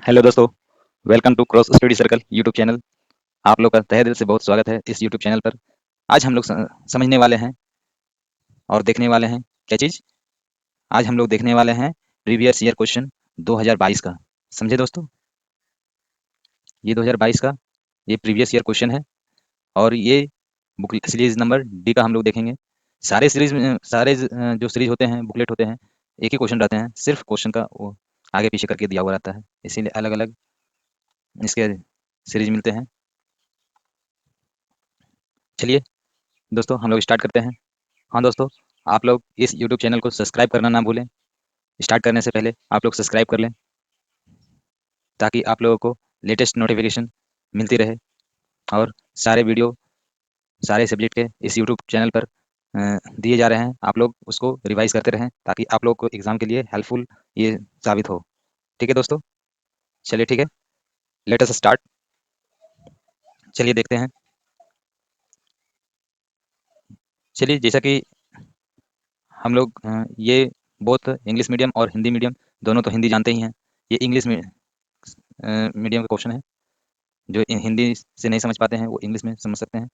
Hello दोस्तों, welcome to Cross Study Circle YouTube channel. आप लोग का तहे दिल से बहुत स्वागत है इस यूट्यूब चैनल पर। आज हम लोग समझने वाले हैं और देखने वाले हैं क्या चीज़। आज हम लोग देखने वाले हैं प्रीवियस ईयर क्वेश्चन 2022 का। समझे दोस्तों, ये 2022 का ये प्रीवियस ईयर क्वेश्चन है और ये बुक सीरीज नंबर डी का हम लोग देखेंगे। सारे सीरीज में जो सीरीज होते हैं, बुकलेट होते हैं, एक ही क्वेश्चन रहते हैं, सिर्फ क्वेश्चन का वो आगे पीछे करके दिया हुआ रहता है, इसीलिए अलग अलग इसके सीरीज मिलते हैं। चलिए दोस्तों, हम लोग स्टार्ट करते हैं। हाँ दोस्तों, आप लोग इस यूट्यूब चैनल को सब्सक्राइब करना ना भूलें। स्टार्ट करने से पहले आप लोग सब्सक्राइब कर लें ताकि आप लोगों को लेटेस्ट नोटिफिकेशन मिलती रहे और सारे वीडियो सारे सब्जेक्ट के इस यूट्यूब चैनल पर दिए जा रहे हैं। आप लोग उसको रिवाइज करते रहें ताकि आप लोग को एग्ज़ाम के लिए हेल्पफुल ये साबित हो। ठीक है दोस्तों, चलिए ठीक है, लेट अस स्टार्ट। चलिए देखते हैं। चलिए, जैसा कि हम लोग ये बोथ इंग्लिश मीडियम और हिंदी मीडियम दोनों तो हिंदी जानते ही हैं। ये इंग्लिश मीडियम का क्वेश्चन है। जो हिंदी से नहीं समझ पाते हैं वो इंग्लिश में समझ सकते हैं।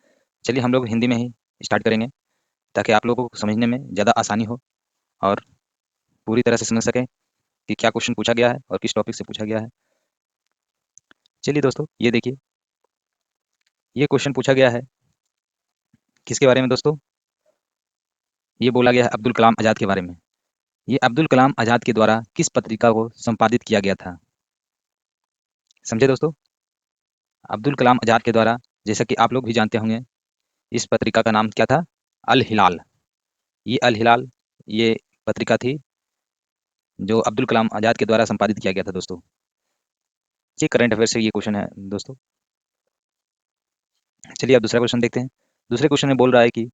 चलिए हम लोग हिंदी में ही स्टार्ट करेंगे ताकि आप लोगों को समझने में ज़्यादा आसानी हो और पूरी तरह से समझ सकें कि क्या क्वेश्चन पूछा गया है और किस टॉपिक से पूछा गया है। चलिए दोस्तों, ये देखिए, ये क्वेश्चन पूछा गया है किसके बारे में दोस्तों। ये बोला गया है अब्दुल कलाम आज़ाद के बारे में। ये अब्दुल कलाम आज़ाद के द्वारा किस पत्रिका को संपादित किया गया था। समझे दोस्तों, अब्दुल कलाम आज़ाद के द्वारा, जैसा कि आप लोग भी जानते होंगे, इस पत्रिका का नाम क्या था? अल हिलाल। ये अल हिलाल ये पत्रिका थी जो अब्दुल कलाम आज़ाद के द्वारा संपादित किया गया था दोस्तों। ये करंट अफेयर से ये क्वेश्चन है दोस्तों। चलिए अब दूसरा क्वेश्चन देखते हैं। दूसरे क्वेश्चन में बोल रहा है कि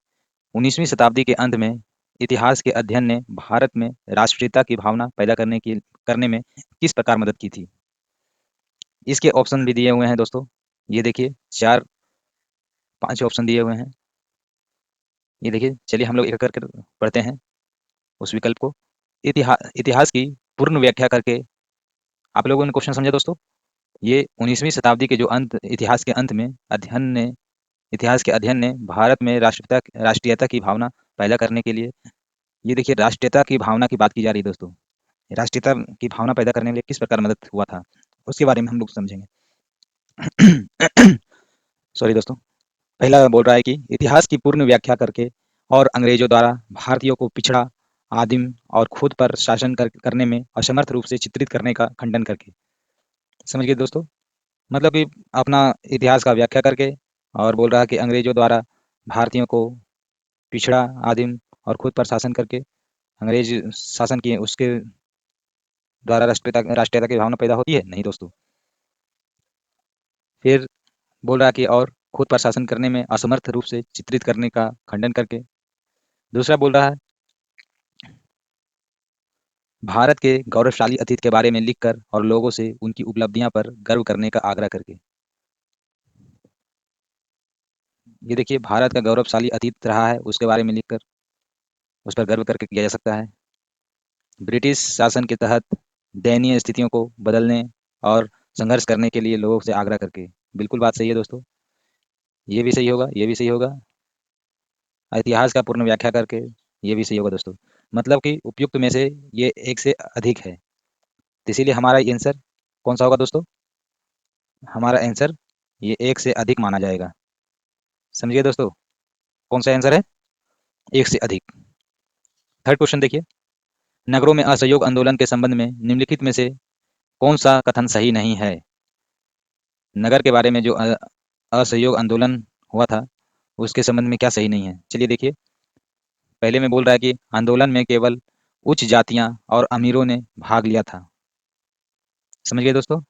19वीं शताब्दी के अंत में इतिहास के अध्ययन ने भारत में राष्ट्रीयता की भावना पैदा करने में किस प्रकार मदद की थी। इसके ऑप्शन भी दिए हुए हैं दोस्तों। ये देखिए, चार पांच ऑप्शन दिए हुए हैं। ये देखिए, चलिए हम लोग एक करके पढ़ते हैं उस विकल्प को। इतिहास की पूर्ण व्याख्या करके। आप लोगों ने क्वेश्चन समझा दोस्तों? ये 19वीं शताब्दी के जो अंत इतिहास के अंत में अध्ययन ने इतिहास के अध्ययन ने भारत में राष्ट्रीयता की भावना पैदा करने के लिए, ये देखिए राष्ट्रीयता की भावना की बात की जा रही है दोस्तों। राष्ट्रीयता की भावना पैदा करने के लिए किस प्रकार मदद हुआ था उसके बारे में हम लोग समझेंगे। सॉरी दोस्तों। पहला बोल रहा है कि इतिहास की पूर्ण व्याख्या करके और अंग्रेजों द्वारा भारतीयों को पिछड़ा, आदिम और खुद पर शासन करने में असमर्थ रूप से चित्रित करने का खंडन करके। समझ गए दोस्तों? मतलब कि अपना इतिहास का व्याख्या करके और बोल रहा है कि अंग्रेजों द्वारा भारतीयों को पिछड़ा, आदिम और खुद पर शासन करके अंग्रेज शासन किए, उसके द्वारा राष्ट्रीयता की भावना पैदा होती है नहीं दोस्तों। फिर बोल रहा है कि और खुद पर शासन करने में असमर्थ रूप से चित्रित करने का खंडन करके। दूसरा बोल रहा है भारत के गौरवशाली अतीत के बारे में लिखकर और लोगों से उनकी उपलब्धियां पर गर्व करने का आग्रह करके। ये देखिए, भारत का गौरवशाली अतीत रहा है उसके बारे में लिखकर उस पर गर्व करके किया जा सकता है। ब्रिटिश शासन के तहत दयनीय स्थितियों को बदलने और संघर्ष करने के लिए लोगों से आग्रह करके। बिल्कुल बात सही है दोस्तों, ये भी सही होगा, ये भी सही होगा। इतिहास का पूर्ण व्याख्या करके, ये भी सही होगा दोस्तों। मतलब कि उपयुक्त में से ये एक से अधिक है, तो इसीलिए हमारा आंसर कौन सा होगा दोस्तों? हमारा आंसर ये एक से अधिक माना जाएगा। समझिए दोस्तों, कौन सा आंसर है? एक से अधिक। थर्ड क्वेश्चन देखिए, नगरों में असहयोग आंदोलन के संबंध में निम्नलिखित में से कौन सा कथन सही नहीं है। नगर के बारे में जो असहयोग आंदोलन हुआ था उसके संबंध में क्या सही नहीं है। चलिए देखिए, पहले में बोल रहा है कि आंदोलन में केवल उच्च जातियां और अमीरों ने भाग लिया था। समझ गए दोस्तों,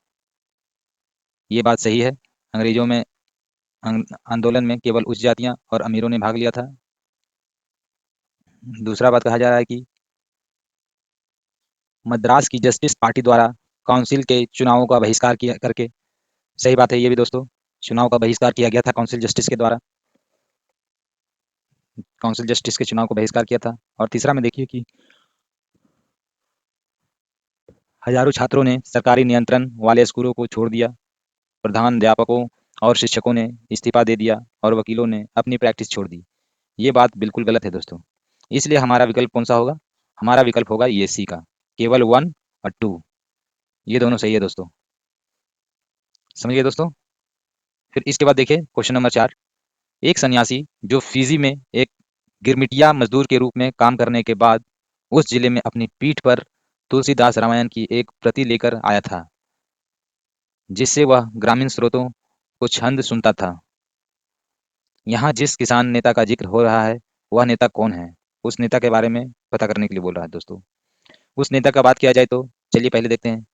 ये बात सही है। अंग्रेजों में आंदोलन में केवल उच्च जातियां और अमीरों ने भाग लिया था। दूसरा बात कहा जा रहा है कि मद्रास की जस्टिस पार्टी द्वारा काउंसिल के चुनावों का बहिष्कार किया करके। सही बात है ये भी दोस्तों, चुनाव का बहिष्कार किया गया था काउंसिल जस्टिस के द्वारा। काउंसिल जस्टिस के चुनाव को बहिष्कार किया था। और तीसरा में देखिए कि हजारों छात्रों ने सरकारी नियंत्रण वाले स्कूलों को छोड़ दिया। प्रधानाध्यापकों और शिक्षकों ने इस्तीफा दे दिया और वकीलों ने अपनी प्रैक्टिस छोड़ दी। ये बात बिल्कुल गलत है दोस्तों। इसलिए हमारा विकल्प कौन सा होगा? हमारा विकल्प होगा ये सी का, केवल 1 और 2, ये दोनों सही है दोस्तों। समझ गए दोस्तों? फिर इसके बाद देखिए क्वेश्चन नंबर 4। एक सन्यासी जो फिजी में एक गिरमिटिया मजदूर के रूप में काम करने के बाद उस जिले में अपनी पीठ पर तुलसीदास रामायण की एक प्रति लेकर आया था, जिससे वह ग्रामीण स्रोतों को छंद सुनता था। यहाँ जिस किसान नेता का जिक्र हो रहा है वह नेता कौन है? उस नेता के बारे में पता करने के लिए बोल रहा है दोस्तों। उस नेता का बात किया जाए तो चलिए पहले देखते हैं।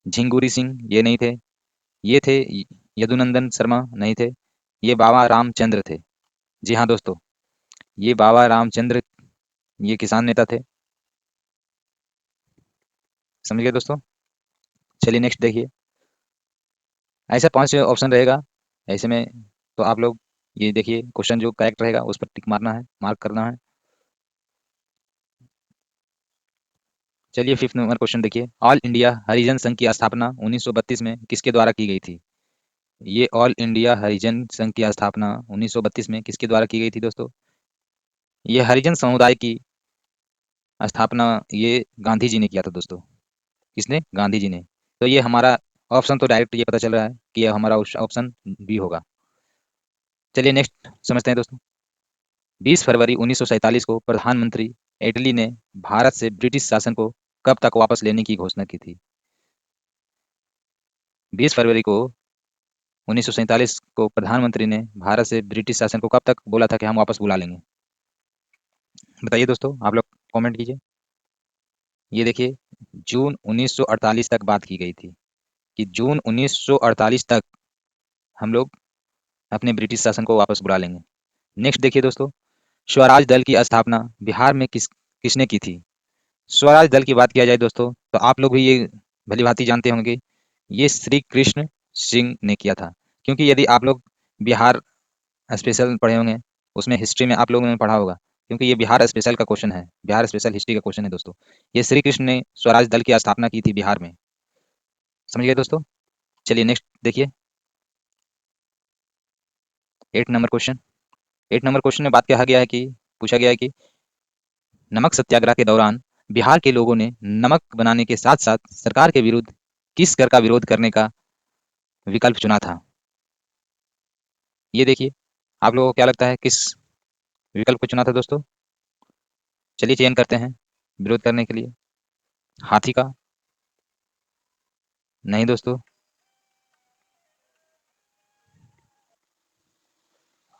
झिंगुरी सिंह ये नहीं थे। ये थे यदुनंदन शर्मा नहीं थे। ये बाबा रामचंद्र थे। जी हाँ दोस्तों, ये बाबा रामचंद्र, ये किसान नेता थे। समझ गए दोस्तों? चलिए नेक्स्ट देखिए। ऐसा 5 ऑप्शन रहेगा ऐसे में, तो आप लोग ये देखिए क्वेश्चन जो करेक्ट रहेगा उस पर टिक मारना है, मार्क करना है। चलिए 5th नंबर क्वेश्चन देखिए। ऑल इंडिया हरिजन संघ की स्थापना 1932 में किसके द्वारा की गई थी? ये ऑल इंडिया हरिजन संघ की स्थापना 1932 में किसके द्वारा की गई थी दोस्तों? ये हरिजन समुदाय की स्थापना ये गांधी जी ने किया था दोस्तों। किसने? गांधी जी ने। तो ये हमारा ऑप्शन तो डायरेक्ट ये पता चल रहा है कि ये हमारा ऑप्शन बी होगा। चलिए नेक्स्ट समझते हैं दोस्तों। 20 फरवरी 1947 को प्रधानमंत्री एटली ने भारत से ब्रिटिश शासन को कब तक वापस लेने की घोषणा की थी? 20 फरवरी को 1947 को प्रधानमंत्री ने भारत से ब्रिटिश शासन को कब तक बोला था कि हम वापस बुला लेंगे? बताइए दोस्तों, आप लोग कमेंट कीजिए। ये देखिए जून 1948 तक बात की गई थी कि जून 1948 तक हम लोग अपने ब्रिटिश शासन को वापस बुला लेंगे। नेक्स्ट देखिए दोस्तों, स्वराज दल की स्थापना बिहार में किसने की थी? स्वराज दल की बात किया जाए दोस्तों तो आप लोग भी ये भली भांति जानते होंगे, ये श्री कृष्ण सिंह ने किया था। क्योंकि यदि आप लोग बिहार स्पेशल पढ़े होंगे, उसमें हिस्ट्री में आप लोगों ने पढ़ा होगा, क्योंकि ये बिहार स्पेशल का क्वेश्चन है, बिहार स्पेशल हिस्ट्री का क्वेश्चन है दोस्तों। ये श्री कृष्ण ने स्वराज दल की स्थापना की थी बिहार में। समझ गए दोस्तों? चलिए नेक्स्ट देखिए 8 नंबर क्वेश्चन। 8 नंबर क्वेश्चन में बात कहा गया है कि पूछा गया है कि नमक सत्याग्रह के दौरान बिहार के लोगों ने नमक बनाने के साथ साथ सरकार के विरुद्ध किस कर का विरोध करने का विकल्प चुना था? ये देखिए आप लोगों को क्या लगता है किस विकल्प को चुना था दोस्तों? चलिए चयन करते हैं विरोध करने के लिए। हाथी का? नहीं दोस्तों,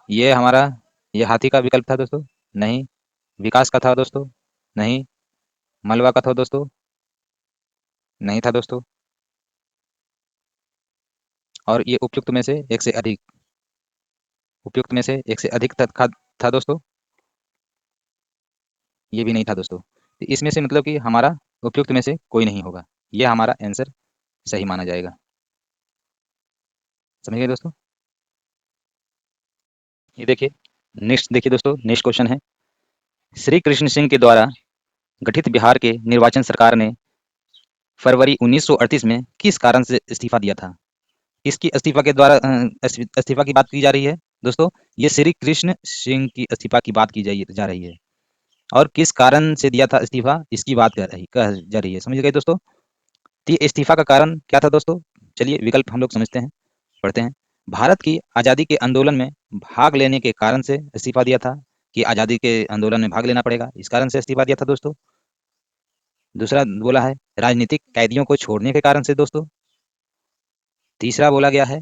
ये हमारा ये हाथी का विकल्प था दोस्तों? नहीं। विकास का था दोस्तों? नहीं। मलबा का था दोस्तों? नहीं था दोस्तों। और ये उपयुक्त में से एक से अधिक, उपयुक्त में से एक से अधिक था दोस्तों? ये भी नहीं था दोस्तों। तो इसमें से मतलब कि हमारा उपयुक्त में से कोई नहीं होगा, यह हमारा आंसर सही माना जाएगा। समझ गए दोस्तों? ये देखिए नेक्स्ट देखिए दोस्तों, नेक्स्ट क्वेश्चन है, श्री कृष्ण सिंह के द्वारा गठित बिहार के निर्वाचन सरकार ने फरवरी 1938 में किस कारण से इस्तीफा दिया था? किसकी इस्तीफा के द्वारा इस्तीफा की बात की जा रही है दोस्तों? ये श्री कृष्ण सिंह की इस्तीफा की बात की जा रही है। और किस कारण से दिया था इस्तीफा, इसकी बात कह जा रही है। समझ गए दोस्तों? तो ये इस्तीफा का कारण क्या था दोस्तों? चलिए विकल्प हम लोग समझते हैं, पढ़ते हैं। भारत की आज़ादी के आंदोलन में भाग लेने के कारण से इस्तीफा दिया था, कि आज़ादी के आंदोलन में भाग लेना पड़ेगा, इस कारण से इस्तीफा दिया था दोस्तों। दूसरा बोला है राजनीतिक कैदियों को छोड़ने के कारण से दोस्तों। तीसरा बोला गया है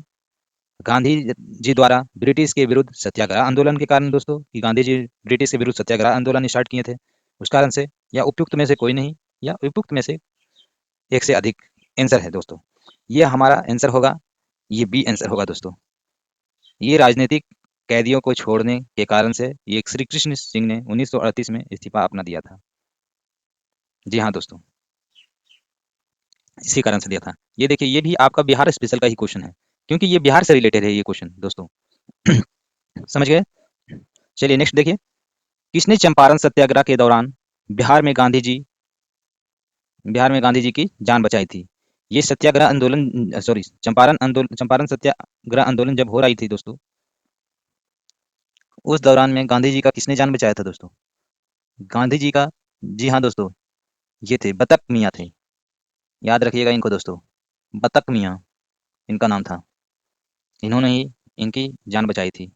गांधी जी द्वारा ब्रिटिश के विरुद्ध सत्याग्रह आंदोलन के कारण दोस्तों, कि गांधी जी ब्रिटिश के विरुद्ध सत्याग्रह आंदोलन स्टार्ट किए थे, उस कारण से। या उपयुक्त में से कोई नहीं, या उपयुक्त में से एक से अधिक आंसर है दोस्तों। ये हमारा आंसर होगा, ये बी आंसर होगा दोस्तों। ये राजनीतिक कैदियों को छोड़ने के कारण से ये श्री कृष्ण सिंह ने 1938 में इस्तीफा अपना दिया था। जी हाँ दोस्तों, इसी कारण से दिया था। ये देखिए ये भी आपका बिहार स्पेशल का ही क्वेश्चन है, क्योंकि ये बिहार से रिलेटेड है ये क्वेश्चन दोस्तों। समझ गए? चलिए नेक्स्ट देखिए, किसने चंपारण सत्याग्रह के दौरान बिहार में गांधी जी बिहार में गांधी जी की जान बचाई थी। ये सत्याग्रह आंदोलन, सॉरी, चंपारण सत्याग्रह आंदोलन जब हो रही थी दोस्तों, उस दौरान में गांधी जी का किसने जान बचाया था दोस्तों? गांधी जी का, जी हाँ दोस्तों, ये थे बतक मियाँ थे। याद रखिएगा इनको दोस्तों, बतक मियाँ इनका नाम था। इन्होंने ही इनकी जान बचाई थी।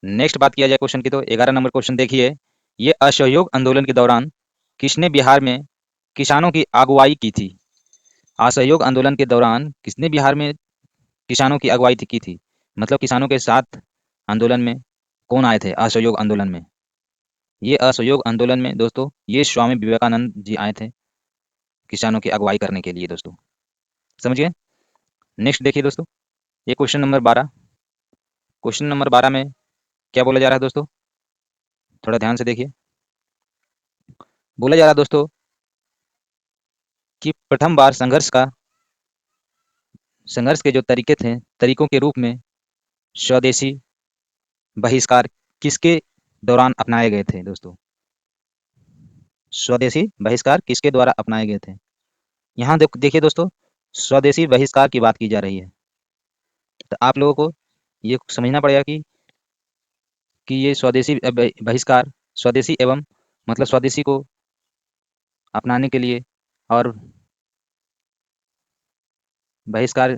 नेक्स्ट बात किया जाए क्वेश्चन की, तो 11 नंबर क्वेश्चन देखिए। ये असहयोग आंदोलन के दौरान किसने बिहार में किसानों की अगुवाई की थी? असहयोग आंदोलन के दौरान किसने बिहार में किसानों की अगुवाई की थी? मतलब किसानों के साथ आंदोलन में कौन आए थे असहयोग आंदोलन में? ये असहयोग आंदोलन में दोस्तों, ये स्वामी विवेकानंद जी आए थे किसानों की अगुवाई करने के लिए दोस्तों। समझिए। नेक्स्ट देखिए दोस्तों, ये क्वेश्चन नंबर 12 में क्या बोला जा रहा है दोस्तों? थोड़ा ध्यान से देखिए। बोला जा रहा है दोस्तों कि प्रथम बार संघर्ष के जो तरीके थे, तरीकों के रूप में स्वदेशी बहिष्कार किसके दौरान अपनाए गए थे दोस्तों? स्वदेशी बहिष्कार किसके द्वारा अपनाए गए थे? यहाँ देखिए दोस्तों, स्वदेशी बहिष्कार की बात की जा रही है। तो आप लोगों को ये समझना पड़ेगा कि ये स्वदेशी बहिष्कार, स्वदेशी एवं मतलब स्वदेशी को अपनाने के लिए, और बहिष्कार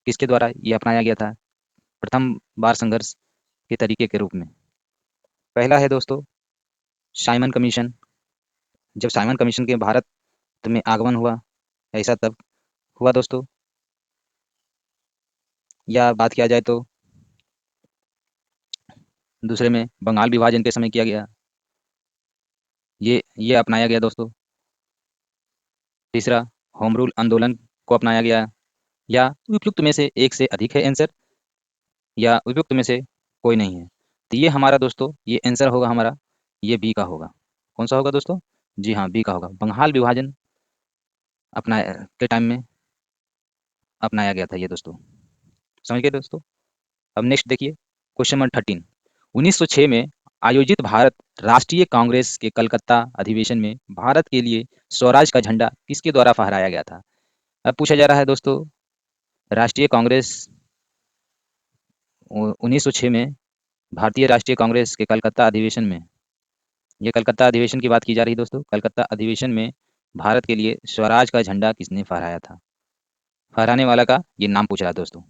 किसके द्वारा ये अपनाया गया था प्रथम बार संघर्ष के तरीके के रूप में? पहला है दोस्तों साइमन कमीशन। जब साइमन कमीशन के भारत में आगमन हुआ, ऐसा तब हुआ दोस्तों। या बात किया जाए तो दूसरे में बंगाल विभाजन के समय किया गया, ये अपनाया गया दोस्तों। तीसरा होम रूल आंदोलन को अपनाया गया। या उपयुक्त में से एक से अधिक है आंसर, या उपयुक्त में से कोई नहीं है। तो ये हमारा दोस्तों, ये आंसर होगा हमारा, ये बी का होगा। कौन सा होगा दोस्तों? जी हाँ, बी का होगा। बंगाल विभाजन अपना के टाइम में अपनाया गया था ये दोस्तों। समझ गए दोस्तों? अब नेक्स्ट देखिए क्वेश्चन नंबर 13। 1906 में आयोजित भारत राष्ट्रीय कांग्रेस के कलकत्ता अधिवेशन में भारत के लिए स्वराज का झंडा किसके द्वारा फहराया गया था? अब पूछा जा रहा है दोस्तों, राष्ट्रीय कांग्रेस 1906 में भारतीय राष्ट्रीय कांग्रेस के कलकत्ता अधिवेशन में, ये कलकत्ता अधिवेशन की बात की जा रही है दोस्तों। कलकत्ता अधिवेशन में भारत के लिए स्वराज का झंडा किसने फहराया था? फहराने वाला का ये नाम पूछ रहा है दोस्तों।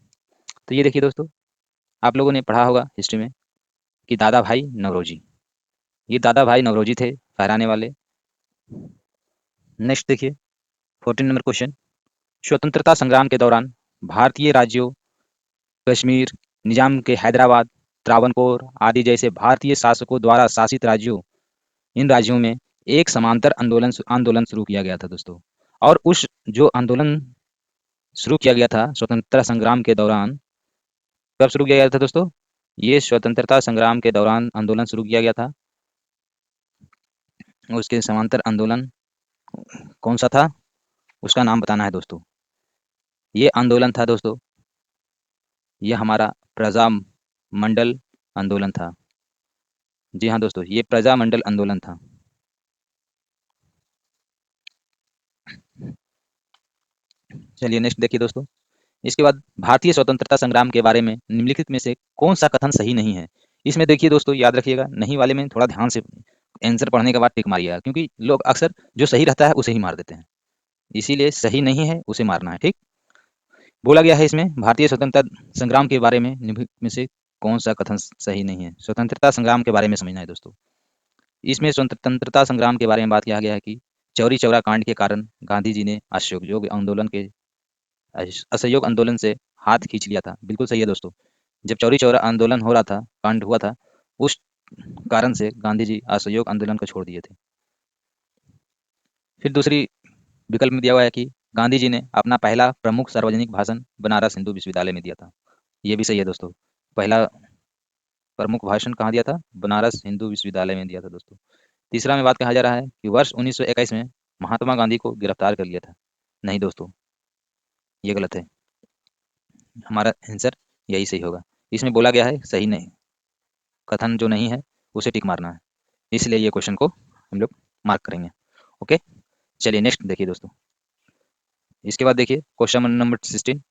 तो ये देखिए दोस्तों, आप लोगों ने पढ़ा होगा हिस्ट्री में कि दादा भाई नौरोजी, ये दादा भाई नौरोजी थे फहराने वाले। नेक्स्ट देखिए 14 नंबर क्वेश्चन। स्वतंत्रता संग्राम के दौरान भारतीय राज्यों कश्मीर, निजाम के हैदराबाद, त्रावणकोर आदि जैसे भारतीय शासकों द्वारा शासित राज्यों, इन राज्यों में एक समांतर आंदोलन आंदोलन शुरू किया गया था दोस्तों। और उस जो आंदोलन शुरू किया गया था स्वतंत्रता संग्राम के दौरान, कब शुरू किया गया था दोस्तों? ये स्वतंत्रता संग्राम के दौरान आंदोलन शुरू किया गया था। उसके समांतर आंदोलन कौन सा था, उसका नाम बताना है दोस्तों। ये आंदोलन था दोस्तों, ये हमारा प्रजा मंडल आंदोलन था। जी हाँ दोस्तों, ये प्रजा मंडल आंदोलन था। चलिए नेक्स्ट देखिए दोस्तों। इसके बाद भारतीय स्वतंत्रता संग्राम के बारे में निम्नलिखित में से कौन सा कथन सही नहीं है? इसमें देखिए दोस्तों, याद रखिएगा, नहीं वाले में थोड़ा ध्यान से आंसर पढ़ने के बाद टिक मारिएगा, क्योंकि लोग अक्सर जो सही रहता है उसे ही मार देते हैं। इसीलिए सही नहीं है उसे मारना है, ठीक। बोला गया है इसमें भारतीय स्वतंत्रता संग्राम के बारे में निम्नलिखित में से कौन सा कथन सही नहीं है? स्वतंत्रता संग्राम के बारे में समझना है दोस्तों। इसमें स्वतंत्रता संग्राम के बारे में बात किया गया है कि चौरी चौरा कांड के कारण गांधी जी ने असहयोग आंदोलन से हाथ खींच लिया था। बिल्कुल सही है दोस्तों। जब चौरी चौरा आंदोलन हो रहा था, कांड हुआ था, उस कारण से गांधी जी असहयोग आंदोलन को छोड़ दिए थे। फिर दूसरी विकल्प में दिया हुआ है कि गांधी जी ने अपना पहला प्रमुख सार्वजनिक भाषण बनारस हिंदू विश्वविद्यालय में दिया था। ये भी सही है दोस्तों। पहला प्रमुख भाषण कहाँ दिया था? बनारस हिंदू विश्वविद्यालय में दिया था दोस्तों। तीसरा में बात कहा जा रहा है कि वर्ष 1921 में महात्मा गांधी को गिरफ्तार कर लिया था। नहीं दोस्तों, ये गलत है। हमारा आंसर यही सही होगा। इसमें बोला गया है सही नहीं, कथन जो नहीं है उसे टिक मारना है। इसलिए ये क्वेश्चन को हम लोग मार्क करेंगे। ओके, चलिए नेक्स्ट देखिए दोस्तों। इसके बाद देखिए क्वेश्चन नंबर 16।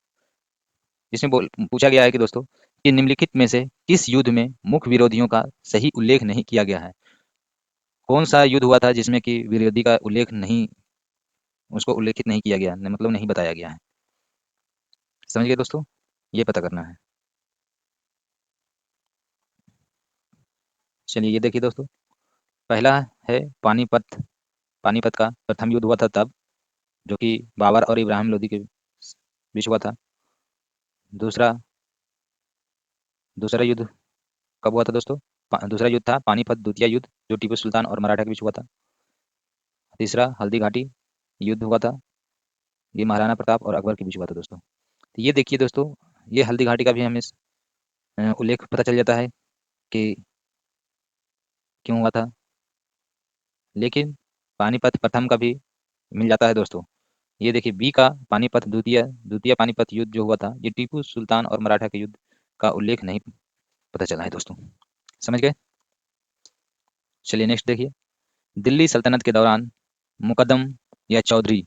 इसमें पूछा गया है कि दोस्तों कि निम्नलिखित में से किस युद्ध में मुख्य विरोधियों का सही उल्लेख नहीं किया गया है। कौन सा युद्ध हुआ था जिसमें कि विरोधी का उल्लेख नहीं, उसको उल्लेखित नहीं किया गया, मतलब नहीं बताया गया है। समझ गए दोस्तों, ये पता करना है। चलिए ये देखिए दोस्तों, पहला है पानीपत। पानीपत का प्रथम युद्ध हुआ था तब, जो कि बाबर और इब्राहिम लोदी के बीच हुआ था। दूसरा दूसरा युद्ध कब हुआ था दोस्तों? दूसरा युद्ध था पानीपत द्वितीय युद्ध, जो टीपू सुल्तान और मराठा के बीच हुआ था। तीसरा हल्दी घाटी युद्ध हुआ था, ये महाराणा प्रताप और अकबर के बीच हुआ था दोस्तों। तो ये देखिए दोस्तों, ये हल्दी घाटी का भी हमें उल्लेख पता चल जाता है कि क्यों हुआ था, लेकिन पानीपत प्रथम का भी मिल जाता है दोस्तों। ये देखिए बी का पानीपत द्वितीय द्वितीय पानीपत युद्ध जो हुआ था, ये टीपू सुल्तान और मराठा के युद्ध का उल्लेख नहीं पता चला है दोस्तों। समझ गए? चलिए नेक्स्ट देखिए, दिल्ली सल्तनत के दौरान मुकद्दम या चौधरी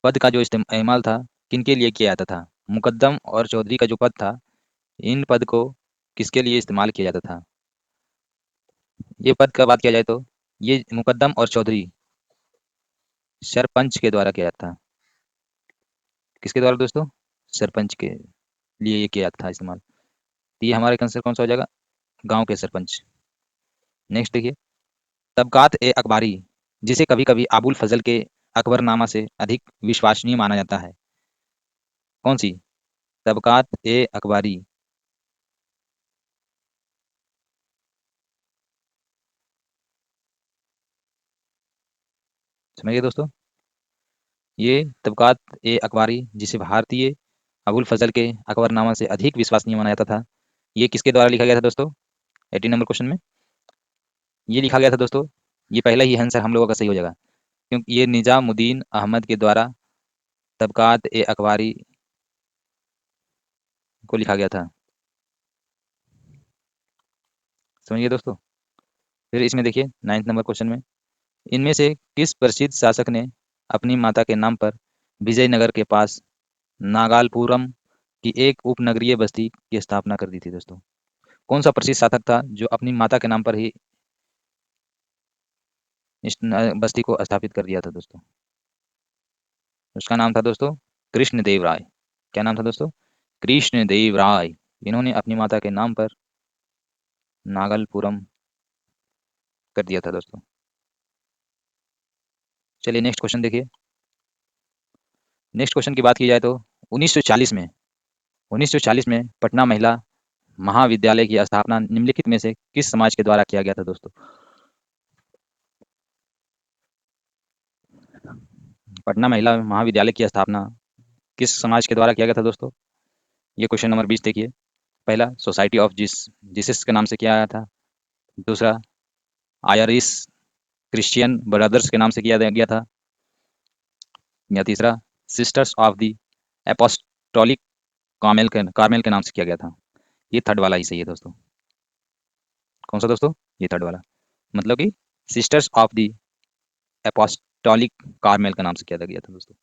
पद का जो इस्तेमाल था किनके लिए किया जाता था? मुकद्दम और चौधरी का जो पद था, इन पद को किसके लिए इस्तेमाल किया जाता था? ये पद का बात किया जाए तो ये मुकद्दम और चौधरी सरपंच के द्वारा किया जाता था। किसके द्वारा दोस्तों? सरपंच के लिए ये किया जाता था इस्तेमाल। तो ये हमारे आंसर कौन सा हो जाएगा? गांव के सरपंच। नेक्स्ट देखिए, तबकात ए अखबारी जिसे कभी कभी अबुल फजल के अकबरनामा से अधिक विश्वसनीय माना जाता है, कौन सी? तबकात ए अखबारी। समझिए दोस्तों, ये तबकात ए अखबारी जिसे भारतीय अबुल फजल के अकबरनामा से अधिक विश्वसनीय माना जाता था, ये किसके द्वारा लिखा गया था दोस्तों? 18 नंबर क्वेश्चन में ये लिखा गया था दोस्तों। ये पहला ही आंसर हम लोगों का सही हो जाएगा, क्योंकि ये निजामुद्दीन अहमद के द्वारा तबकात ए अखबारी को लिखा गया था। समझिए दोस्तों, फिर इसमें देखिए 9 नंबर क्वेश्चन में, इनमें से किस प्रसिद्ध शासक ने अपनी माता के नाम पर विजयनगर के पास नागालपुरम की एक उपनगरीय बस्ती की स्थापना कर दी थी दोस्तों? कौन सा प्रसिद्ध शासक था जो अपनी माता के नाम पर ही इस बस्ती को स्थापित कर दिया था दोस्तों? उसका नाम था दोस्तों कृष्णदेव राय। क्या नाम था दोस्तों? कृष्णदेव राय। इन्होंने अपनी माता के नाम पर नागलपुरम कर दिया था दोस्तों। चलिए नेक्स्ट क्वेश्चन देखिए। नेक्स्ट क्वेश्चन की बात की जाए तो 1940 में 1940 में पटना महिला महाविद्यालय की स्थापना निम्नलिखित में से किस समाज के द्वारा किया गया था दोस्तों? पटना महिला महाविद्यालय की स्थापना किस समाज के द्वारा किया गया था दोस्तों? ये क्वेश्चन नंबर 20 देखिए। पहला सोसाइटी ऑफ जीसस के नाम से किया गया था। दूसरा आयरिश क्रिश्चियन ब्रदर्स के नाम से किया गया था। या तीसरा sisters of the apostolic Carmel के नाम से किया गया था। ये थर्ड वाला ही सही है दोस्तों। कौन सा दोस्तों? ये थर्ड वाला, मतलब कि sisters of the apostolic Carmel के नाम से किया गया था दोस्तों।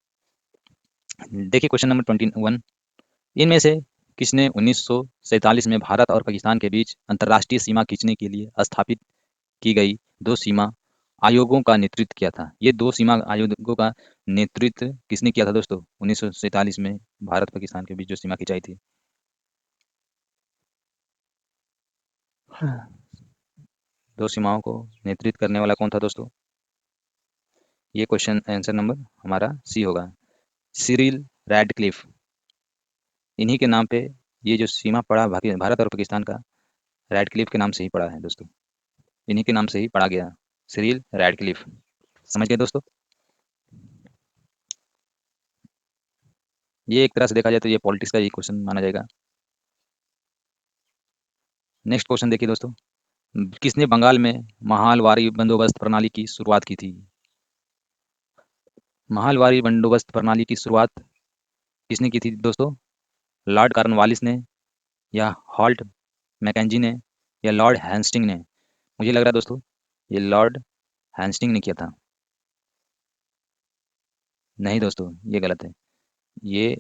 देखिए क्वेश्चन नंबर 21, इनमें से किसने 1947 में भारत और पाकिस्तान के बीच अंतर्राष्ट्रीय सीमा खींचने के लिए स्थापित की गई दो सीमा आयोगों का नेतृत्व किया था? ये दो सीमा आयोगों का नेतृत्व किसने किया था दोस्तों 1947 में भारत पाकिस्तान के बीच जो सीमा खिंचाई थी? दो सीमाओं को नेतृत्व करने वाला कौन था दोस्तों? ये क्वेश्चन आंसर नंबर हमारा सी होगा, सिरिल रैडक्लिफ। इन्हीं के नाम पे ये जो सीमा पड़ा भारत और पाकिस्तान का, रैडक्लिफ के नाम से ही पड़ा है दोस्तों। इन्हीं के नाम से ही पढ़ा गया, सिरिल रैडक्लिफ। समझ गए दोस्तों? ये एक तरह से देखा जाए तो ये पॉलिटिक्स का ही क्वेश्चन माना जाएगा। नेक्स्ट क्वेश्चन देखिए दोस्तों, किसने बंगाल में महालवारी बंदोबस्त प्रणाली की शुरुआत की थी? महालवारी बंदोबस्त प्रणाली की शुरुआत किसने की थी दोस्तों? लॉर्ड कॉर्नवालिस ने, या हॉल्ट मैकेंजी ने, या लॉर्ड हैस्टिंग ने? मुझे लग रहा है दोस्तों ये लॉर्ड हैस्टिंग ने किया था। नहीं दोस्तों, ये गलत है। ये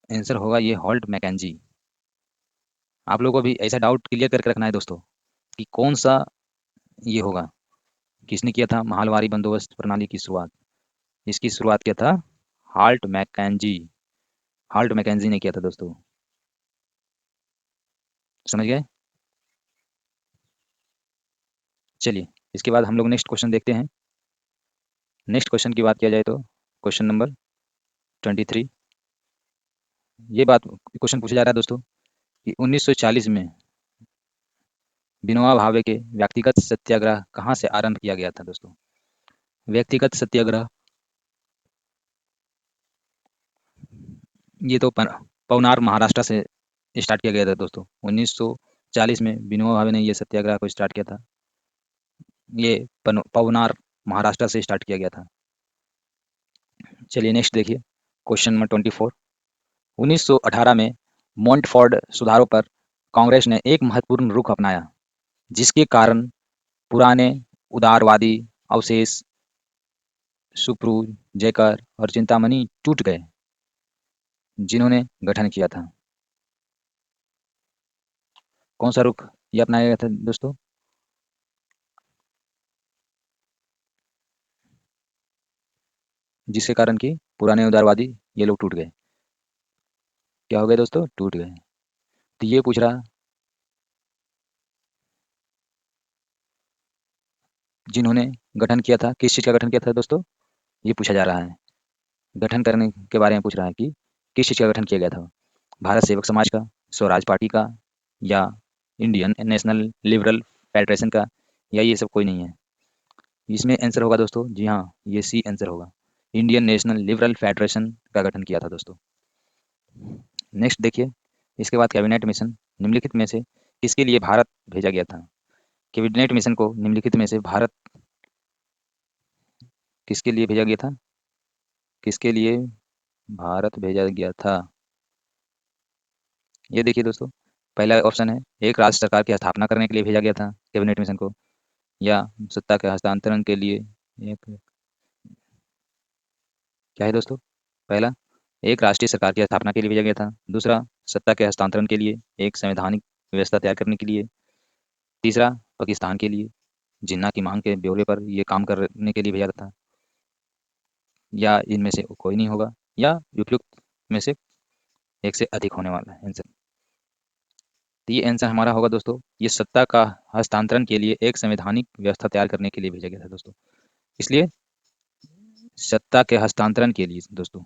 आंसर होगा ये हॉल्ट मैकेंजी। आप लोगों को भी ऐसा डाउट क्लियर करके रखना है दोस्तों कि कौन सा ये होगा। किसने किया था माहलवारी बंदोबस्त प्रणाली की शुरुआत? इसकी शुरुआत किया था हाल्ट मैकेंजी। हाल्ट मैकेंजी ने किया था दोस्तों। समझ गए? चलिए, इसके बाद हम लोग नेक्स्ट क्वेश्चन देखते हैं। नेक्स्ट क्वेश्चन की बात किया जाए तो क्वेश्चन नंबर 23। ये बात क्वेश्चन पूछा जा रहा है दोस्तों कि 1940 में विनोबा भावे के व्यक्तिगत सत्याग्रह कहाँ से आरंभ किया गया था दोस्तों? व्यक्तिगत सत्याग्रह, ये तो पवनार महाराष्ट्र से स्टार्ट किया गया था दोस्तों। 1940 में विनोबा भावे ने ये सत्याग्रह को स्टार्ट किया था। ये पवनार महाराष्ट्र से स्टार्ट किया गया था। चलिए नेक्स्ट देखिए, क्वेश्चन नंबर 24। 1918 में मॉन्टफोर्ड सुधारों पर कांग्रेस ने एक महत्वपूर्ण रुख अपनाया, जिसके कारण पुराने उदारवादी अवशेष सुप्रू, जयकर और चिंतामणि टूट गए, जिन्होंने गठन किया था। कौन सा रुख ये अपनाया गया था दोस्तों? जिसके कारण कि पुराने उदारवादी ये लोग टूट गए। क्या हो गए दोस्तों? टूट गए। तो ये पूछ रहा, जिन्होंने गठन किया था, किस चीज़ का गठन किया था दोस्तों? ये पूछा जा रहा है। गठन करने के बारे में पूछ रहा है कि किस चीज़ का गठन किया गया था। भारत सेवक समाज का, स्वराज पार्टी का, या इंडियन नेशनल लिबरल फेडरेशन का, या ये सब कोई नहीं है। इसमें आंसर होगा दोस्तों, जी हाँ, ये सी आंसर होगा। इंडियन नेशनल लिबरल फेडरेशन का गठन किया था दोस्तों। नेक्स्ट देखिए, इसके बाद कैबिनेट मिशन निम्नलिखित में से किसके लिए भारत भेजा गया था? कैबिनेट मिशन को निम्नलिखित में से भारत किसके लिए भेजा गया था? किसके लिए भारत भेजा गया था? ये देखिए दोस्तों, पहला ऑप्शन है एक राज्य सरकार की स्थापना करने के लिए भेजा गया था कैबिनेट मिशन को, या सत्ता के हस्तांतरण के लिए। एक क्या है दोस्तों? पहला, एक राष्ट्रीय सरकार की स्थापना के लिए भेजा गया था। दूसरा, सत्ता के हस्तांतरण के लिए, एक संवैधानिक व्यवस्था तैयार करने के लिए। तीसरा, पाकिस्तान के लिए, जिन्ना की मांग के ब्यौरे पर ये काम करने के लिए भेजा था। या इनमें से कोई नहीं होगा, या उपयुक्त में से एक से अधिक होने वाला है आंसर। तो ये आंसर हमारा होगा दोस्तों, ये सत्ता का हस्तांतरण के लिए एक संवैधानिक व्यवस्था तैयार करने के लिए भेजा गया था दोस्तों। इसलिए सत्ता के हस्तांतरण के लिए दोस्तों,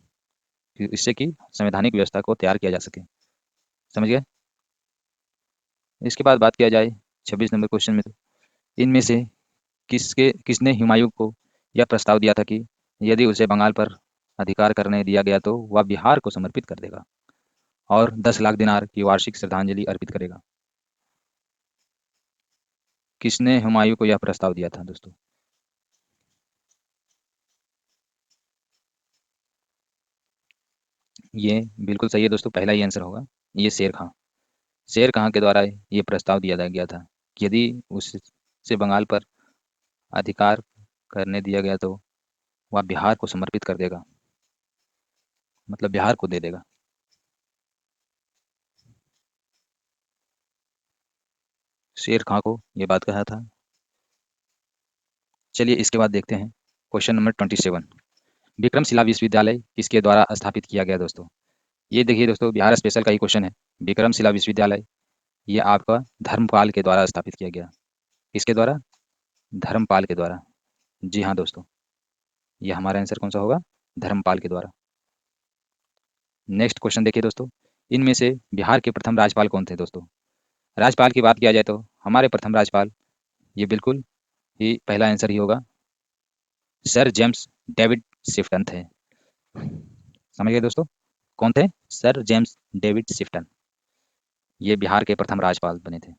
इससे कि संवैधानिक व्यवस्था को तैयार किया जा सके। समझ गए? इसके बाद बात किया जाए 26 नंबर क्वेश्चन में, तो इनमें से किसने हुमायूं को यह प्रस्ताव दिया था कि यदि उसे बंगाल पर अधिकार करने दिया गया तो वह बिहार को समर्पित कर देगा और 10 लाख दिनार की वार्षिक श्रद्धांजलि अर्पित करेगा? किसने हुमायूं को यह प्रस्ताव दिया था दोस्तों? ये बिल्कुल सही है दोस्तों, पहला ही आंसर होगा। ये शेर खां के द्वारा ये प्रस्ताव दिया गया था कि यदि उससे बंगाल पर अधिकार करने दिया गया तो वह बिहार को समर्पित कर देगा, मतलब बिहार को दे देगा। शेर खां को ये बात कहा था। चलिए इसके बाद देखते हैं क्वेश्चन नंबर 27। विक्रमशिला विश्वविद्यालय किसके द्वारा स्थापित किया गया दोस्तों? ये देखिए दोस्तों, बिहार स्पेशल का ही क्वेश्चन है। विक्रमशिला विश्वविद्यालय ये आपका धर्मपाल के द्वारा स्थापित किया गया। किसके द्वारा? धर्मपाल के द्वारा। जी हाँ दोस्तों, ये हमारा आंसर कौन सा होगा? धर्मपाल के द्वारा। नेक्स्ट क्वेश्चन देखिए दोस्तों, इनमें से बिहार के प्रथम राज्यपाल कौन थे दोस्तों? राज्यपाल की बात किया जाए तो हमारे प्रथम राज्यपाल, ये बिल्कुल ही पहला आंसर ही होगा, सर जेम्स डेविड सिफ्टन थे। समझ गए दोस्तों? कौन थे? Sir James David Sifton. ये बिहार के प्रथम राज्यपाल बने थे।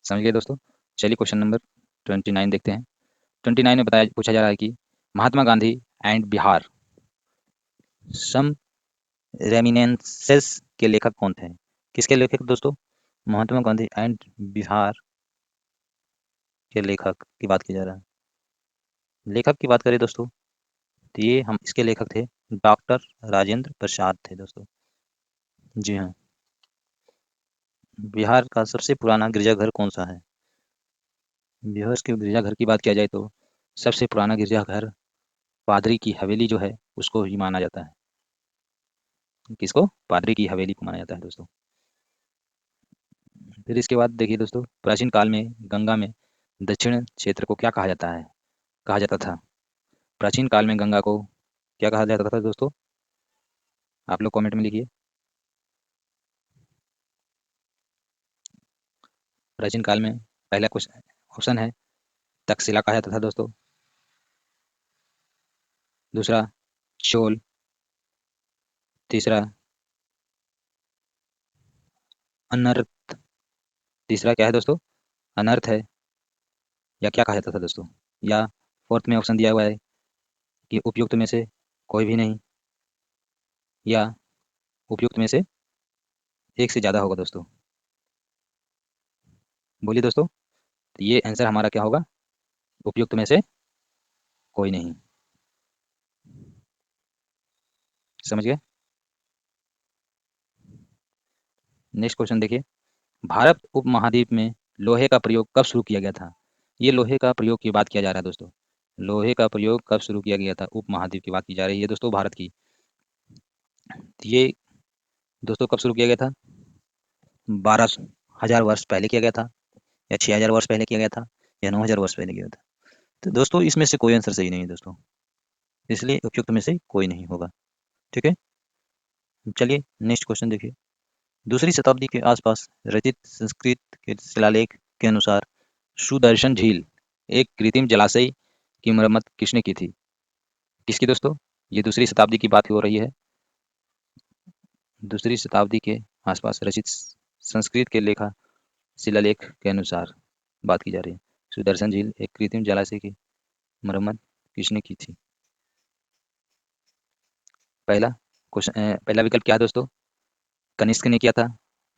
समझ गए दोस्तों? चलिए क्वेश्चन नंबर 29 देखते हैं। 29 में बताया पूछा जा रहा है कि महात्मा गांधी एंड बिहार सम रेमिनेंसेस के लेखक कौन थे? किसके लेखक दोस्तों? महात्मा गांधी एंड बिहार के लेखक की बात की जा रहा है। लेखक की बात करें दोस्तों तो ये हम इसके लेखक थे डॉक्टर राजेंद्र प्रसाद थे दोस्तों। जी हाँ। बिहार का सबसे पुराना गिरजाघर कौन सा है? बिहार के गिरजाघर की बात किया जाए तो सबसे पुराना गिरजाघर पादरी की हवेली जो है उसको ही माना जाता है। किसको? पादरी की हवेली को माना जाता है दोस्तों। फिर इसके बाद देखिए दोस्तों, प्राचीन काल में गंगा में दक्षिण क्षेत्र को क्या कहा जाता है, कहा जाता था? प्राचीन काल में गंगा को क्या कहा जाता था दोस्तों? आप लोग कमेंट में लिखिए। प्राचीन काल में पहला क्वेश्चन ऑप्शन है तक्षशिला कहा जाता था दोस्तों। दूसरा चोल। तीसरा अनर्थ। तीसरा क्या है दोस्तों? अनर्थ है। या क्या कहा जाता था दोस्तों? या फोर्थ में ऑप्शन दिया हुआ है कि उपयुक्त में से कोई भी नहीं, या उपयुक्त में से एक से ज्यादा होगा दोस्तों। बोलिए दोस्तों। तो ये आंसर हमारा क्या होगा? उपयुक्त में से कोई नहीं। समझ गए? नेक्स्ट क्वेश्चन देखिए, भारत उपमहाद्वीप में लोहे का प्रयोग कब शुरू किया गया था? ये लोहे का प्रयोग की बात किया जा रहा है दोस्तों। लोहे का प्रयोग कब शुरू किया गया था? उपमहाद्वीप की बात की जा रही है दोस्तों, भारत की। तो ये दोस्तों कब शुरू किया गया था? 12,000 वर्ष पहले किया गया था, या 6,000 वर्ष पहले किया गया था, या 9,000 वर्ष पहले किया गया था? तो दोस्तों इसमें से कोई आंसर सही नहीं है दोस्तों, इसलिए उपयुक्त में से कोई नहीं होगा। ठीक है, चलिए नेक्स्ट क्वेश्चन देखिए, दूसरी शताब्दी के आसपास रचित संस्कृत के शिलालेख के अनुसार सुदर्शन झील एक कृत्रिम जलाशय की मरम्मत किसने की थी? किसकी दोस्तों? ये दूसरी शताब्दी की बात हो रही है। दूसरी शताब्दी के आसपास रचित संस्कृत के लेखा शिलालेख के अनुसार बात की जा रही है। सुदर्शन झील एक कृत्रिम जलाशय की मरम्मत किसने की थी? पहला क्वेश्चन, पहला विकल्प क्या है दोस्तों? कनिष्क ने किया था।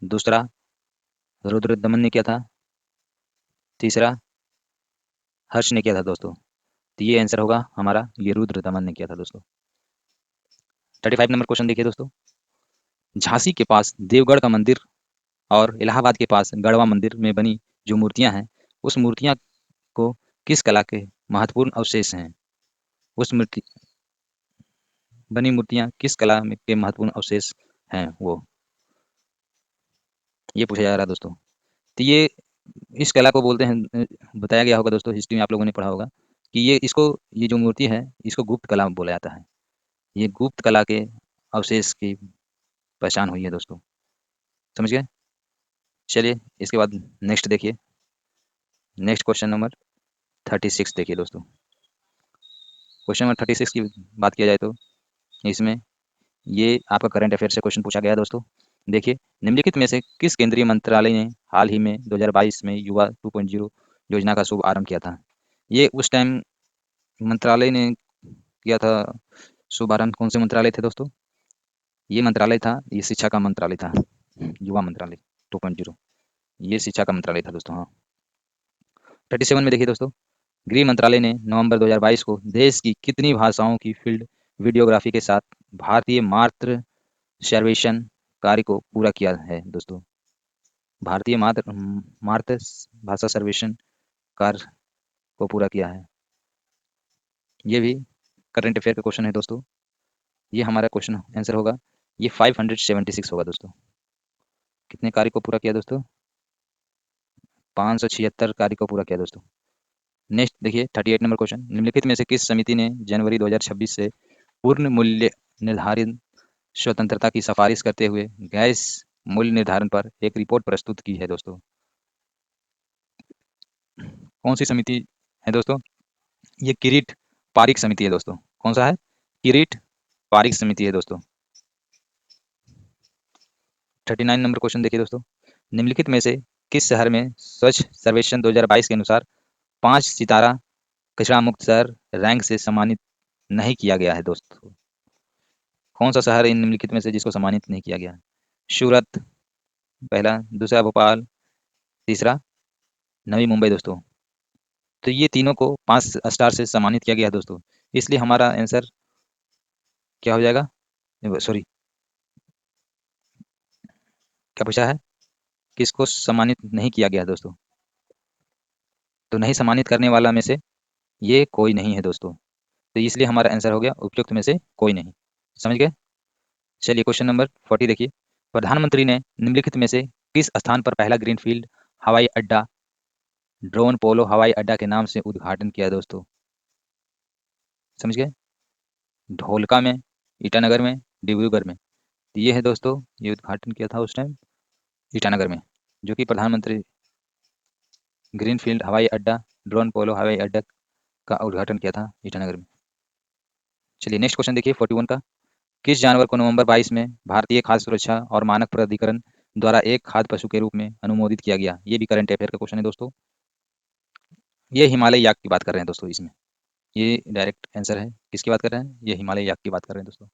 दूसरा रुद्रदमन ने किया था। तीसरा हर्ष ने किया था दोस्तों। तो ये आंसर होगा हमारा, ये रुद्रदमन ने किया था दोस्तों। 35 नंबर क्वेश्चन देखिए दोस्तों, झांसी के पास देवगढ़ का मंदिर और इलाहाबाद के पास गढ़वा मंदिर में बनी जो मूर्तियां हैं, उस मूर्तियां को किस कला के महत्वपूर्ण अवशेष हैं? उस मूर्ति बनी मूर्तियां किस कला में के महत्वपूर्ण अवशेष हैं वो, ये पूछा जा रहा है दोस्तों। तो ये इस कला को बोलते हैं, बताया गया होगा दोस्तों, हिस्ट्री में आप लोगों ने पढ़ा होगा कि ये जो मूर्ति है इसको गुप्त कला बोला जाता है। ये गुप्त कला के अवशेष की पहचान हुई है दोस्तों। समझ गए? चलिए इसके बाद नेक्स्ट देखिए, नेक्स्ट क्वेश्चन नंबर 36 देखिए दोस्तों। क्वेश्चन नंबर 36 की बात किया जाए तो इसमें ये आपका करंट अफेयर से क्वेश्चन पूछा गया है दोस्तों। देखिए, निम्नलिखित में से किस केंद्रीय मंत्रालय ने हाल ही में 2022 में युवा 2.0 योजना का शुभ आरंभ किया था? ये उस टाइम मंत्रालय ने किया था शुभारंभ। कौन से मंत्रालय थे दोस्तों? ये मंत्रालय था, ये शिक्षा का मंत्रालय था, युवा मंत्रालय 2.0, ये शिक्षा का मंत्रालय था दोस्तों। हाँ, 37 में देखिए दोस्तों, गृह मंत्रालय ने नवंबर 2022 को देश की कितनी भाषाओं की फील्ड वीडियोग्राफी के साथ भारतीय मातृ सर्वेक्षण कार्य को पूरा किया है दोस्तों? भारतीय मातृ भाषा सर्वेक्षण कार्य को पूरा किया है। ये भी करंट अफेयर का क्वेश्चन है दोस्तों। ये हमारा क्वेश्चन आंसर होगा, ये 576 होगा दोस्तों। कितने कार्य को पूरा किया दोस्तों? 576 कार्य को पूरा किया दोस्तों। नेक्स्ट देखिए, 38 नंबर क्वेश्चन, निम्नलिखित में से किस समिति ने जनवरी 2026 से पूर्ण मूल्य निर्धारित स्वतंत्रता की सिफारिश करते हुए गैस मूल्य निर्धारण पर एक रिपोर्ट प्रस्तुत की है दोस्तों? कौन सी समिति है दोस्तों? ये किरीट पारिक समिति है दोस्तों। कौन सा है? किरीट पारिक समिति है दोस्तों। 39 नंबर क्वेश्चन देखिए दोस्तों, निम्नलिखित में से किस शहर में स्वच्छ सर्वेक्षण 2022 के अनुसार 5 सितारा कचरा मुक्त शहर रैंक से सम्मानित नहीं किया गया है दोस्तों? कौन सा शहर इन निम्नलिखित में से जिसको सम्मानित नहीं किया गया? सूरत पहला, दूसरा भोपाल, तीसरा नवी मुंबई दोस्तों। तो ये तीनों को 5 स्टार से सम्मानित किया गया है दोस्तों, इसलिए हमारा आंसर क्या हो जाएगा, सॉरी, क्या पूछा है, किसको सम्मानित नहीं किया गया दोस्तों? तो नहीं सम्मानित करने वाला में से ये कोई नहीं है दोस्तों। तो इसलिए हमारा आंसर हो गया उपयुक्त में से कोई नहीं। समझ गए? चलिए क्वेश्चन नंबर 40 देखिए। प्रधानमंत्री ने निम्नलिखित में से किस स्थान पर पहला ग्रीनफील्ड हवाई अड्डा ड्रोन पोलो हवाई अड्डा के नाम से उद्घाटन किया दोस्तों? समझ गए? ढोलका में, ईटानगर में, डिब्रूगढ़ में। तो ये है दोस्तों, ये उद्घाटन किया था उस टाइम ईटानगर में, जो कि प्रधानमंत्री ग्रीनफील्ड हवाई अड्डा ड्रोन पोलो हवाई अड्डा का उद्घाटन किया था ईटानगर में। चलिए नेक्स्ट क्वेश्चन देखिए 41 का। किस जानवर को नवंबर 22 में भारतीय खाद्य सुरक्षा और मानक प्राधिकरण द्वारा एक खाद्य पशु के रूप में अनुमोदित किया गया? ये भी करंट अफेयर का क्वेश्चन है दोस्तों। ये हिमालय याक की बात कर रहे हैं दोस्तों इसमें। ये डायरेक्ट आंसर है, किसकी बात कर रहे हैं, ये हिमालय याक की बात कर रहे हैं दोस्तों।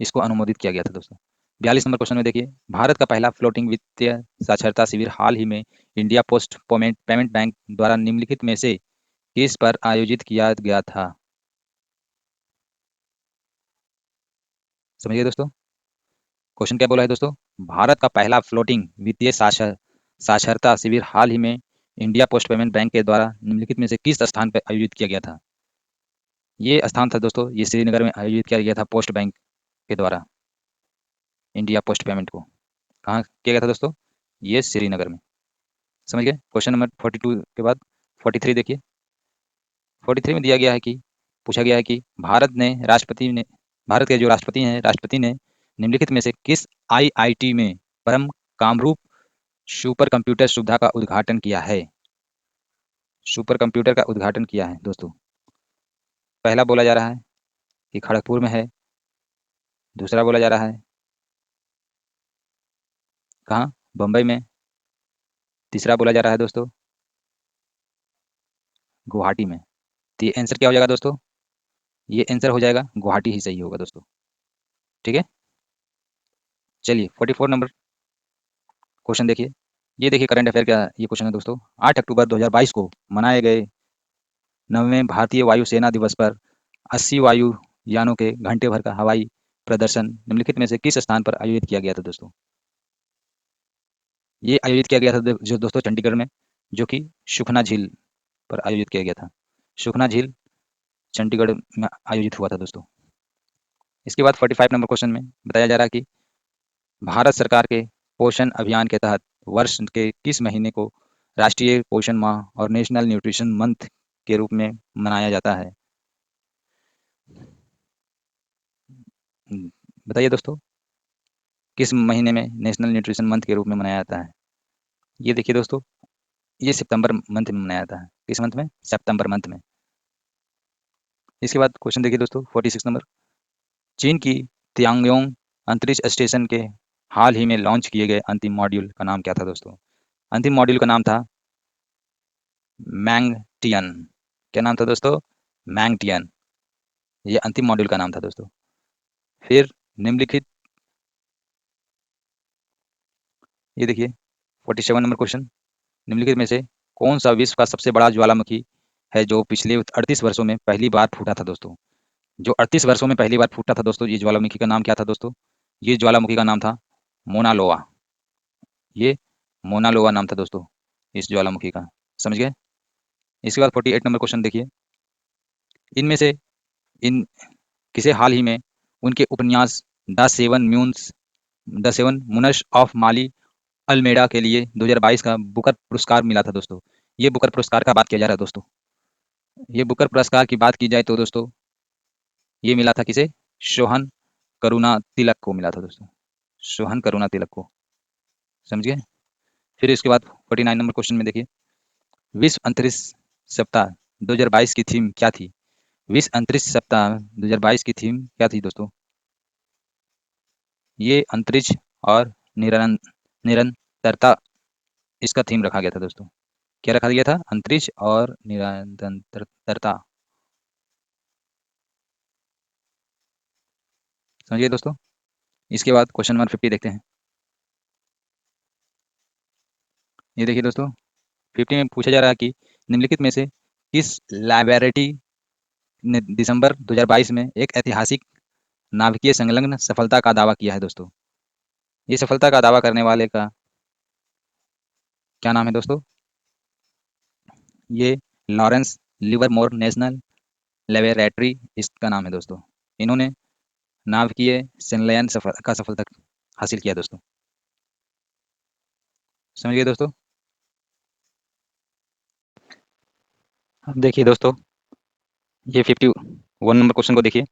इसको अनुमोदित किया गया था दोस्तों। 42 नंबर क्वेश्चन में देखिए, भारत का पहला फ्लोटिंग वित्तीय साक्षरता शिविर हाल ही में India post payment payment bank द्वारा निम्नलिखित में से किस पर आयोजित किया गया था? समझिए दोस्तों, क्वेश्चन क्या बोला है दोस्तों? भारत का पहला फ्लोटिंग वित्तीय साक्षरता शिविर हाल ही में इंडिया पोस्ट पेमेंट बैंक के द्वारा निम्नलिखित में से किस स्थान पर आयोजित किया गया था? ये स्थान था दोस्तों, ये श्रीनगर में आयोजित किया गया था पोस्ट बैंक के द्वारा इंडिया पोस्ट पेमेंट को। कहाँ किया गया था दोस्तों? ये श्रीनगर में। समझ गए? क्वेश्चन नंबर 42 के बाद 43 देखिए। 43 में दिया गया है कि, पूछा गया है कि भारत के जो राष्ट्रपति ने निम्नलिखित में से किस आईआईटी में परम कामरूप सुपर कंप्यूटर सुविधा का उद्घाटन किया है? सुपर कंप्यूटर का उद्घाटन किया है दोस्तों। पहला बोला जा रहा है कि खड़गपुर में है, दूसरा बोला जा रहा है कहाँ, बम्बई में, तीसरा बोला जा रहा है दोस्तों गुवाहाटी में। तो ये आंसर क्या हो जाएगा दोस्तों? ये आंसर हो जाएगा गुवाहाटी ही सही होगा दोस्तों। ठीक है, चलिए 44 नंबर क्वेश्चन देखिए। ये देखिए करंट अफेयर का ये क्वेश्चन है दोस्तों। 8 अक्टूबर 2022 को मनाए गए 9वें भारतीय वायुसेना दिवस पर 80 वायुयानों के घंटे भर का हवाई प्रदर्शन निम्नलिखित में से किस स्थान पर आयोजित किया गया था दोस्तों? ये आयोजित किया गया था जो दोस्तों चंडीगढ़ में, जो कि सुखना झील पर आयोजित किया गया था। सुखना झील चंडीगढ़ में आयोजित हुआ था दोस्तों। इसके बाद 45 नंबर क्वेश्चन में बताया जा रहा है कि भारत सरकार के पोषण अभियान के तहत वर्ष के किस महीने को राष्ट्रीय पोषण माह और नेशनल न्यूट्रिशन मंथ के रूप में मनाया जाता है? बताइए दोस्तों, किस महीने में नेशनल न्यूट्रिशन मंथ के रूप में मनाया जाता है? ये देखिए दोस्तों, ये सितंबर मंथ में मनाया जाता है। किस मंथ में? सितंबर मंथ में। इसके बाद क्वेश्चन देखिए दोस्तों 46 नंबर। चीन की तियांगयोंग अंतरिक्ष स्टेशन के हाल ही में लॉन्च किए गए अंतिम मॉड्यूल का नाम क्या था दोस्तों? अंतिम मॉड्यूल का नाम था मैंगटियन। क्या नाम था दोस्तों? मैंगटियन। ये अंतिम मॉड्यूल का नाम था दोस्तों। फिर निम्नलिखित, ये देखिए 47 नंबर क्वेश्चन। निम्नलिखित में से कौन सा विश्व का सबसे बड़ा ज्वालामुखी है जो पिछले 38 वर्षों में पहली बार फूटा था दोस्तों? जो 38 वर्षों में पहली बार फूटा था दोस्तों, ये ज्वालामुखी का नाम क्या था दोस्तों? ये ज्वालामुखी का नाम था मोना लोआ। ये मोना लोआ नाम था दोस्तों इस ज्वालामुखी का। समझ गए? इसके बाद 48 नंबर क्वेश्चन देखिए। इनमें से इन किसे हाल ही में उनके उपन्यास the seven moons of Maali Almeida के लिए 2022 का बुकर पुरस्कार मिला था दोस्तों? ये बुकर पुरस्कार का बात किया जा रहा है दोस्तों। ये बुकर पुरस्कार की बात की जाए तो दोस्तों, ये मिला था किसे? शोहन करुणा तिलक को मिला था दोस्तों, शोहन करुणा तिलक को। समझ गए? फिर इसके बाद 49 नंबर क्वेश्चन में देखिए, विश्व अंतरिक्ष सप्ताह 2022 की थीम क्या थी? विश्व अंतरिक्ष सप्ताह 2022 की थीम क्या थी दोस्तों? ये अंतरिक्ष और निरंतरता, इसका थीम रखा गया था दोस्तों। क्या रखा गया था? अंतरिक्ष और निरंतरता। समझिए दोस्तों। इसके बाद क्वेश्चन नंबर 50 देखते हैं। ये देखिए दोस्तों, 50 में पूछा जा रहा है कि निम्नलिखित में से किस लैबोरेटरी ने दिसंबर 2022 में एक ऐतिहासिक नाभिकीय संलग्न सफलता का दावा किया है दोस्तों? ये सफलता का दावा करने वाले का क्या नाम है दोस्तों? ये लॉरेंस लिवरमोर नेशनल लेबोरेटरी इसका नाम है दोस्तों। इन्होंने नाभिकीय संलयन का सफलता हासिल किया दोस्तों। समझ गए दोस्तों? अब देखिए दोस्तों, ये 51 नंबर क्वेश्चन को देखिए।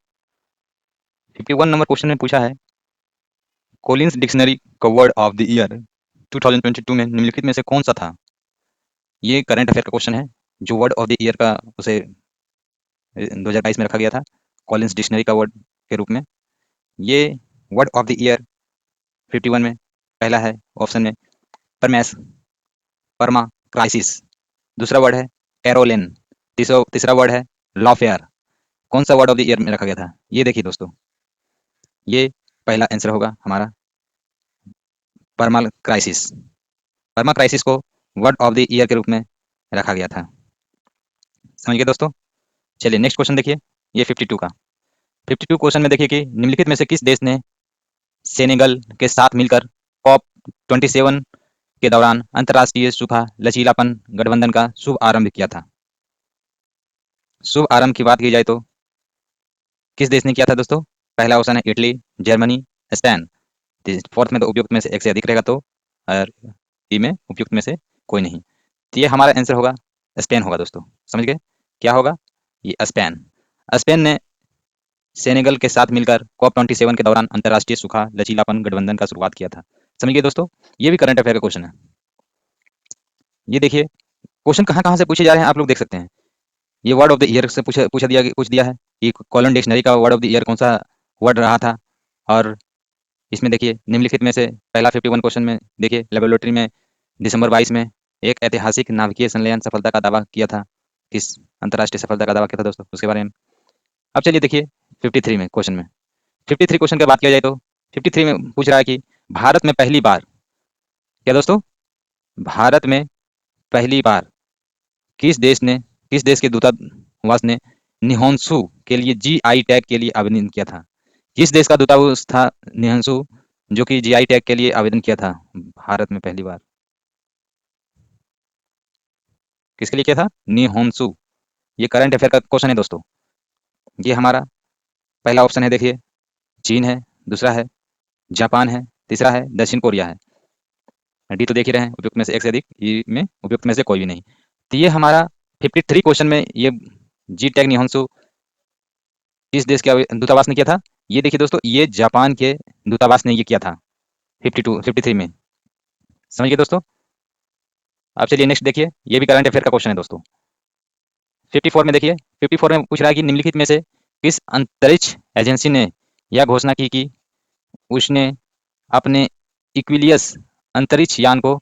51 नंबर क्वेश्चन में पूछा है, कॉलिंस डिक्शनरी का वर्ड ऑफ द ईयर 2022 में निम्नलिखित में से कौन सा था? ये करंट अफेयर का क्वेश्चन है, जो वर्ड ऑफ द ईयर का उसे 2022 में रखा गया था कॉलिंस डिक्शनरी का वर्ड के रूप में। ये वर्ड ऑफ द ईयर 51 में पहला है ऑप्शन में परमेस, परमा क्राइसिस। दूसरा वर्ड है एरोलेन। तीसरा वर्ड है लॉफेयर। कौन सा वर्ड ऑफ द ईयर में रखा गया था? ये देखिए दोस्तों, ये पहला आंसर होगा हमारा परमल क्राइसिस। परमा क्राइसिस को वर्ड ऑफ द ईयर के रूप में रखा गया था। समझ गए दोस्तों? चलिए नेक्स्ट क्वेश्चन देखिए, ये 52 का। 52 क्वेश्चन में देखिए कि निम्नलिखित में से किस देश ने सेनेगल के साथ मिलकर कॉप 27 के दौरान अंतर्राष्ट्रीय सूखा लचीलापन गठबंधन का शुभ आरंभ किया था? शुभ आरंभ की बात की जाए तो किस देश ने किया था दोस्तों? पहला ऑप्शन है इटली, जर्मनी, स्पेन। फोर्थ में तो उपयुक्त में से एक से अधिक रहेगा, तो और ई में उपयुक्त में से कोई नहीं। तो ये हमारा आंसर होगा स्पेन होगा दोस्तों। समझ गए? क्या होगा? ये स्पेन। स्पेन ने सेनेगल के साथ मिलकर कॉप 27 के दौरान अंतर्राष्ट्रीय सूखा लचीलापन गठबंधन का शुरुआत किया था। समझ गए दोस्तों? ये भी करंट अफेयर का क्वेश्चन है। ये देखिए, क्वेश्चन कहाँ कहाँ से पूछे जा रहे हैं आप लोग देख सकते हैं। ये वर्ड ऑफ द ईयर से पूछ दिया है कि कॉलन डिक्शनरी का वर्ड ऑफ द ईयर कौन सा वर्ड रहा था। और इसमें देखिए निम्नलिखित में से पहला 51 क्वेश्चन में देखिए, लेबोरेटरी में दिसंबर 22 में एक ऐतिहासिक नाभिकीय संलयन सफलता का दावा किया था। किस अंतर्राष्ट्रीय सफलता का दावा किया था दोस्तों, उसके बारे में। अब चलिए देखिए 53 में क्वेश्चन में। 53 क्वेश्चन की बात किया जाए तो 53 में पूछ रहा है कि भारत में पहली बार, क्या दोस्तों, भारत में पहली बार किस देश के दूतावास ने निहोंसू के लिए जीआई टैग के लिए आवेदन किया था? किस देश का दूतावास था निहोंसू जो कि जीआई टैग के लिए आवेदन किया था भारत में पहली बार? किसके लिए किया था? निहोंसू। ये करंट अफेयर का क्वेश्चन है दोस्तों। ये हमारा पहला ऑप्शन है देखिए, चीन है। दूसरा है जापान है। तीसरा है दक्षिण कोरिया है। डी तो देख ही रहे हैं, उपयुक्त में से एक से अधिक, ई में उपयुक्त में से कोई भी नहीं। तो ये हमारा 53 क्वेश्चन में ये जी टैग निहोंसू किस देश के दूतावास ने किया था? ये देखिए दोस्तों, ये जापान के दूतावास ने ये किया था 53 में। समझ गए दोस्तों? अब चलिए नेक्स्ट देखिए, ये भी करंट अफेयर का क्वेश्चन है दोस्तों। 54 में देखिए, 54 में पूछ रहा है कि निम्नलिखित में से किस अंतरिक्ष एजेंसी ने यह घोषणा की कि उसने अपने इक्विलियस अंतरिक्ष यान को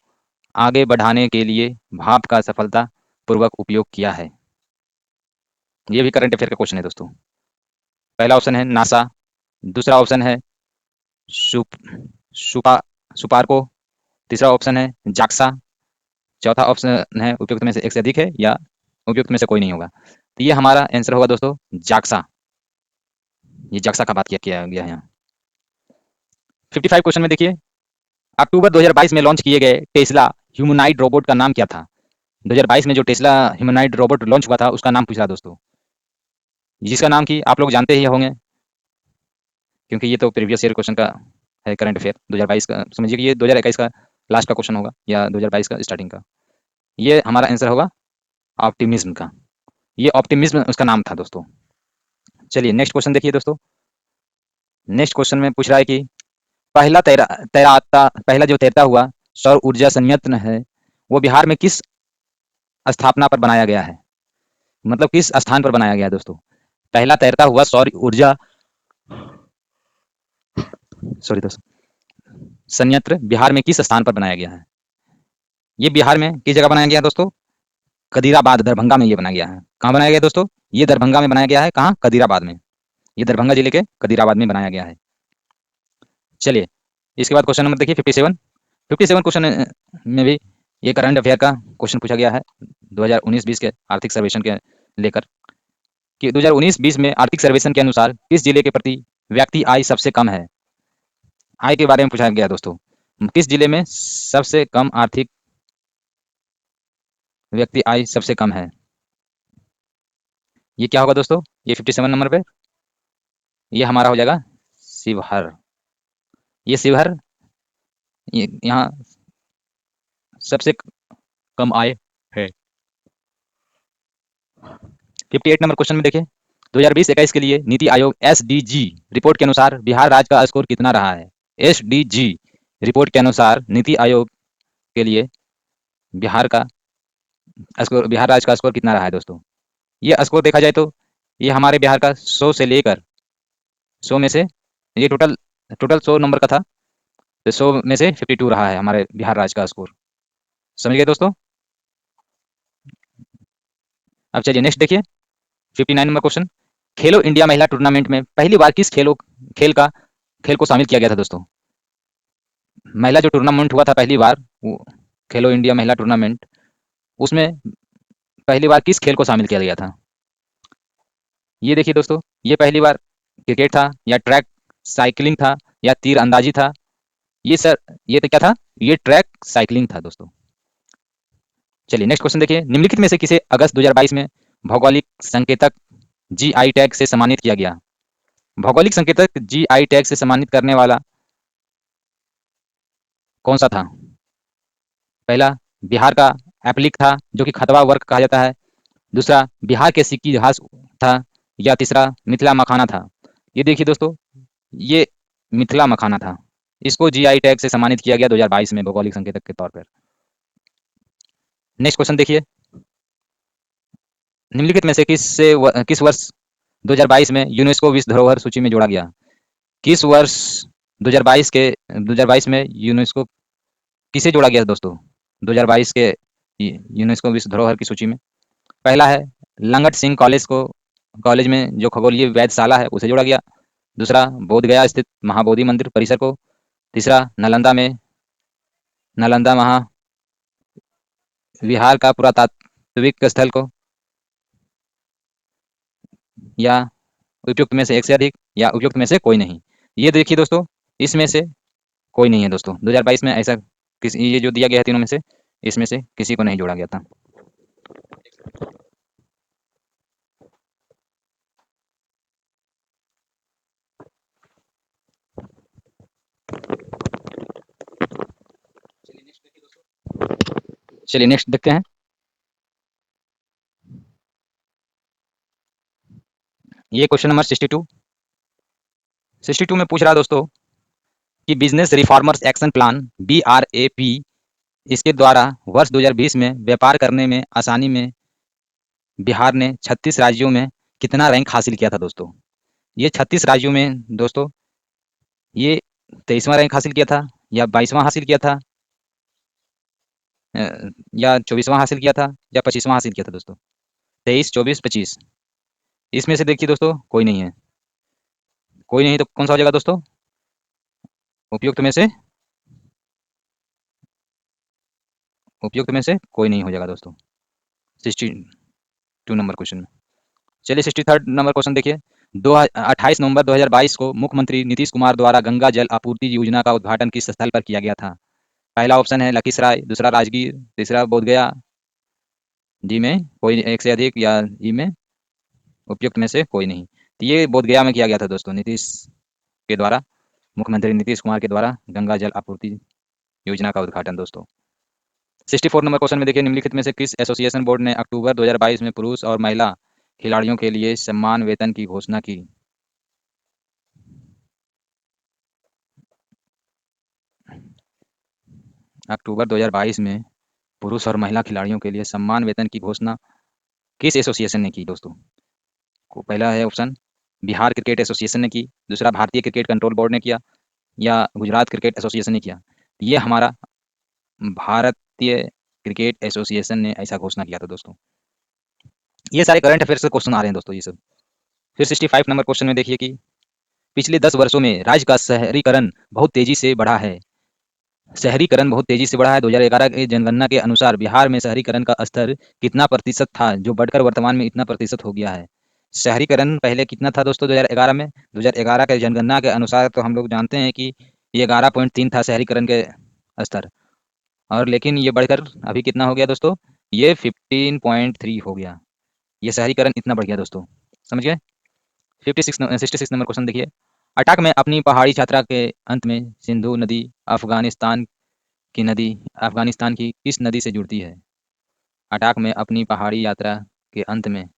आगे बढ़ाने के लिए भाप का सफलता पूर्वक उपयोग किया है? ये भी करंट अफेयर का क्वेश्चन है दोस्तों। पहला ऑप्शन है नासा। दूसरा ऑप्शन है सुप सुपा सुपारको। तीसरा ऑप्शन है जाक्सा। चौथा ऑप्शन है उपयुक्त में से एक से अधिक है या उपयुक्त में से कोई नहीं होगा। तो ये हमारा आंसर होगा दोस्तों जाक्सा। ये जाक्सा का बात किया गया है यहाँ। 55 क्वेश्चन में देखिए, अक्टूबर 2022 में लॉन्च किए गए टेस्ला ह्यूमनॉइड रोबोट का नाम क्या था? 2022 में जो टेस्ला ह्यूमनॉइड रोबोट लॉन्च हुआ था उसका नाम पूछ रहा दोस्तों, जिसका नाम कि आप लोग जानते ही होंगे, क्योंकि ये तो प्रीवियस ईयर क्वेश्चन का है, करंट अफेयर 2022 का। समझिए कि ये 2021 का लास्ट का क्वेश्चन होगा या 2022 का स्टार्टिंग का। ये हमारा आंसर होगा ऑप्टिमिज्म का। ये ऑप्टिमिज्म उसका नाम था दोस्तों। चलिए नेक्स्ट क्वेश्चन देखिए दोस्तों। नेक्स्ट क्वेश्चन में पूछ रहा है कि पहला जो तैरता हुआ सौर ऊर्जा संयंत्र है वो बिहार में किस स्थापना पर बनाया गया है? मतलब किस स्थान पर बनाया गया है दोस्तों? पहला तैरता हुआ सौर ऊर्जा सॉरी दोस्तों संयंत्र बिहार में किस स्थान पर बनाया गया है? ये बिहार में किस जगह बनाया गया है दोस्तों? कदीराबाद, दरभंगा में ये बनाया गया है। कहाँ बनाया गया दोस्तों? ये दरभंगा में बनाया गया है। कहाँ? कदीराबाद में। ये दरभंगा जिले के कदीराबाद में बनाया गया है। चलिए इसके बाद क्वेश्चन नंबर देखिए 57। 57 क्वेश्चन में भी ये करंट अफेयर का क्वेश्चन पूछा गया है 2019-20 के आर्थिक सर्वेक्षण के लेकर कि 2019-20 में आर्थिक सर्वेक्षण के अनुसार किस जिले के प्रति व्यक्ति आय सबसे कम है? आय के बारे में पूछा गया दोस्तों। किस जिले में सबसे कम आर्थिक व्यक्ति आय सबसे कम है? ये क्या होगा दोस्तों? ये 57 नंबर पे ये हमारा हो जाएगा शिवहर। ये शिवहर यहाँ सबसे कम आय है। 58 नंबर क्वेश्चन में देखिए, 2020-21 के लिए नीति आयोग एसडीजी रिपोर्ट के अनुसार बिहार राज्य का स्कोर कितना रहा है? एसडीजी रिपोर्ट के अनुसार नीति आयोग के लिए बिहार का स्कोर, बिहार राज्य का स्कोर कितना रहा है दोस्तों? ये स्कोर देखा जाए तो ये हमारे बिहार का 100 से लेकर 100 में से, ये टोटल टोटल 100 नंबर का था, तो 100 में से 52 रहा है हमारे बिहार राज्य का स्कोर। समझ गए दोस्तों? अब चलिए नेक्स्ट देखिए, 59 नंबर क्वेश्चन, खेलो इंडिया महिला टूर्नामेंट में पहली बार किस खेल का खेल को शामिल किया गया था दोस्तों? महिला जो टूर्नामेंट हुआ था पहली बार, वो खेलो इंडिया महिला टूर्नामेंट, उसमें पहली बार किस खेल को शामिल किया गया था? ये देखिए दोस्तों, ये पहली बार क्रिकेट था, या ट्रैक साइकिलिंग था, या तीर अंदाजी था? ये सर, ये तो क्या था? ये ट्रैक साइकिलिंग था दोस्तों। चलिए नेक्स्ट क्वेश्चन देखिए, निम्नलिखित में से किसे अगस्त 2022 में भौगोलिक संकेतक जीआई टैग से सम्मानित किया गया? भौगोलिक संकेतक जीआई टैग से सम्मानित करने वाला कौन सा था? पहला बिहार का एप्लिक था, जो कि खतवा वर्ग कहा जाता है। दूसरा बिहार के सिक्की घास था, या तीसरा मिथिला मखाना था? ये देखिए दोस्तों, ये मिथिला मखाना था। इसको जीआई टैग से सम्मानित किया गया 2022 में भौगोलिक संकेतक के तौर पर। नेक्स्ट क्वेश्चन देखिए, निम्नलिखित में से किस वर्ष 2022 में यूनेस्को विश्व धरोहर सूची में जोड़ा गया? किस वर्ष 2022 में यूनेस्को किसे जोड़ा गया दोस्तों 2022 के यूनेस्को विश्व धरोहर की सूची में? पहला है लंगट सिंह कॉलेज में जो खगोलीय वेधशाला है उसे जोड़ा गया। दूसरा बोध गया स्थित महाबोधि मंदिर परिसर को। तीसरा नालंदा महाविहार का पुरातात्विक स्थल को। या उपयुक्त में से एक से अधिक, या उपयुक्त में से कोई नहीं? ये देखिए दोस्तों, इसमें से कोई नहीं है दोस्तों। 2022 में ऐसा किसी, ये जो दिया गया है तीनों में से, इसमें से किसी को नहीं जोड़ा गया था। चलिए नेक्स्ट देखते हैं, ये क्वेश्चन नंबर 62 में पूछ रहा है दोस्तों कि business reformers action plan BRAP, इसके द्वारा वर्ष 2020 में व्यापार करने में आसानी में बिहार ने 36 राज्यों में कितना रैंक हासिल किया था दोस्तों? ये 36 राज्यों में दोस्तों, ये 23वां रैंक हासिल किया था, या 22वां हासिल किया था, या 24वां हासिल किया था, या 25वां हासिल किया था दोस्तों? 23, 24, 25, इसमें से देखिए दोस्तों कोई नहीं है। कोई नहीं तो कौन सा हो जाएगा दोस्तों? उपयुक्त में से, उपयुक्त में से कोई नहीं हो जाएगा दोस्तों 62 नंबर क्वेश्चन में। चलिए 63 नंबर क्वेश्चन देखिए, 28 नवंबर 2022 को मुख्यमंत्री नीतीश कुमार द्वारा गंगा जल आपूर्ति योजना का उद्घाटन किस स्थल पर किया गया था? पहला ऑप्शन है लखीसराय, दूसरा राजगीर, तीसरा बोधगया, डी में कोई एक से अधिक, या ई में उपयुक्त में से कोई नहीं? तो ये बोधगया में किया गया था दोस्तों, नीतीश के द्वारा, मुख्यमंत्री नीतीश कुमार के द्वारा गंगा जल आपूर्ति योजना का उद्घाटन दोस्तों। 64 नंबर क्वेश्चन में देखिए, निम्नलिखित में से किस एसोसिएशन बोर्ड ने अक्टूबर 2022 में पुरुष और महिला खिलाड़ियों के लिए समान वेतन की घोषणा की? अक्टूबर 2022 में पुरुष और महिला खिलाड़ियों के लिए समान वेतन की घोषणा किस एसोसिएशन ने की दोस्तों? पहला है ऑप्शन बिहार क्रिकेट एसोसिएशन ने की, दूसरा भारतीय क्रिकेट कंट्रोल बोर्ड ने किया, या गुजरात क्रिकेट एसोसिएशन ने किया? ये हमारा भारतीय क्रिकेट एसोसिएशन ने ऐसा घोषणा किया था दोस्तों। ये सारे करंट अफेयर्स के क्वेश्चन आ रहे हैं दोस्तों ये सब। फिर 65 नंबर क्वेश्चन में देखिए कि पिछले 10 वर्षों में राज्य का शहरीकरण बहुत तेजी से बढ़ा है। शहरीकरण बहुत तेजी से बढ़ा है। 2011 की जनगणना के अनुसार बिहार में शहरीकरण का स्तर कितना प्रतिशत था, जो बढ़कर वर्तमान में इतना प्रतिशत हो गया है? शहरीकरण पहले कितना था दोस्तों 2011 में? 2011 के जनगणना के अनुसार तो हम लोग जानते हैं कि ये 11.3 था शहरीकरण के स्तर। और लेकिन ये बढ़कर अभी कितना हो गया दोस्तों? ये 15.3 हो गया। ये शहरीकरण इतना बढ़ गया दोस्तों, समझ गए? 66 नंबर क्वेश्चन देखिए। अटक में अपनी पहाड़ी यात्रा के अंत में सिंधु नदी अफगानिस्तान नदी अफगानिस्तान की किस नदी से जुड़ती है? अटक में अपनी पहाड़ी यात्रा के अंत में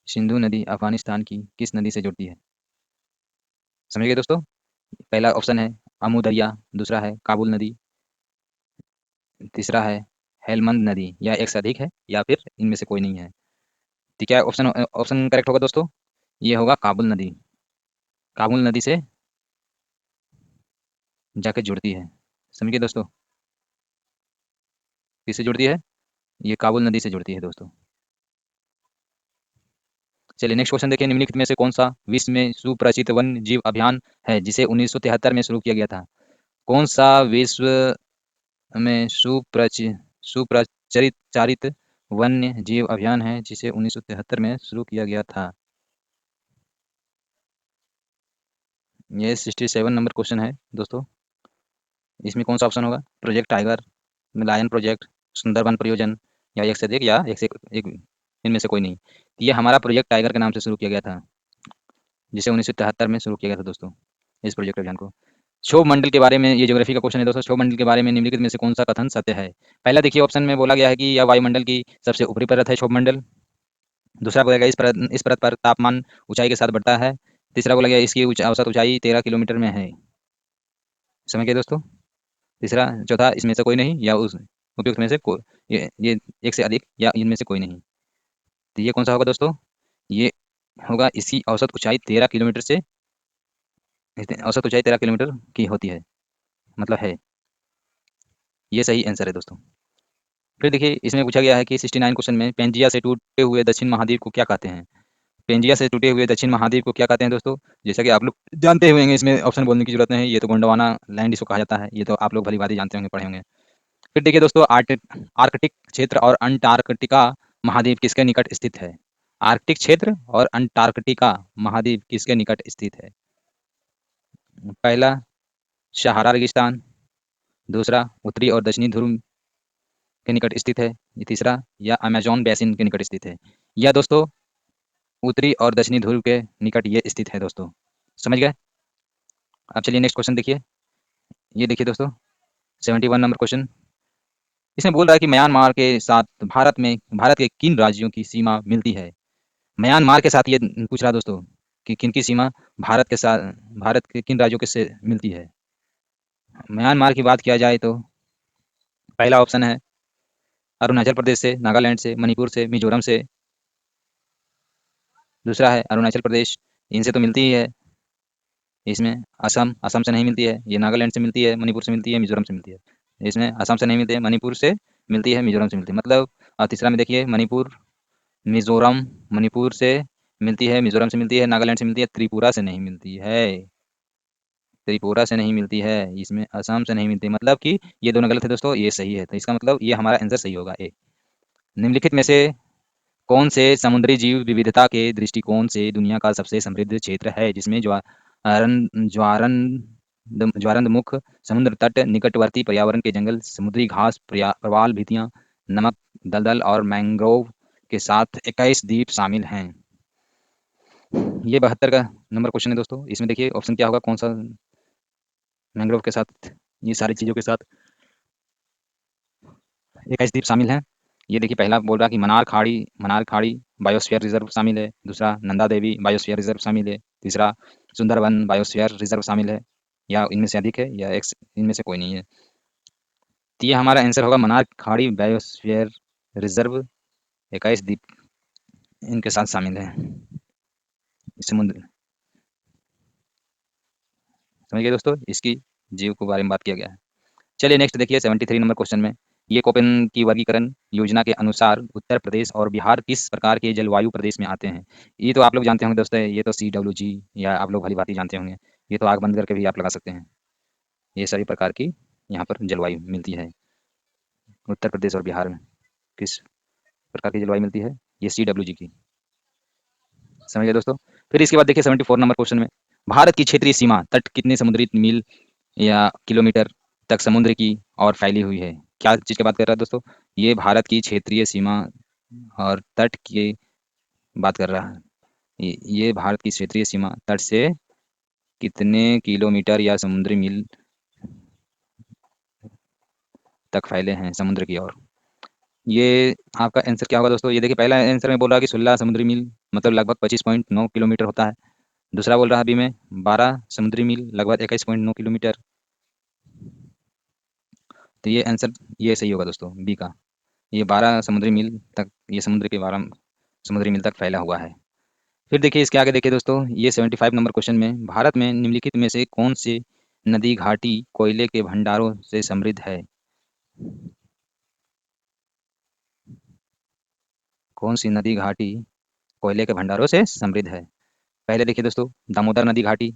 सिंधु नदी अफगानिस्तान की किस नदी से जुड़ती है? समझ गए दोस्तों? पहला ऑप्शन है अमू दरिया, दूसरा है काबुल नदी, तीसरा है हेलमंद नदी, या एक से अधिक है, या फिर इनमें से कोई नहीं है। तो क्या ऑप्शन ऑप्शन करेक्ट होगा दोस्तों? ये होगा काबुल नदी। काबुल नदी से जाके जुड़ती है। समझिए दोस्तों, किससे जुड़ती है? ये काबुल नदी से जुड़ती है दोस्तों। चलिए नेक्स्ट क्वेश्चन देखिए। निम्नलिखित में से कौन सा विश्व में सुप्रचित वन्य जीव अभियान है जिसे 1973 में शुरू किया गया था? कौन सा विश्व में सुप्रचरित चारित वन्य जीव अभियान है जिसे 1973 में शुरू किया गया था? ये 67 नंबर क्वेश्चन है दोस्तों। इसमें कौन सा ऑप्शन होगा? Project tiger, lion project, Sundarban परियोजना, या एक से अधिक, या एक से एक, इनमें से कोई नहीं। ये हमारा प्रोजेक्ट टाइगर के नाम से शुरू किया गया था, जिसे 1973 में शुरू किया गया था दोस्तों, इस प्रोजेक्ट अभियान को। क्षोभ मंडल के बारे में, ये ज्योग्राफी का क्वेश्चन है दोस्तों। क्षोभ मंडल के बारे में निम्नलिखित में से कौन सा कथन सत्य है? पहला देखिए, ऑप्शन में बोला गया है कि यह वायुमंडल की सबसे ऊपरी परत है, क्षोभ मंडल। दूसरा बोला गया इस परत पर तापमान ऊंचाई के साथ बढ़ता है। तीसरा बोला गया इसकी औसत ऊंचाई 13 किलोमीटर में है। समझ गए दोस्तों? तीसरा, चौथा, इसमें से कोई नहीं, या उस उपयुक्त में से कोई, ये एक से अधिक, या इनमें से कोई नहीं। तो ये कौन सा होगा दोस्तों? ये होगा इसकी औसत ऊंचाई 13 किलोमीटर से, औसत ऊंचाई 13 किलोमीटर की होती है, मतलब है। ये सही आंसर है दोस्तों। फिर देखिए, इसमें पूछा गया है कि 69 क्वेश्चन में पेंजिया से टूटे हुए दक्षिण महाद्वीप को क्या कहते हैं? पेंजिया से टूटे हुए दक्षिण महाद्वीप को क्या कहते हैं दोस्तों? जैसा कि आप लोग जानते हुए हैं, इसमें ऑप्शन बोलने की जरूरत नहीं है। ये तो गोंडवाना लैंड इसको कहा जाता है। ये तो आप लोग भली भांति जानते होंगे, पढ़े होंगे। फिर देखिए दोस्तों, आर्कटिक क्षेत्र और अंटार्कटिका महाद्वीप किसके निकट स्थित है? आर्कटिक क्षेत्र और अंटार्कटिका महाद्वीप किसके निकट स्थित है? पहला, सहारा रेगिस्तान। दूसरा, उत्तरी और दक्षिणी ध्रुव के निकट स्थित है। ये तीसरा, या अमेजोन बेसिन के निकट स्थित है। या दोस्तों, उत्तरी और दक्षिणी ध्रुव के निकट ये स्थित है दोस्तों। समझ गए? अब चलिए नेक्स्ट क्वेश्चन देखिए। ये देखिए दोस्तों, 71 नंबर क्वेश्चन। इसमें बोल रहा है कि म्यांमार के साथ भारत के किन राज्यों की सीमा मिलती है? म्यांमार के साथ ये पूछ रहा है दोस्तों कि किन की सीमा भारत के साथ, भारत के किन राज्यों के से मिलती है? म्यांमार की बात किया जाए तो पहला ऑप्शन है अरुणाचल प्रदेश से, नागालैंड से, मणिपुर से, मिजोरम से। दूसरा है अरुणाचल प्रदेश, इनसे तो मिलती ही है। इसमें असम, असम से नहीं मिलती है। ये नागालैंड से मिलती है, मणिपुर से मिलती है, मिजोरम से मिलती है। इसमें असम से नहीं मिलती है, मणिपुर से मिलती है, मिजोरम से मिलती है। मतलब तीसरा में देखिए, मणिपुर, मिजोरम, मणिपुर से मिलती है, मिजोरम से मिलती है, नागालैंड से मिलती है, त्रिपुरा से नहीं मिलती है। त्रिपुरा से नहीं मिलती है, इसमें असम से नहीं मिलती। मतलब कि ये दोनों गलत है दोस्तों, ये सही है। तो इसका मतलब ये हमारा आंसर सही होगा, ए। निम्नलिखित में से कौन से समुद्री जीव विविधता के दृष्टिकोण से दुनिया का सबसे समृद्ध क्षेत्र है, जिसमें ज्वारंदमुख समुद्र तट, निकटवर्ती पर्यावरण के जंगल, समुद्री घास, प्रवाल भित्तियां, नमक दलदल और मैंग्रोव के साथ 21 द्वीप शामिल हैं? ये 72 का नंबर क्वेश्चन है दोस्तों। इसमें देखिए ऑप्शन क्या होगा, कौन सा मैंग्रोव के साथ, ये सारी चीज़ों के साथ 21 द्वीप शामिल हैं। ये देखिए, पहला बोल रहा है कि मनार खाड़ी बायोस्फीयर रिजर्व शामिल है। दूसरा, नंदा देवी बायोस्फीयर रिजर्व शामिल है। तीसरा, सुंदरबन बायोस्फीयर रिजर्व शामिल है, या इनमें से अधिक है, या एक इनमें से कोई नहीं है। तो ये हमारा आंसर होगा मनार खाड़ी बायोस्फीयर रिजर्व, 21 द्वीप इनके साथ शामिल है। समुद्र, समझ गए दोस्तों, इसकी जीव के बारे में बात किया गया है। चलिए नेक्स्ट देखिए, 73 नंबर क्वेश्चन में, ये कोपेन की वर्गीकरण योजना के अनुसार उत्तर प्रदेश और बिहार किस प्रकार के जलवायु प्रदेश में आते हैं? ये तो आप लोग जानते होंगे दोस्तों, ये तो CWG, या आप लोग भली भांति जानते होंगे। ये तो आग बंद करके भी आप लगा सकते हैं। ये सभी प्रकार की यहाँ पर जलवायु मिलती है उत्तर प्रदेश और बिहार में। किस प्रकार की जलवायु मिलती है? ये CWG की। समझ गए दोस्तों। फिर इसके बाद देखिए 74 नंबर क्वेश्चन में, भारत की क्षेत्रीय सीमा तट कितने समुद्री मील या किलोमीटर तक समुद्र की और फैली हुई है? क्या चीज़ की बात कर रहा है दोस्तों? ये भारत की क्षेत्रीय सीमा और तट की बात कर रहा है। ये भारत की क्षेत्रीय सीमा तट से कितने किलोमीटर या समुद्री मील तक फैले हैं समुद्र की ओर। ये आपका आंसर क्या होगा दोस्तों? ये देखिए पहला आंसर में बोल रहा है कि 16 समुद्री मील मतलब लगभग 25.9 किलोमीटर होता है। दूसरा बोल रहा है अभी मैं 12 समुद्री मील लगभग 21.9 किलोमीटर। तो ये आंसर ये सही होगा दोस्तों, बी का। ये 12 समुद्री मील तक, ये समुद्र के 12 समुद्री मील तक फैला हुआ है। फिर देखिए इसके आगे देखिए दोस्तों, ये 75 नंबर क्वेश्चन में, भारत में निम्नलिखित में से कौन सी नदी घाटी कोयले के भंडारों से समृद्ध है? कौन सी नदी घाटी कोयले के भंडारों से समृद्ध है? पहले देखिए दोस्तों, दामोदर नदी घाटी,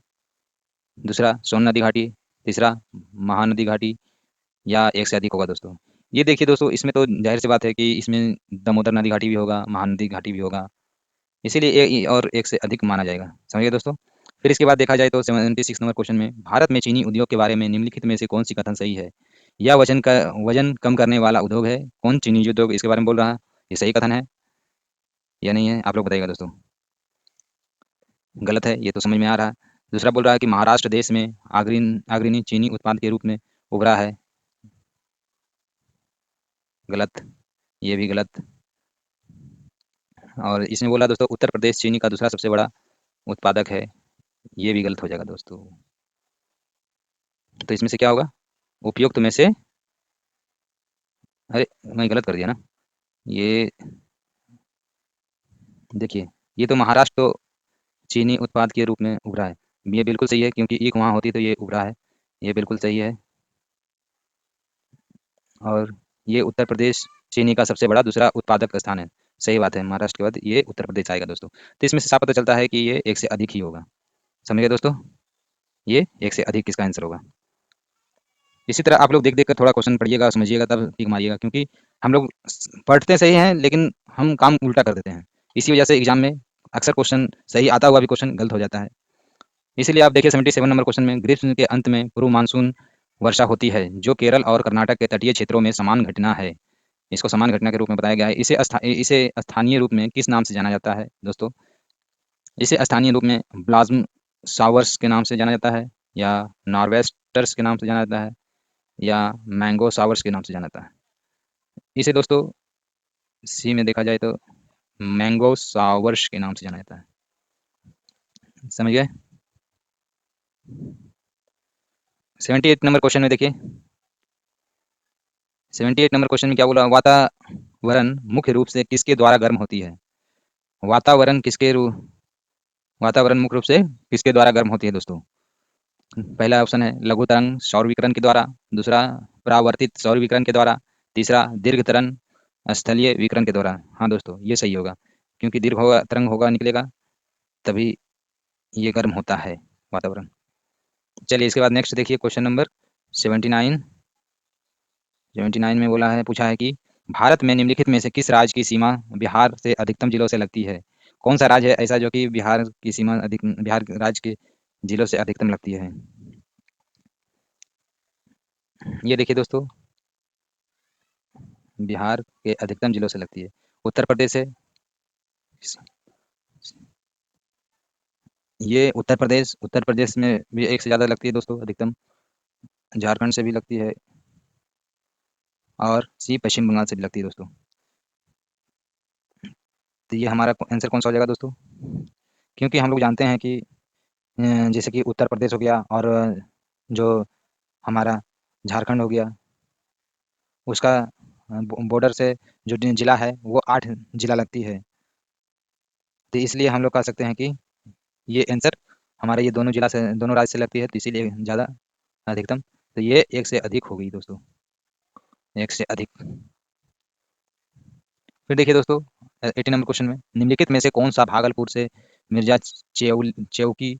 दूसरा सोन नदी घाटी, तीसरा महानदी घाटी, या एक से अधिक होगा दोस्तों। ये देखिए दोस्तों, इसमें तो जाहिर सी बात है कि इसमें दामोदर नदी घाटी भी होगा, महानदी घाटी भी होगा, इसीलिए और एक से अधिक माना जाएगा। समझिए दोस्तों। फिर इसके बाद देखा जाए तो 76 नंबर क्वेश्चन में, भारत में चीनी उद्योग के बारे में निम्नलिखित में से कौन सी कथन सही है? यह वजन कम करने वाला उद्योग है। कौन चीनी उद्योग इसके बारे में बोल रहा है? ये सही कथन है या नहीं है, आप लोग बताइएगा दोस्तों। गलत है, ये तो समझ में आ रहा है। दूसरा बोल रहा है कि महाराष्ट्र देश में अग्रणी चीनी उत्पाद के रूप में उभरा है। गलत, ये भी गलत। और इसमें बोला दोस्तों उत्तर प्रदेश चीनी का दूसरा सबसे बड़ा उत्पादक है। ये भी गलत हो जाएगा दोस्तों। तो इसमें से क्या होगा? उपयुक्त में से, अरे मैं गलत कर दिया ना। ये देखिए, ये तो महाराष्ट्र तो चीनी उत्पाद के रूप में उभरा है। ये बिल्कुल सही है क्योंकि ईख वहाँ होती तो ये उभरा है। ये बिल्कुल सही है। और ये उत्तर प्रदेश चीनी का सबसे बड़ा दूसरा उत्पादक स्थान है। सही बात है, महाराष्ट्र के बाद ये उत्तर प्रदेश आएगा दोस्तों। तो इसमें से साफ पता चलता है कि ये एक से अधिक ही होगा। समझ गए दोस्तों? ये एक से अधिक किसका आंसर होगा। इसी तरह आप लोग देख देख कर थोड़ा क्वेश्चन पढ़िएगा, समझिएगा, तब टिक मारिएगा, क्योंकि हम लोग पढ़ते सही हैं लेकिन हम काम उल्टा कर देते हैं। इसी वजह से एग्जाम में अक्सर क्वेश्चन सही आता हुआ भी क्वेश्चन गलत हो जाता है। इसीलिए आप देखिए 77 नंबर क्वेश्चन में, ग्रीष्म के अंत में पूर्व मानसून वर्षा होती है जो केरल और कर्नाटक के तटीय क्षेत्रों में समान घटना है। इसको समान घटना के रूप में बताया गया है। इसे स्थानीय रूप में किस नाम से जाना जाता है दोस्तों? इसे स्थानीय रूप में ब्लाज्म शावर्स के नाम से जाना जाता है, या नॉर्वेस्टर्स के नाम से जाना जाता है, या मैंगो शावर्स के नाम से जाना जाता है। इसे दोस्तों सी में देखा जाए तो मैंगो शावर्स के नाम से जाना जाता है। समझ गए? 78 नंबर क्वेश्चन में देखिए, 78 नंबर क्वेश्चन में क्या बोला? वातावरण मुख्य रूप से किसके द्वारा गर्म होती है? वातावरण किसके रू वातावरण मुख्य रूप से किसके द्वारा गर्म होती है दोस्तों? पहला ऑप्शन है लघु तरंग सौर विकिरण के द्वारा, दूसरा परावर्तित सौर विकिरण के द्वारा, तीसरा दीर्घ तरंग स्थलीय विकिरण के द्वारा। हाँ दोस्तों, ये सही होगा, क्योंकि दीर्घ होगा, तरंग होगा, निकलेगा, तभी ये गर्म होता है वातावरण। चलिए इसके बाद नेक्स्ट देखिए क्वेश्चन नंबर 79। 79 में बोला है, पूछा है कि भारत में निम्नलिखित में से किस राज्य की सीमा बिहार से अधिकतम जिलों से लगती है? कौन सा राज्य है ऐसा जो कि बिहार राज्य के जिलों से अधिकतम लगती है? ये देखिए दोस्तों, बिहार के अधिकतम जिलों से लगती है। उत्तर प्रदेश है, ये उत्तर प्रदेश में भी एक से ज़्यादा लगती है दोस्तों अधिकतम। झारखंड से भी लगती है, और सी पश्चिम बंगाल से भी लगती है दोस्तों। तो ये हमारा आंसर कौन सा हो जाएगा दोस्तों? क्योंकि हम लोग जानते हैं कि जैसे कि उत्तर प्रदेश हो गया, और जो हमारा झारखंड हो गया, उसका बॉर्डर से जो जिला है वो 8 जिला लगती है। तो इसलिए हम लोग कह सकते हैं कि ये आंसर हमारे ये दोनों राज्य से लगती है, तो इसीलिए ज़्यादा अधिकतम। तो ये एक से अधिक हो गई दोस्तों, एक से अधिक। फिर देखिए दोस्तों 80 नंबर क्वेश्चन में, निम्नलिखित में से कौन सा भागलपुर से मिर्जा चेउकी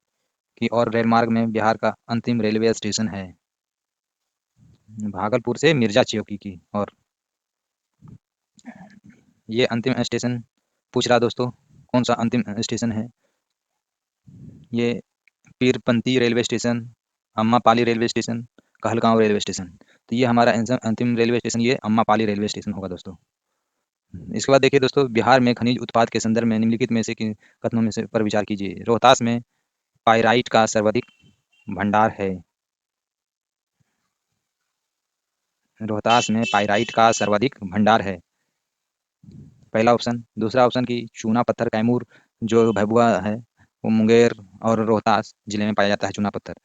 की और रेल मार्ग में बिहार का अंतिम रेलवे स्टेशन है? भागलपुर से मिर्जा चौकी की और ये अंतिम स्टेशन पूछ रहा दोस्तों, कौन सा अंतिम स्टेशन है? ये Pirpainti railway station, Ammapali railway station, Kahalgaon railway station. तो ये हमारा अंतिम रेलवे स्टेशन ये अम्मापाली रेलवे स्टेशन होगा दोस्तों। इसके बाद देखिए दोस्तों, बिहार में खनिज उत्पाद के संदर्भ में निम्नलिखित में से किन कथनों में से पर विचार कीजिए। रोहतास में पाइराइट का सर्वाधिक भंडार है। रोहतास में पाइराइट का सर्वाधिक भंडार है, पहला ऑप्शन। दूसरा ऑप्शन की चूना पत्थर कैमूर जो भभुआ है वो मुंगेर और रोहतास जिले में पाया जाता है चूना पत्थर।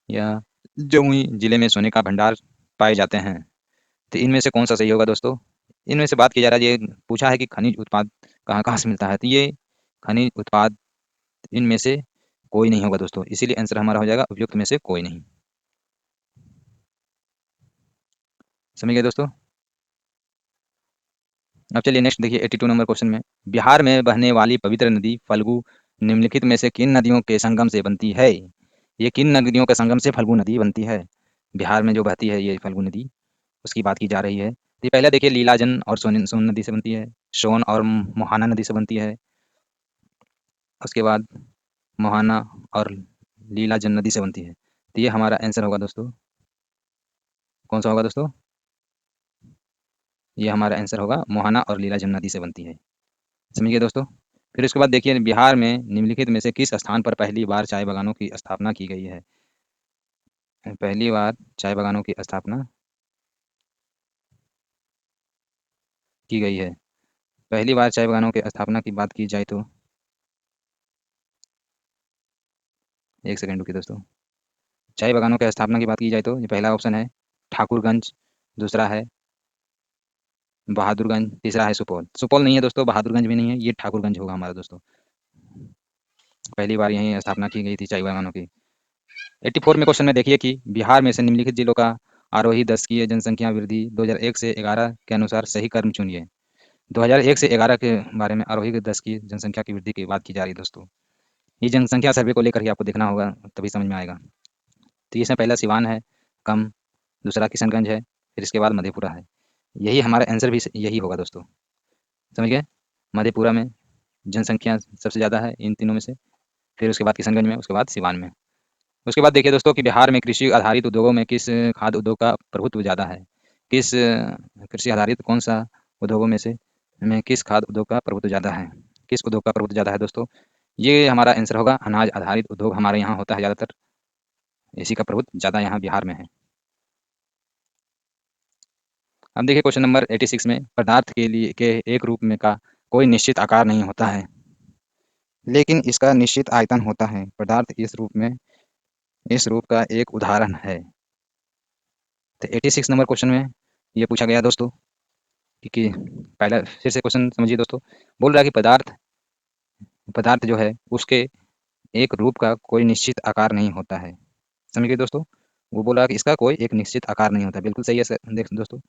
या जमुई जिले में सोने का भंडार पाए जाते हैं। तो इनमें से कौन सा सही होगा दोस्तों? इनमें से बात की जा रहा है, ये पूछा है कि खनिज उत्पाद कहाँ कहाँ से मिलता है, तो ये खनिज उत्पाद इनमें से कोई नहीं होगा दोस्तों, इसीलिए आंसर हमारा हो जाएगा उपयुक्त में से कोई नहीं। समझ गए दोस्तों? अब चलिए नेक्स्ट देखिए 82 नंबर क्वेश्चन में, बिहार में बहने वाली पवित्र नदी फल्गु निम्नलिखित में से किन नदियों के संगम से बनती है? ये किन नदियों के संगम से फल्गु नदी बनती है? बिहार में जो बहती है ये फल्गु नदी, उसकी बात की जा रही है। तो पहले देखिए लीलाजन और सोन सोन नदी से बनती है, सोन और मोहाना नदी से बनती है। उसके बाद मोहाना और लीलाजन नदी से बनती है। तो ये हमारा आंसर होगा दोस्तों। कौन सा होगा दोस्तों? ये हमारा आंसर होगा मोहाना और लीलाजन नदी से बनती है। समझिए दोस्तों। फिर उसके बाद देखिए बिहार में निम्नलिखित में से किस स्थान पर पहली बार चाय बागानों की स्थापना की गई है? पहली बार चाय बागानों की स्थापना की गई है। पहली बार चाय बागानों की स्थापना की बात की जाए तो, एक सेकंड रुकिए दोस्तों। चाय बागानों की स्थापना की बात की जाए तो ये पहला ऑप्शन है ठाकुरगंज, दूसरा है बहादुरगंज, तीसरा है सुपौल। सुपौल नहीं है दोस्तों, बहादुरगंज भी नहीं है, ये ठाकुरगंज होगा हमारा दोस्तों। पहली बार यहीं स्थापना की गई थी चाय बागानों की। 84 में क्वेश्चन में देखिए कि बिहार में से निम्नलिखित जिलों का आरोही दशकीय जनसंख्या वृद्धि 2001 से 11 के अनुसार सही क्रम चुनिए। 2001 से 11 के बारे में आरोही दशकीय जनसंख्या की वृद्धि की बात की जा रही है दोस्तों। ये जनसंख्या सर्वे को लेकर ही आपको देखना होगा, तभी समझ में आएगा। तो इसमें पहला सिवान है कम, दूसरा किशनगंज है, फिर इसके बाद मधेपुरा है। यही हमारा आंसर भी यही होगा दोस्तों। समझ गए? मधेपुरा में जनसंख्या सबसे ज़्यादा है इन तीनों में से, फिर उसके बाद किशनगंज में, उसके बाद सिवान में। उसके बाद देखिए दोस्तों कि बिहार में कृषि आधारित उद्योगों में किस खाद्य उद्योग का प्रभुत्व ज़्यादा है? किस कृषि आधारित कौन सा उद्योगों में किस खाद्य उद्योग का प्रभुत्व ज़्यादा है? किस उद्योग का प्रभुत्व ज़्यादा है दोस्तों? ये हमारा आंसर होगा अनाज आधारित उद्योग हमारे यहाँ होता है ज़्यादातर, इसी का प्रभुत्व ज़्यादा यहाँ बिहार में है। अब देखिए क्वेश्चन नंबर 86 में, पदार्थ के लिए के एक रूप में का कोई निश्चित आकार नहीं होता है, लेकिन इसका निश्चित आयतन होता है। पदार्थ इस रूप का एक उदाहरण है। तो 86 नंबर क्वेश्चन में ये पूछा गया दोस्तों कि पहला फिर से क्वेश्चन समझिए दोस्तों। बोल रहा है कि पदार्थ पदार्थ जो है उसके एक रूप का कोई निश्चित आकार नहीं होता है। समझ गए दोस्तों? वो बोला कि इसका कोई एक निश्चित आकार नहीं होता, बिल्कुल सही है देख दोस्तों।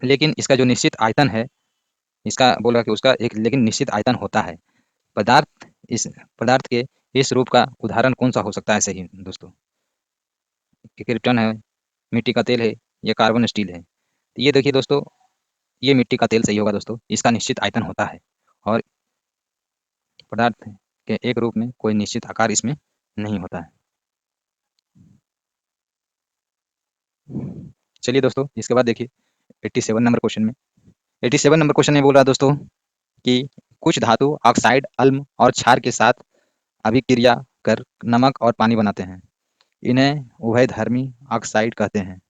लेकिन इसका जो निश्चित आयतन है, इसका बोला कि उसका एक लेकिन निश्चित आयतन होता है। पदार्थ इस पदार्थ के इस रूप का उदाहरण कौन सा हो सकता है सही दोस्तों? कि क्रिप्टन है, मिट्टी का तेल है, या कार्बन स्टील है? तो ये देखिए दोस्तों, ये मिट्टी का तेल सही होगा दोस्तों, इसका निश्चित आयतन होता है और पदार्थ के एक रूप में कोई निश्चित आकार इसमें नहीं होता है। चलिए दोस्तों इसके बाद देखिए 87 नंबर क्वेश्चन में, 87 नंबर क्वेश्चन में बोल रहा है दोस्तों कि कुछ धातु ऑक्साइड अम्ल और क्षार के साथ अभिक्रिया कर नमक और पानी बनाते हैं, इन्हें उभयधर्मी ऑक्साइड कहते हैं।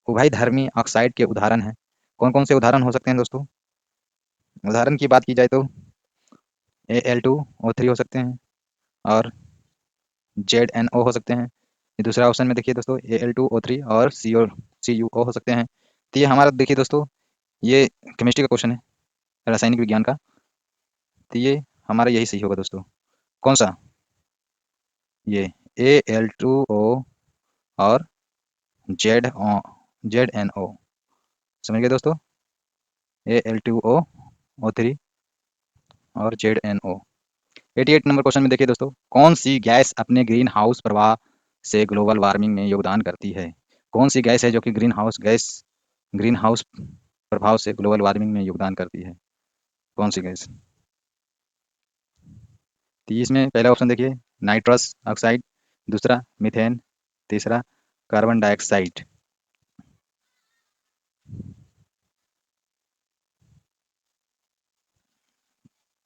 उभयधर्मी ऑक्साइड के उदाहरण हैं, कौन कौन से उदाहरण हो सकते हैं दोस्तों? उदाहरण की बात की जाए तो Al2O3 हो सकते हैं और ZnO हो सकते हैं। ये दूसरा ऑप्शन में देखिए दोस्तों Al2O3 और CuO हो सकते हैं। तो ये हमारा देखिए दोस्तों, ये केमिस्ट्री का क्वेश्चन है, रासायनिक विज्ञान का। तो ये हमारा यही सही होगा दोस्तों। कौन सा? ये Al2O और ZnO। समझ गए दोस्तों? Al2O3 और ZnO। 88 नंबर क्वेश्चन में देखिए दोस्तों, कौन सी गैस अपने ग्रीन हाउस प्रभाव से ग्लोबल वार्मिंग में योगदान करती है? कौन सी गैस है जो कि ग्रीन हाउस प्रभाव से ग्लोबल वार्मिंग में योगदान करती है? कौन सी गैस? तो इसमें पहला ऑप्शन देखिए, नाइट्रस ऑक्साइड, दूसरा मीथेन, तीसरा कार्बन डाइऑक्साइड।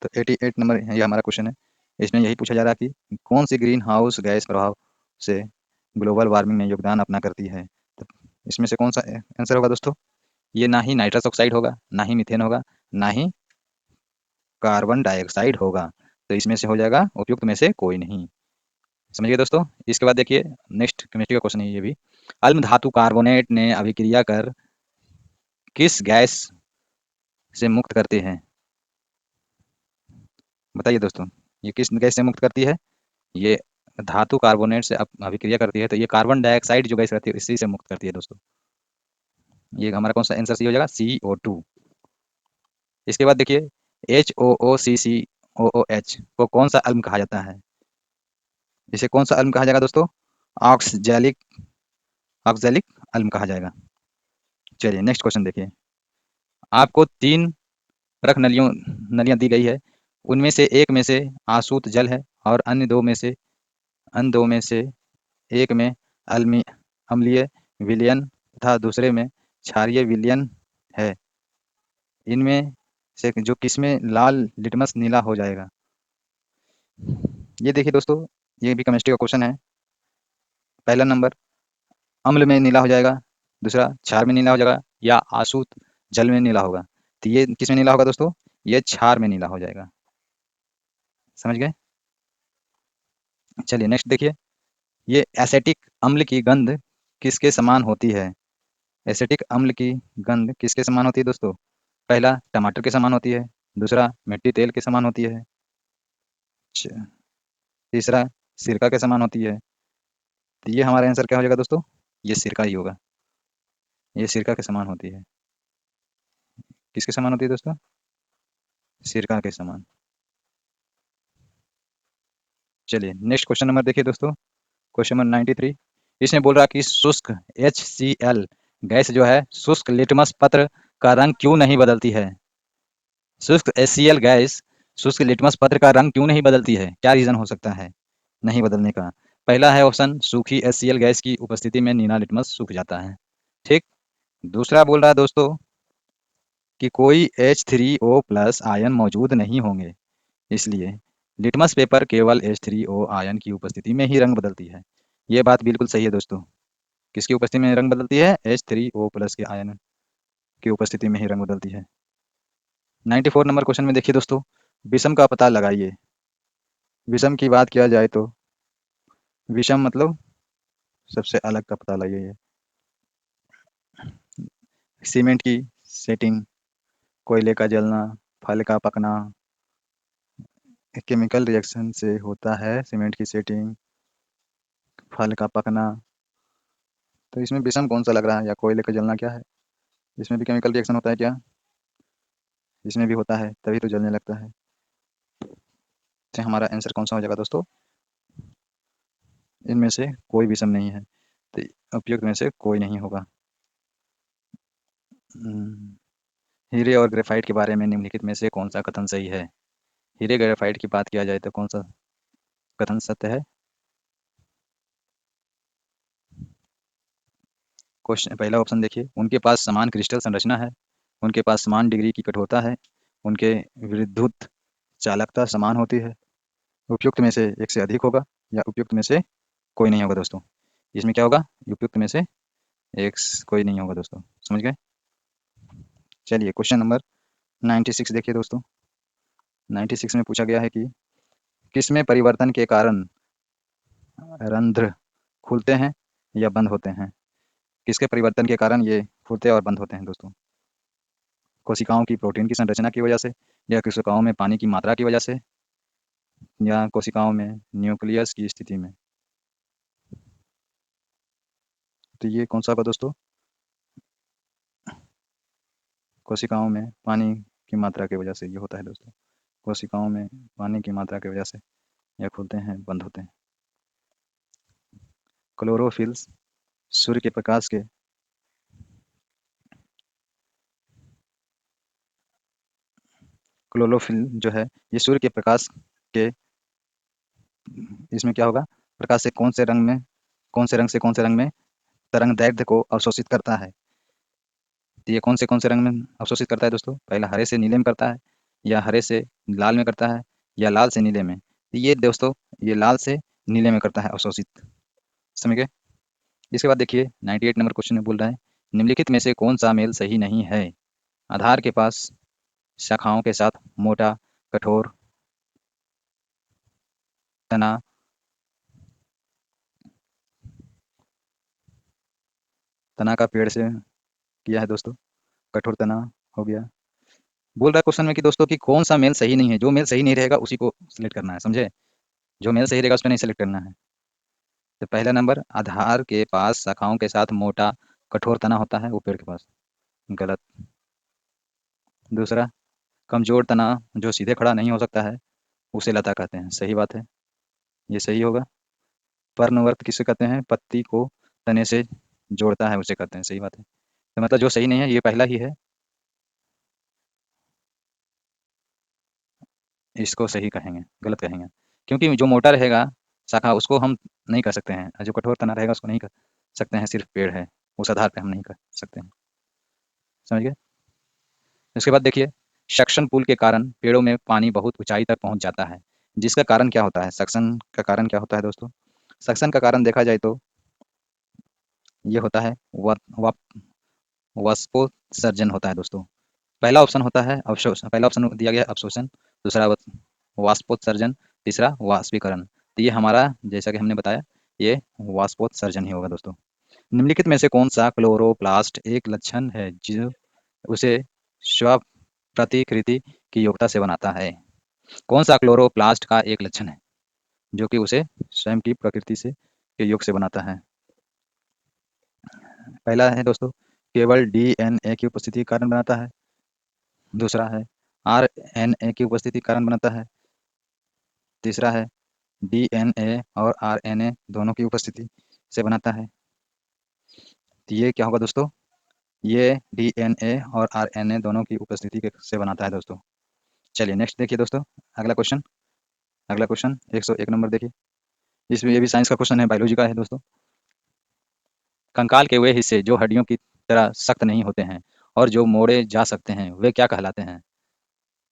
तो 88 नंबर ये हमारा क्वेश्चन है। इसमें यही पूछा जा रहा है कि कौन सी ग्रीन हाउस गैस प्रभाव से ग्लोबल वार्मिंग में योगदान अपना करती है। तो इसमें से कौन सा आंसर होगा दोस्तों? ये ना ही नाइट्रस ऑक्साइड होगा, ना ही मीथेन होगा, ना ही कार्बन डाइऑक्साइड होगा। तो इसमें से हो जाएगा उपयुक्त में से कोई नहीं। समझिए दोस्तों। इसके बाद देखिए नेक्स्ट केमिस्ट्री का क्वेश्चन है ये भी। अम्ल धातु कार्बोनेट ने अभिक्रिया कर किस गैस से मुक्त करते हैं? बताइए दोस्तों, ये किस गैस से मुक्त करती है? ये धातु कार्बोनेट से अभिक्रिया करती है, तो ये कार्बन डाइऑक्साइड जो गैस रहती है इसी से मुक्त करती है दोस्तों। ये हमारा कौन सा आंसर सी हो जाएगा? CO2। इसके बाद देखिए HOOCCOOH को कौन सा अम्ल कहा जाता है? इसे कौन सा अम्ल कहा जाएगा दोस्तों? ऑक्सजैलिक ऑक्सैलिक अम्ल कहा जाएगा। चलिए नेक्स्ट क्वेश्चन देखिए। आपको 3 प्रख नलियां दी गई है। उनमें से एक में से आसूत जल है और अन्य दो में से एक में अम्ली अम्लीय विलयन तथा दूसरे में क्षारीय विलयन है। इनमें से जो किसमें लाल लिटमस नीला हो जाएगा? ये देखिए दोस्तों, ये भी केमिस्ट्री का क्वेश्चन है। पहला नंबर अम्ल में नीला हो जाएगा, दूसरा क्षार में नीला हो जाएगा, या आसूत जल में नीला होगा। तो ये किस में नीला होगा दोस्तों? ये क्षार में नीला हो जाएगा। समझ गए? चलिए नेक्स्ट देखिए। ये एसेटिक अम्ल की गंध किसके समान होती है? एसेटिक अम्ल की गंध किसके समान होती है दोस्तों? पहला टमाटर के समान होती है, दूसरा मिट्टी तेल के समान होती है, च- तीसरा सिरका के समान होती है। तो ये हमारा आंसर क्या हो जाएगा दोस्तों? ये सिरका ही होगा। ये सिरका के समान होती है। किसके समान होती है दोस्तों? सिरका के समान। चलिए नेक्स्ट क्वेश्चन नंबर देखिए दोस्तों। Question number 93। इसने बोल रहा कि शुष्क HCl गैस जो है शुष्क लिटमस पत्र का रंग क्यों नहीं बदलती है? शुष्क HCl गैस शुष्क लिटमस पत्र का रंग क्यों नहीं बदलती है? क्या रीजन हो सकता है नहीं बदलने का? पहला है ऑप्शन, सूखी HCl गैस की उपस्थिति में नीला लिटमस सूख जाता है। ठीक। दूसरा बोल रहा है दोस्तों कि कोई H3O+ आयन मौजूद नहीं होंगे, इसलिए लिटमस पेपर केवल H3O आयन की उपस्थिति में ही रंग बदलती है। ये बात बिल्कुल सही है दोस्तों। किसकी उपस्थिति में रंग बदलती है? H3O+ के आयन की उपस्थिति में ही रंग बदलती है। 94 नंबर क्वेश्चन में देखिए दोस्तों, विषम का पता लगाइए। विषम की बात किया जाए तो विषम मतलब सबसे अलग का पता लगाइए। सीमेंट की सेटिंग, कोयले का जलना, फल का पकना, केमिकल रिएक्शन से होता है सीमेंट की सेटिंग, फल का पकना। तो इसमें विषम कौन सा लग रहा है, या कोयले का जलना क्या है? इसमें भी केमिकल रिएक्शन होता है क्या? इसमें भी होता है, तभी तो जलने लगता है। तो हमारा आंसर कौन सा हो जाएगा दोस्तों? इनमें से कोई विषम नहीं है, तो उपयुक्त में से कोई नहीं होगा। हम्म, हीरे और ग्रेफाइट के बारे में निम्नलिखित में से कौन सा कथन सही है? हीरे ग्रेफाइट की बात किया जाए तो कौन सा कथन सत्य है? क्वेश्चन पहला ऑप्शन देखिए, उनके पास समान क्रिस्टल संरचना है, उनके पास समान डिग्री की कठोरता है, उनके विद्युत चालकता समान होती है। उपयुक्त में से एक से अधिक होगा, या उपयुक्त में से कोई नहीं होगा दोस्तों। इसमें क्या होगा? उपयुक्त में से कोई नहीं होगा दोस्तों। समझ गए? चलिए क्वेश्चन नंबर 96 देखिए दोस्तों। 96 में पूछा गया है कि किसमें परिवर्तन के कारण रंध्र खुलते हैं या बंद होते हैं? किसके परिवर्तन के कारण ये खुलते और बंद होते हैं दोस्तों? कोशिकाओं की प्रोटीन की संरचना की वजह से, या कोशिकाओं में पानी की मात्रा की वजह से, या कोशिकाओं में न्यूक्लियस की स्थिति में? तो ये कौन सा होगा दोस्तों? कोशिकाओं में पानी की मात्रा की वजह से ये होता है दोस्तों। कोशिकाओं में पानी की मात्रा की वजह से यह खुलते हैं, बंद होते हैं। क्लोरोफिल्स सूर्य के प्रकाश के क्लोरोफिल जो है ये सूर्य के प्रकाश के इसमें क्या होगा, प्रकाश से कौन से रंग में, कौन से रंग से कौन से रंग में तरंग दैर्ध्य को अवशोषित करता है। तो ये कौन से रंग में अवशोषित करता है दोस्तों, पहला हरे से नीले में करता है, या हरे से लाल में करता है, या लाल से नीले में। तो ये दोस्तों, ये लाल से नीले में करता है अवशोषित। समझ गए। इसके बाद देखिए 98 नंबर क्वेश्चन में बोल रहा है, निम्नलिखित में से कौन सा मेल सही नहीं है। आधार के पास शाखाओं के साथ मोटा कठोर तना, तना का पेड़ से किया है दोस्तों, कठोर तना हो गया। बोल रहा है क्वेश्चन में कि दोस्तों कि कौन सा मेल सही नहीं है, जो मेल सही नहीं रहेगा उसी को सिलेक्ट करना है, समझे। जो मेल सही रहेगा उस पर नहीं सिलेक्ट करना है। तो पहला नंबर, आधार के पास शाखाओं के साथ मोटा कठोर तना होता है, वो पेड़ के पास, गलत। दूसरा, कमजोर तना जो सीधे खड़ा नहीं हो सकता है, उसे लता कहते हैं, सही बात है, ये सही होगा। पर्णवर्त किसे कहते हैं, पत्ती को तने से जोड़ता है उसे कहते हैं, सही बात है। तो मतलब जो सही नहीं है ये पहला ही है, इसको सही कहेंगे, गलत कहेंगे। क्योंकि जो मोटा रहेगा शाखा उसको हम नहीं कर सकते हैं, और जो कठोर तना रहेगा उसको नहीं कर सकते हैं, सिर्फ पेड़ है, उस आधार पे हम नहीं कर सकते हैं। समझ गए। उसके बाद देखिए, सक्शन पुल के कारण पेड़ों में पानी बहुत ऊंचाई तक पहुंच जाता है, जिसका कारण क्या होता है, सक्शन का कारण क्या होता है दोस्तों। सक्शन का कारण देखा जाए तो ये होता है वाष्पोत्सर्जन होता है दोस्तों। पहला ऑप्शन होता है अवशोषण, पहला ऑप्शन दिया गया अवशोषण, दूसरा वाष्पोत्सर्जन, तीसरा वाष्पीकरण। तो ये हमारा, जैसा कि हमने बताया, ये वाष्पोत्सर्जन ही होगा दोस्तों। निम्नलिखित में से कौन सा क्लोरोप्लास्ट एक लक्षण है जो उसे स्व प्रतिकृति की योग्यता से बनाता है। कौन सा क्लोरोप्लास्ट का एक लक्षण है जो कि उसे स्वयं की प्रकृति से के योग से बनाता है। पहला है दोस्तों, केवल डीएनए की उपस्थिति के कारण बनाता है। दूसरा है, आरएनए की उपस्थिति के कारण बनाता है। तीसरा है, डीएनए और आरएनए दोनों की उपस्थिति से बनाता है। तो ये क्या होगा दोस्तों, ये डीएनए और आरएनए दोनों की उपस्थिति से बनाता है दोस्तों। चलिए नेक्स्ट देखिए दोस्तों, अगला क्वेश्चन। अगला क्वेश्चन 101 नंबर देखिए, इसमें ये भी साइंस का क्वेश्चन है, बायोलॉजी का है दोस्तों। कंकाल के वे हिस्से जो हड्डियों की तरह सख्त नहीं होते हैं और जो मोड़े जा सकते हैं, वे क्या कहलाते हैं।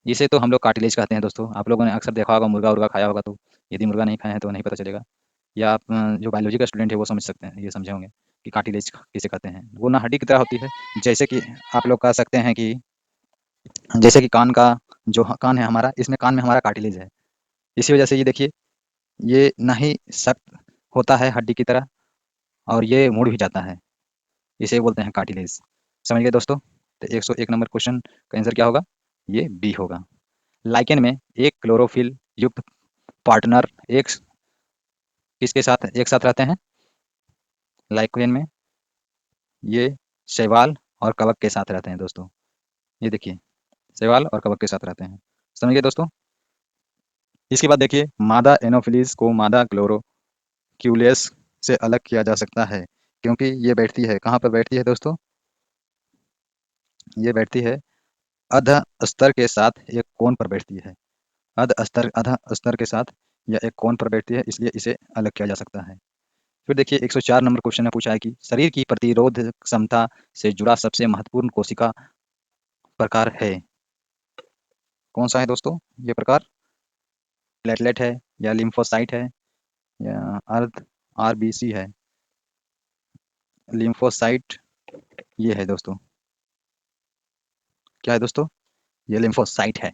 इसे तो हम लोग कार्टिलेज कहते हैं दोस्तों। आप लोगों ने अक्सर देखा होगा, मुर्गा उर्गा खाया होगा, तो यदि मुर्गा नहीं खाए हैं तो नहीं पता चलेगा, या आप जो बायोलॉजी का स्टूडेंट है वो समझ सकते हैं, ये समझे होंगे कि कार्टिलेज किसे कहते हैं। वो ना हड्डी की तरह होती है, जैसे कि आप लोग कह सकते हैं कि जैसे कि कान का, जो कान है हमारा, इसमें कान में हमारा कार्टिलेज है। इसी वजह से ये देखिए, ये ना ही सख्त होता है हड्डी की तरह, और ये मुड़ भी जाता है, इसे बोलते हैं कार्टिलेज। समझ गए दोस्तों। तो 101 नंबर क्वेश्चन का आंसर क्या होगा, ये बी होगा। लाइकेन में एक क्लोरोफिल युक्त पार्टनर एक किसके साथ एक साथ रहते हैं, लाइकेन में ये शैवाल और कवक के साथ रहते हैं दोस्तों। ये देखिए, शैवाल और कवक के साथ रहते हैं। समझ गए दोस्तों। इसके बाद देखिए, मादा एनोफिलीज को मादा क्लोरोक्यूलेस से अलग किया जा सकता है, क्योंकि ये बैठती है, कहाँ पर बैठती है दोस्तों, ये बैठती है अध स्तर के साथ एक कोण पर बैठती है। अध स्तर के साथ या एक कोण पर बैठती है, इसलिए इसे अलग किया जा सकता है। फिर देखिए 104 नंबर क्वेश्चन में पूछा है कि शरीर की प्रतिरोध क्षमता से जुड़ा सबसे महत्वपूर्ण कोशिका प्रकार है, कौन सा है दोस्तों ये प्रकार। प्लेटलेट है, या लिम्फोसाइट है, या अर्ध आरबीसी है। लिम्फोसाइट ये है दोस्तों, क्या है दोस्तों, ये लिम्फोसाइट है।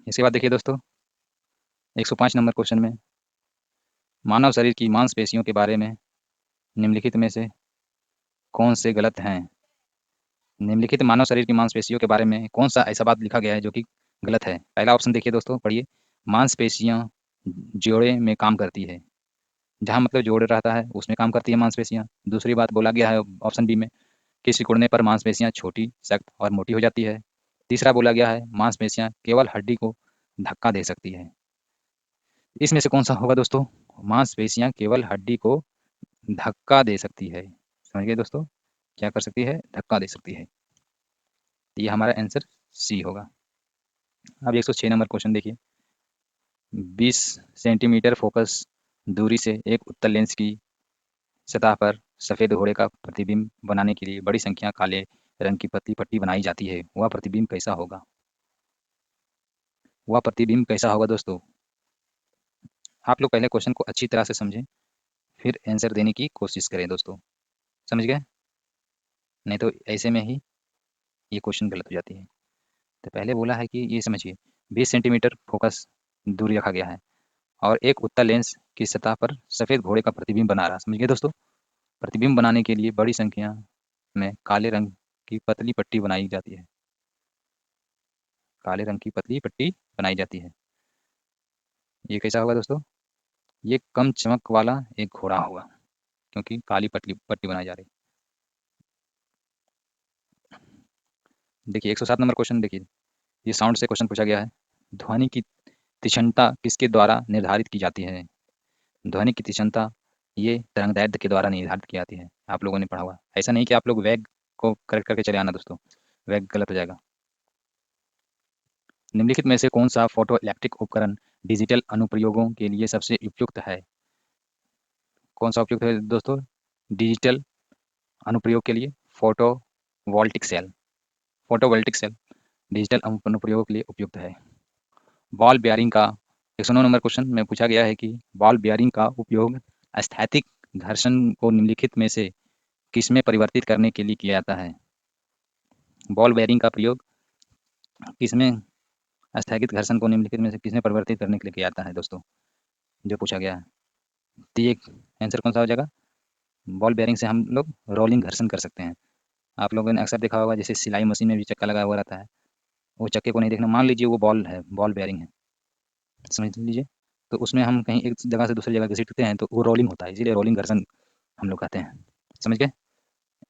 इसके बाद देखिए दोस्तों 105 नंबर क्वेश्चन में, मानव शरीर की मांसपेशियों के बारे में निम्नलिखित में से कौन से गलत हैं। निम्नलिखित मानव शरीर की मांसपेशियों के बारे में कौन सा ऐसा बात लिखा गया है जो कि गलत है। पहला ऑप्शन देखिए दोस्तों, पढ़िए, मांसपेशियां जोड़े में काम करती है, जहाँ मतलब जोड़े रहता है उसमें काम करती है मांसपेशियां। दूसरी बात बोला गया है ऑप्शन बी में कि सिकुड़ने पर मांसपेशियां छोटी, सख्त और मोटी हो जाती है। तीसरा बोला गया है मांसपेशियां केवल हड्डी को धक्का दे सकती है। इसमें से कौन सा होगा दोस्तों, मांसपेशियां केवल हड्डी को धक्का दे सकती है। समझ गए दोस्तों, क्या कर सकती है, धक्का दे सकती है। ये हमारा आंसर सी होगा। अब 106 नंबर क्वेश्चन देखिए, 20 सेंटीमीटर फोकस दूरी से एक उत्तल लेंस की सतह पर सफ़ेद घोड़े का प्रतिबिंब बनाने के लिए बड़ी संख्या काले रंग की पतली पट्टी बनाई जाती है। वह प्रतिबिंब कैसा होगा? वह प्रतिबिंब कैसा होगा दोस्तों? आप लोग पहले क्वेश्चन को अच्छी तरह से समझें, फिर आंसर देने की कोशिश करें दोस्तों। समझ गए? नहीं तो ऐसे में ही ये क्वेश्चन गलत हो जाती है। तो पहले बोला है कि ये समझिए 20 सेंटीमीटर फोकस दूरी रखा गया है और एक उत्तल लेंस की सतह पर सफ़ेद घोड़े का प्रतिबिंब बना रहा। समझ गए दोस्तों? प्रतिबिंब बनाने के लिए बड़ी संख्या में काले रंग की पतली पट्टी बनाई जाती है। काले रंग की पतली पट्टी बनाई जाती है। ये कैसा होगा दोस्तों? ये कम चमक वाला एक घोड़ा होगा, क्योंकि काली पतली पट्टी बनाई जा रही है। देखिए 107 नंबर क्वेश्चन देखिए, ये साउंड से क्वेश्चन पूछा गया है। ध्वनि की तीक्ष्णता किसके द्वारा निर्धारित की जाती है? ध्वनि की तीक्ष्णता ये तरंगदैर्ध्य के द्वारा निर्धारित की जाती है। आप लोगों ने पढ़ा हुआ। ऐसा नहीं कि आप लोग वेग को करेक्ट करके चले आना दोस्तों, वेग गलत हो जाएगा। निम्नलिखित में से कौन सा फोटो इलेक्ट्रिक उपकरण डिजिटल अनुप्रयोगों के लिए सबसे उपयुक्त है? कौन सा उपयुक्त है दोस्तों डिजिटल अनुप्रयोग के लिए? Photovoltaic cell. Photovoltaic cell digital अनुप्रयोग के लिए उपयुक्त है। बॉल बेयरिंग का 109 नंबर क्वेश्चन में पूछा गया है कि बॉल बेयरिंग का उपयोग स्थैतिक घर्षण को निम्नलिखित में से किसमें परिवर्तित करने के लिए किया जाता है? बॉल बेयरिंग का प्रयोग किसमें स्थैतिक घर्षण को निम्नलिखित में से किसमें परिवर्तित करने के लिए किया जाता है दोस्तों, जो पूछा गया है? तो ये आंसर कौन सा हो जाएगा? बॉल बेयरिंग से हम लोग रोलिंग घर्षण कर सकते हैं। आप लोगों ने अक्सर देखा होगा, जैसे सिलाई मशीन में भी चक्का लगा हुआ रहता है, वो चक्के को नहीं देखना, मान लीजिए वो बॉल है, बॉल बेयरिंग है, समझ लीजिए, तो उसमें हम कहीं एक जगह से दूसरी जगह घसीटते हैं तो वो रोलिंग होता है, इसीलिए रोलिंग घर्षण हम लोग कहते हैं। समझ गए?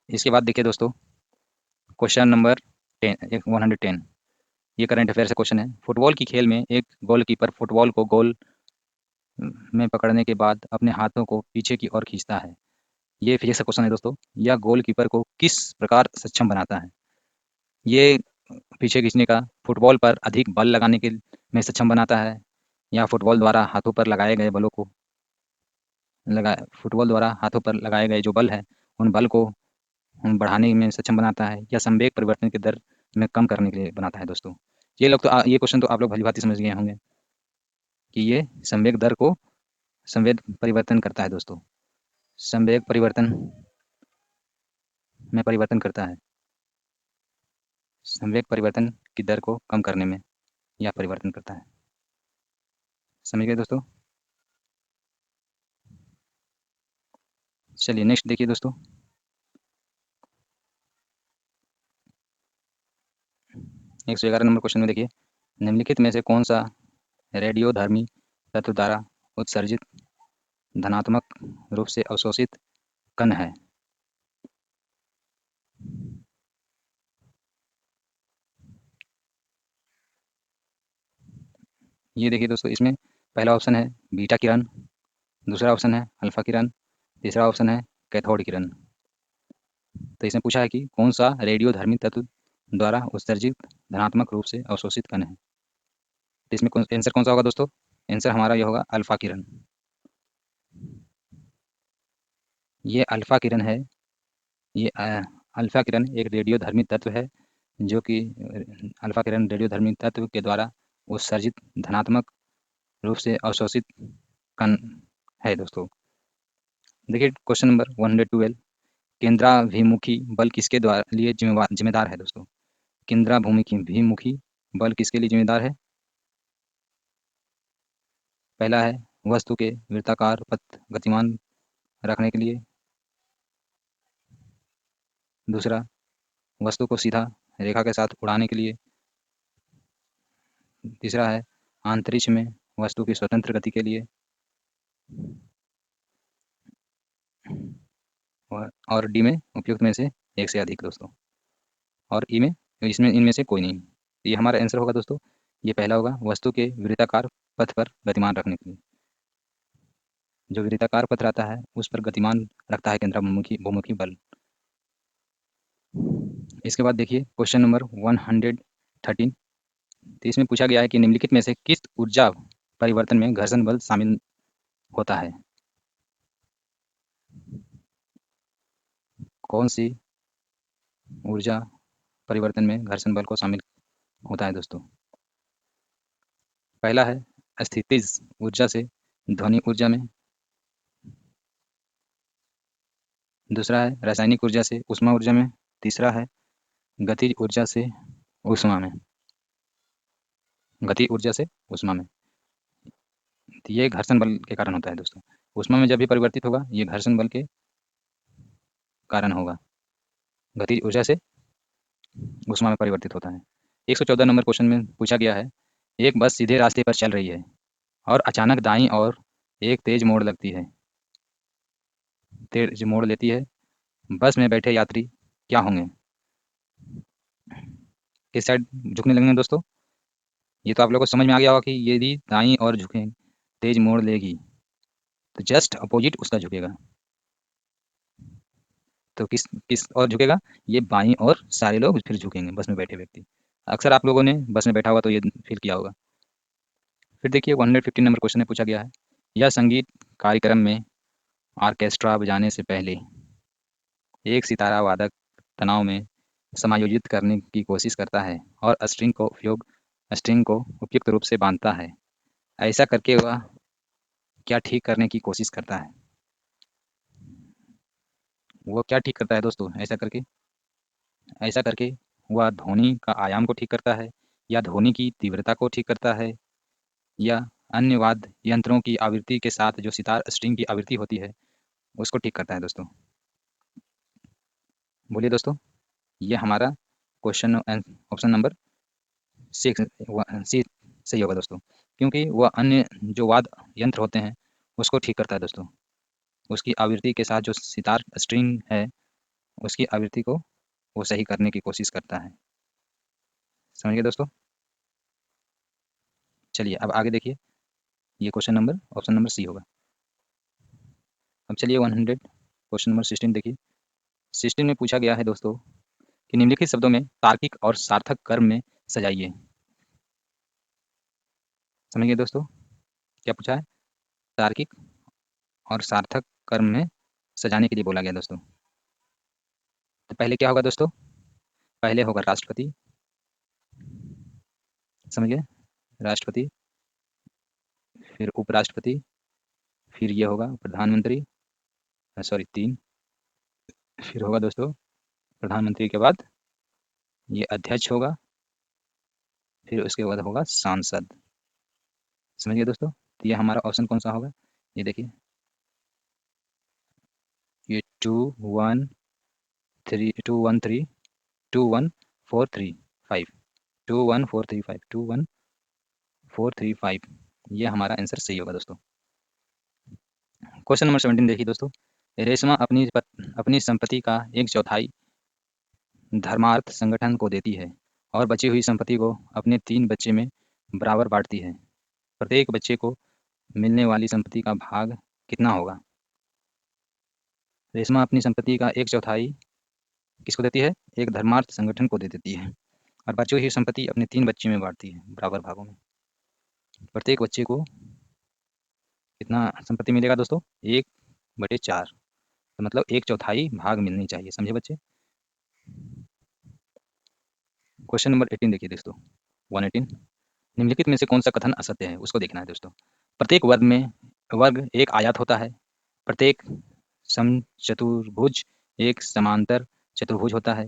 इसके बाद देखिए दोस्तों, क्वेश्चन नंबर 110, ये करंट अफेयर से क्वेश्चन है। फुटबॉल की खेल में एक गोलकीपर फुटबॉल को गोल में पकड़ने के बाद अपने हाथों को पीछे की ओर खींचता है। ये फिजिक्स का क्वेश्चन है दोस्तों। यह गोलकीपर को किस प्रकार सक्षम बनाता है? ये पीछे खींचने का फुटबॉल पर अधिक बल लगाने के में सक्षम बनाता है, या फुटबॉल द्वारा हाथों पर लगाए गए बलों को फुटबॉल द्वारा हाथों पर लगाए गए जो बल है, उन बल को बढ़ाने में सक्षम बनाता है, या संवेग परिवर्तन की दर में कम करने के लिए बनाता है दोस्तों? ये क्वेश्चन तो आप लोग भली-भांति समझ गए होंगे कि ये संवेग दर को संवेग परिवर्तन करता है दोस्तों। संवेग परिवर्तन में परिवर्तन करता है। संवेग परिवर्तन की दर को कम करने में यह परिवर्तन करता है। समझ गए दोस्तों? चलिए नेक्स्ट देखिए दोस्तों, 111 नंबर क्वेश्चन में देखिए, निम्नलिखित में से कौन सा रेडियोधर्मी तत्व द्वारा उत्सर्जित धनात्मक रूप से अवशोषित कण है? ये देखिए दोस्तों, इसमें पहला ऑप्शन है बीटा किरण, दूसरा ऑप्शन है अल्फा किरण, तीसरा ऑप्शन है कैथोड किरण। तो इसमें पूछा है कि कौन सा रेडियोधर्मी तत्व द्वारा उत्सर्जित धनात्मक रूप से अवशोषित कण है? तो इसमें आंसर कौन सा होगा दोस्तों? आंसर हमारा यह होगा अल्फा किरण। ये अल्फा किरण है। ये अल्फा किरण एक रेडियोधर्मी तत्व है, जो कि अल्फा किरण रेडियोधर्मी तत्व के द्वारा उत्सर्जित धनात्मक रूप से अवशोषित कण है दोस्तों। देखिए क्वेश्चन नंबर 112, केंद्राभिमुखी बल किसके द्वारा लिए जिम्मेदार है दोस्तों? केंद्राभिमुखी बल किसके लिए जिम्मेदार है? पहला है वस्तु के वृत्ताकार पथ गतिमान रखने के लिए, दूसरा वस्तु को सीधा रेखा के साथ उड़ाने के लिए, तीसरा है अंतरिक्ष में वस्तु की स्वतंत्र गति के लिए, और डी में उपयुक्त में से एक से अधिक दोस्तों, और ई में इसमें इनमें से कोई नहीं। तो ये हमारा आंसर होगा दोस्तों, ये पहला होगा वस्तु के वृत्ताकार पथ पर गतिमान रखने के लिए। जो वृत्ताकार पथ रहता है उस पर गतिमान रखता है केंद्राभिमुखी बहुमुखी बल। इसके बाद देखिए क्वेश्चन नंबर 113, तो इसमें पूछा गया है कि निम्नलिखित में से किस ऊर्जा परिवर्तन में घर्षण बल शामिल होता है? कौन सी ऊर्जा परिवर्तन में घर्षण बल को शामिल होता है दोस्तों? पहला है स्थितिज ऊर्जा से ध्वनि ऊर्जा में, दूसरा है रासायनिक ऊर्जा से ऊष्मा ऊर्जा में, तीसरा है गतिज ऊर्जा से ऊष्मा में, गति ऊर्जा से ऊष्मा में। तो ये घर्षण बल के कारण होता है दोस्तों। ऊष्मा में जब भी परिवर्तित होगा ये घर्षण बल के कारण होगा, गतिज ऊर्जा से ऊष्मा में परिवर्तित होता है। 114 नंबर क्वेश्चन में पूछा गया है, एक बस सीधे रास्ते पर चल रही है और अचानक दाईं ओर एक तेज मोड़ लगती है, तेज मोड़ लेती है, बस में बैठे यात्री क्या होंगे? किस साइड झुकने लगेंगे दोस्तों? ये तो आप लोगों को समझ में आ गया होगा कि यदि दाईं ओर झुके, तेज मोड़ लेगी, तो जस्ट अपोजिट उसका झुकेगा। तो किस किस ओर झुकेगा? ये बाईं ओर सारे लोग फिर झुकेंगे, बस में बैठे व्यक्ति। अक्सर आप लोगों ने बस में बैठा होगा तो ये फील किया होगा। फिर देखिए 115 नंबर क्वेश्चन में पूछा गया है, यह संगीत कार्यक्रम में ऑर्केस्ट्रा बजाने से पहले एक सितारा वादक तनाव में समायोजित करने की कोशिश करता है और स्ट्रिंग को उपयुक्त रूप से बांधता है। ऐसा करके वह क्या ठीक करने की कोशिश करता है? वो क्या ठीक करता है दोस्तों ऐसा करके वह ध्वनि का आयाम को ठीक करता है, या ध्वनि की तीव्रता को ठीक करता है, या अन्य वाद्य यंत्रों की आवृत्ति के साथ जो सितार स्ट्रिंग की आवृत्ति होती है उसको ठीक करता है दोस्तों? बोलिए दोस्तों। ये हमारा question option number six C सही होगा दोस्तों, क्योंकि वह अन्य जो वाद्य यंत्र होते हैं उसको ठीक करता है दोस्तों। उसकी आवृत्ति के साथ जो सितार स्ट्रिंग है उसकी आवृत्ति को वो सही करने की कोशिश करता है। समझ गए दोस्तों? चलिए अब आगे देखिए, ये question number option number C होगा। अब चलिए 100 क्वेश्चन नंबर 16 देखिए। 16 में पूछा गया है दोस्तों कि निम्नलिखित शब्दों में तार्किक और सार्थक कर्म में सजाइए। समझ गए दोस्तों? क्या पूछा है? तार्किक और सार्थक कर्म में सजाने के लिए बोला गया दोस्तों। तो पहले क्या होगा दोस्तों? पहले होगा राष्ट्रपति, समझ गए? राष्ट्रपति, फिर उपराष्ट्रपति, फिर ये होगा प्रधानमंत्री, सॉरी 3, फिर होगा दोस्तों प्रधानमंत्री के बाद ये अध्यक्ष होगा, फिर उसके बाद होगा सांसद। समझ गए दोस्तों? तो ये हमारा ऑप्शन कौन सा होगा? ये देखिए, ये 2 1 3 2 1 4 3 5 2 1 4 3 5 ये हमारा आंसर सही होगा दोस्तों। क्वेश्चन नंबर 17 देखिए दोस्तों, रेशमा अपनी संपत्ति का एक चौथाई धर्मार्थ संगठन को देती है और बची हुई संपत्ति को अपने 3 बच्चे में बराबर बांटती है। प्रत्येक बच्चे को मिलने वाली संपत्ति का भाग कितना होगा? रेशमा अपनी संपत्ति का एक चौथाई किसको देती है? एक धर्मार्थ संगठन को दे देती है और बची हुई संपत्ति अपने 3 बच्चे में बांटती है बराबर भागों में। प्रत्येक बच्चे को कितना संपत्ति मिलेगा दोस्तों? 1/4, तो मतलब एक चौथाई भाग मिलनी चाहिए। समझे बच्चे? क्वेश्चन नंबर 18 देखिए दोस्तों, 118, निम्नलिखित में से कौन सा कथन असत्य है उसको देखना है दोस्तों। प्रत्येक वर्ग एक आयत होता है, प्रत्येक समचतुर्भुज एक समांतर चतुर्भुज होता है,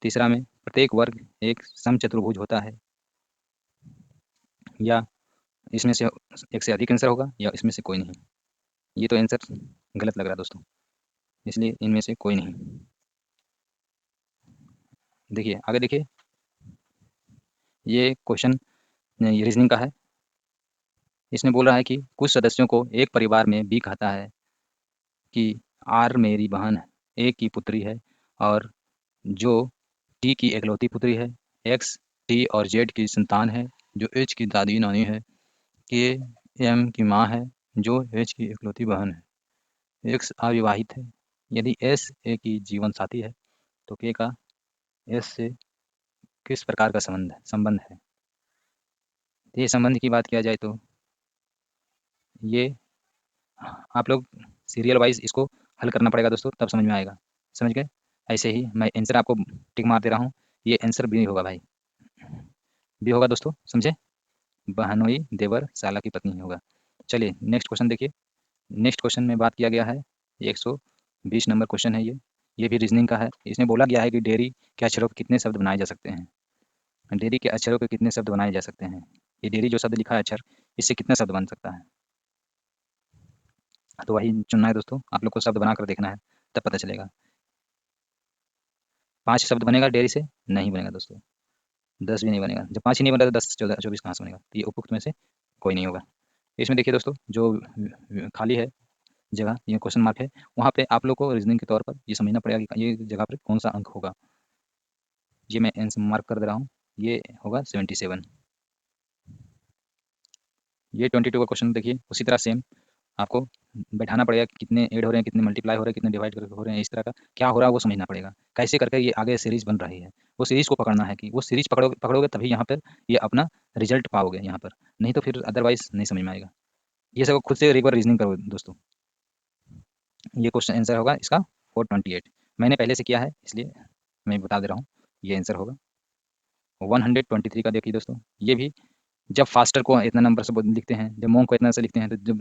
तीसरा में प्रत्येक वर्ग एक समचतुर्भुज होता है, या इसमें से एक से अधिक आंसर होगा, या इसमें से कोई नहीं। ये तो आंसर गलत लग रहा है दोस्तों, इसलिए इनमें से कोई नहीं। देखिए आगे देखिए, ये क्वेश्चन ये रीजनिंग का है। इसमें बोल रहा है कि कुछ सदस्यों को एक परिवार में बी कहता है कि आर मेरी बहन ए की पुत्री है, और जो टी की इकलौती पुत्री है, एक्स टी और जेड की संतान है, जो एच की दादी नानी है, के एम की माँ है, जो एच की इकलौती बहन है, एक्स अविवाहित है। यदि एस ए की जीवन साथी है तो के का एस से किस प्रकार का संबंध है? ये संबंध की बात किया जाए तो ये आप लोग सीरियल वाइज इसको हल करना पड़ेगा दोस्तों, तब समझ में आएगा। समझ गए? ऐसे ही मैं आंसर आपको टिक मार दे रहा हूँ, ये आंसर बी होगा भाई, बी होगा दोस्तों, समझे? बहनोई देवर साला की पत्नी होगा। चलिए नेक्स्ट क्वेश्चन देखिए। नेक्स्ट क्वेश्चन में बात किया गया है, 120 नंबर क्वेश्चन है ये भी रीजनिंग का है। इसमें बोला गया है कि डेयरी के अक्षरों के कितने शब्द बनाए जा सकते हैं। डेयरी के अक्षरों के कितने शब्द बनाए जा सकते हैं, ये डेयरी जो शब्द लिखा है अक्षर, इससे कितने शब्द बन सकता है। तो वही चुनना है दोस्तों, आप लोग को शब्द बनाकर देखना है, तब पता चलेगा। 5 शब्द बनेगा डेयरी से? नहीं बनेगा दोस्तों, 10 भी नहीं बनेगा। जब 5 ही नहीं बना तो 10, 14, 24 कहाँ से बनेगा? तो ये उपयुक्त में से कोई नहीं होगा। इसमें देखिए दोस्तों, जो खाली है जगह, ये क्वेश्चन मार्क है, वहाँ पे आप लोग को रीजनिंग के तौर पर ये समझना पड़ेगा कि ये जगह पर कौन सा अंक होगा। ये मैं आंसर मार्क कर दे रहा हूँ, ये होगा 77। ये 22 का क्वेश्चन देखिए, उसी तरह सेम आपको बैठाना पड़ेगा कि कितने ऐड हो रहे हैं, कितने मल्टीप्लाई हो रहे हैं, कितने डिवाइड करके हो रहे हैं, इस तरह का क्या हो रहा है वो समझना पड़ेगा। कैसे करके ये आगे सीरीज बन रही है, वो सीरीज को पकड़ना है, कि वो सीरीज पकड़ोगे तभी यहाँ पर ये अपना रिजल्ट पाओगे यहाँ पर, नहीं तो फिर अदरवाइज नहीं समझ में आएगा। ये सब खुद से एक बार रीजनिंग करो दोस्तों। ये क्वेश्चन आंसर होगा इसका 428। मैंने पहले से किया है इसलिए मैं बता दे रहा हूँ, ये आंसर होगा 123 का। देखिए दोस्तों, ये भी जब फास्टर को इतना नंबर से लिखते हैं, जब मोंग को इतना से लिखते हैं, तो जब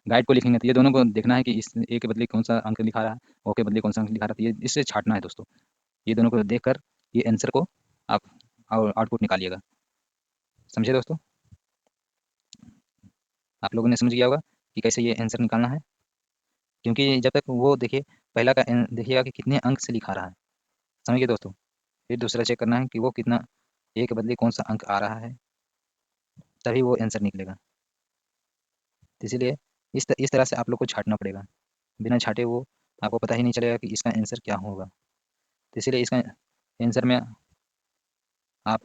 गाइड को लिखेंगे तो ये दोनों को देखना है कि इस ए के बदले कौन सा अंक लिखा रहा है, ओ के बदले कौन सा अंक लिखा रहा है, तो ये इससे छाँटना है दोस्तों। ये दोनों को देखकर ये आंसर को आप आउटपुट निकालिएगा। समझे दोस्तों? आप लोगों ने समझ गया होगा कि कैसे ये आंसर निकालना है, क्योंकि जब तक वो देखिए पहला का देखिएगा कि कितने अंक से लिखा रहा है। समझ गए दोस्तों? फिर दूसरा चेक करना है कि वो कितना ए के बदले कौन सा अंक आ रहा है, तभी वो आंसर निकलेगा। तो इसीलिए इस तरह से आप लोग को छाँटना पड़ेगा, बिना छाँटे वो आपको पता ही नहीं चलेगा कि इसका आंसर क्या होगा। तो इसीलिए इसका आंसर में आप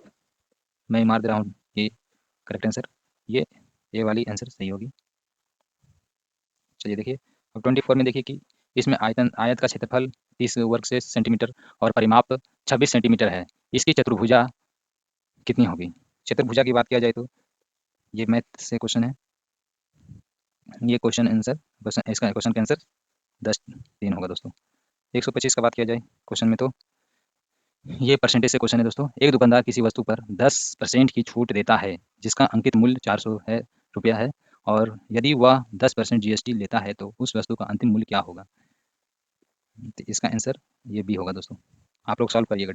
मैं मार दे रहा हूँ ये करेक्ट आंसर, ये ए वाली आंसर सही होगी। चलिए देखिए, अब 24 में देखिए कि इसमें आयत का क्षेत्रफल 30 वर्ग से सेंटीमीटर और परिमाप 26 सेंटीमीटर है। इसकी चतुर्भुजा कितनी होगी? चतुर्भुजा की बात किया जाए तो ये मैथ से क्वेश्चन है। ये इसका क्वेश्चन का आंसर 10-3 होगा दोस्तों। 125 का बात किया जाए क्वेश्चन में, तो ये परसेंटेज से क्वेश्चन है दोस्तों। एक दुकानदार किसी वस्तु पर 10% की छूट देता है, जिसका अंकित मूल्य 400 रुपया है, और यदि वह 10% जीएसटी लेता है तो उस वस्तु का अंतिम मूल्य क्या होगा? तो इसका आंसर ये बी होगा दोस्तों। आप लोग सॉल्व करिएगा।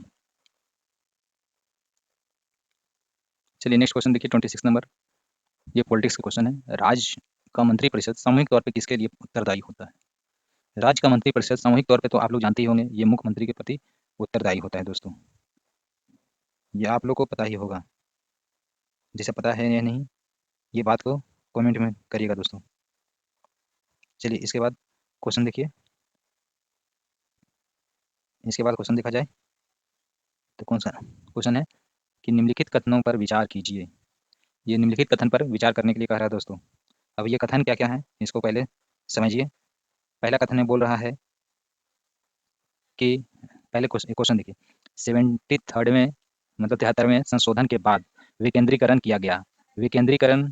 चलिए नेक्स्ट क्वेश्चन देखिए, 26 नंबर। ये पॉलिटिक्स का क्वेश्चन है। राज्य का मंत्रिपरिषद सामूहिक तौर पे किसके लिए उत्तरदायी होता है? राज्य का मंत्रिपरिषद सामूहिक तौर पे तो आप लोग जानते ही होंगे, ये मुख्यमंत्री के प्रति उत्तरदायी होता है दोस्तों। ये आप लोग को पता ही होगा, जिसे पता है या नहीं ये बात को कमेंट में करिएगा दोस्तों। चलिए इसके बाद क्वेश्चन देखिए, इसके बाद क्वेश्चन देखा जाए तो कौन सा क्वेश्चन है कि निम्नलिखित कथनों पर विचार कीजिए। ये निम्नलिखित कथन पर विचार करने के लिए कह रहा है दोस्तों। अब ये कथन क्या क्या है इसको पहले समझिए। पहला कथन है, बोल रहा है कि पहले क्वेश्चन देखिए, 73rd में मतलब 73वें संशोधन के बाद विकेंद्रीकरण किया गया, विकेंद्रीकरण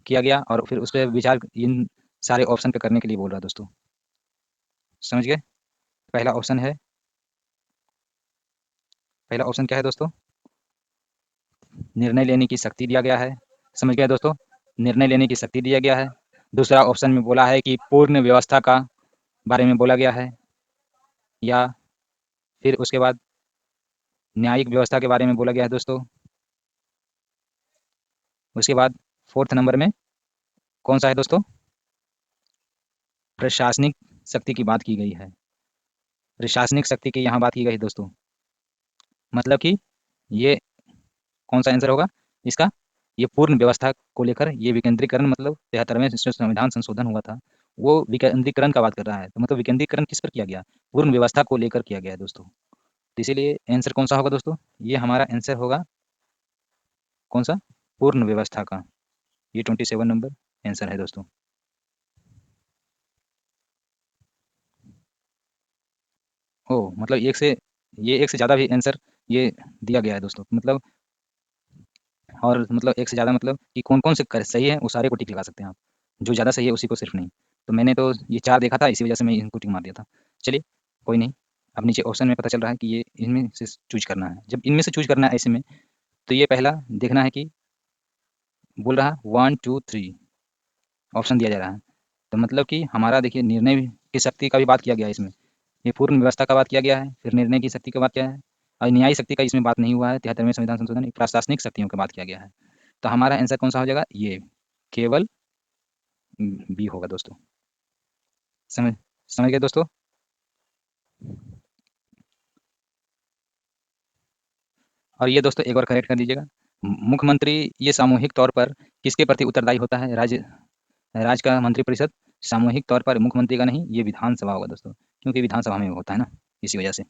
किया गया और फिर उस पर विचार इन सारे ऑप्शन पे करने के लिए बोल रहा है दोस्तों। समझ गए? पहला ऑप्शन है, पहला ऑप्शन क्या है दोस्तों? निर्णय लेने की शक्ति दिया गया है। समझ गए दोस्तों? निर्णय लेने की शक्ति दिया गया है। दूसरा ऑप्शन में बोला है कि पूर्ण व्यवस्था का बारे में बोला गया है, या फिर उसके बाद न्यायिक व्यवस्था के बारे में बोला गया है दोस्तों। उसके बाद फोर्थ नंबर में कौन सा है दोस्तों? प्रशासनिक शक्ति की बात की गई है। प्रशासनिक शक्ति की यहाँ बात की गई दोस्तों, मतलब कि ये कौन सा आंसर होगा इसका? ये पूर्ण व्यवस्था को लेकर ये विकेंद्रीकरण, मतलब 73वें संविधान संशोधन हुआ था, वो विकेंद्रीकरण का बात कर रहा है। तो मतलब विकेंद्रीकरण किस पर किया गया? पूर्ण व्यवस्था को लेकर किया गया है दोस्तों। तो इसीलिए आंसर कौन सा होगा दोस्तों? ये हमारा आंसर होगा कौन सा? पूर्ण व्यवस्था का। ये 27 नंबर आंसर है दोस्तों। ओ मतलब एक से ज़्यादा भी आंसर ये दिया गया है दोस्तों, मतलब और मतलब एक से ज़्यादा मतलब कि कौन कौन से सही है, वो सारे को टिक लगा सकते हैं आप। जो ज़्यादा सही है उसी को सिर्फ नहीं। तो मैंने तो ये 4 देखा था, इसी वजह से मैं इनको टिक मार दिया था। चलिए कोई नहीं, अब नीचे ऑप्शन में पता चल रहा है कि ये इनमें से चूज़ करना है। जब इनमें से चूज़ करना है ऐसे में, तो ये पहला देखना है कि बोल रहा है 1, 2, 3 ऑप्शन दिया जा रहा है। तो मतलब कि हमारा देखिए निर्णय की शक्ति का भी बात किया गया है इसमें। ये पूर्ण व्यवस्था का बात किया गया है, फिर निर्णय की शक्ति का बात किया है और न्यायिक शक्ति का इसमें बात नहीं हुआ है। 73वें संविधान संशोधन प्रशासनिक शक्तियों की बात किया गया है। तो हमारा आंसर कौन सा हो जाएगा? ये केवल बी होगा दोस्तों। समझ समझ गए दोस्तों? और ये दोस्तों एक बार करेक्ट कर दीजिएगा। मुख्यमंत्री ये सामूहिक तौर पर किसके प्रति उत्तरदायी होता है? राज्य का मंत्रिपरिषद सामूहिक तौर पर मुख्यमंत्री का नहीं, ये विधानसभा होगा दोस्तों, क्योंकि विधानसभा में होता है ना, इसी वजह से।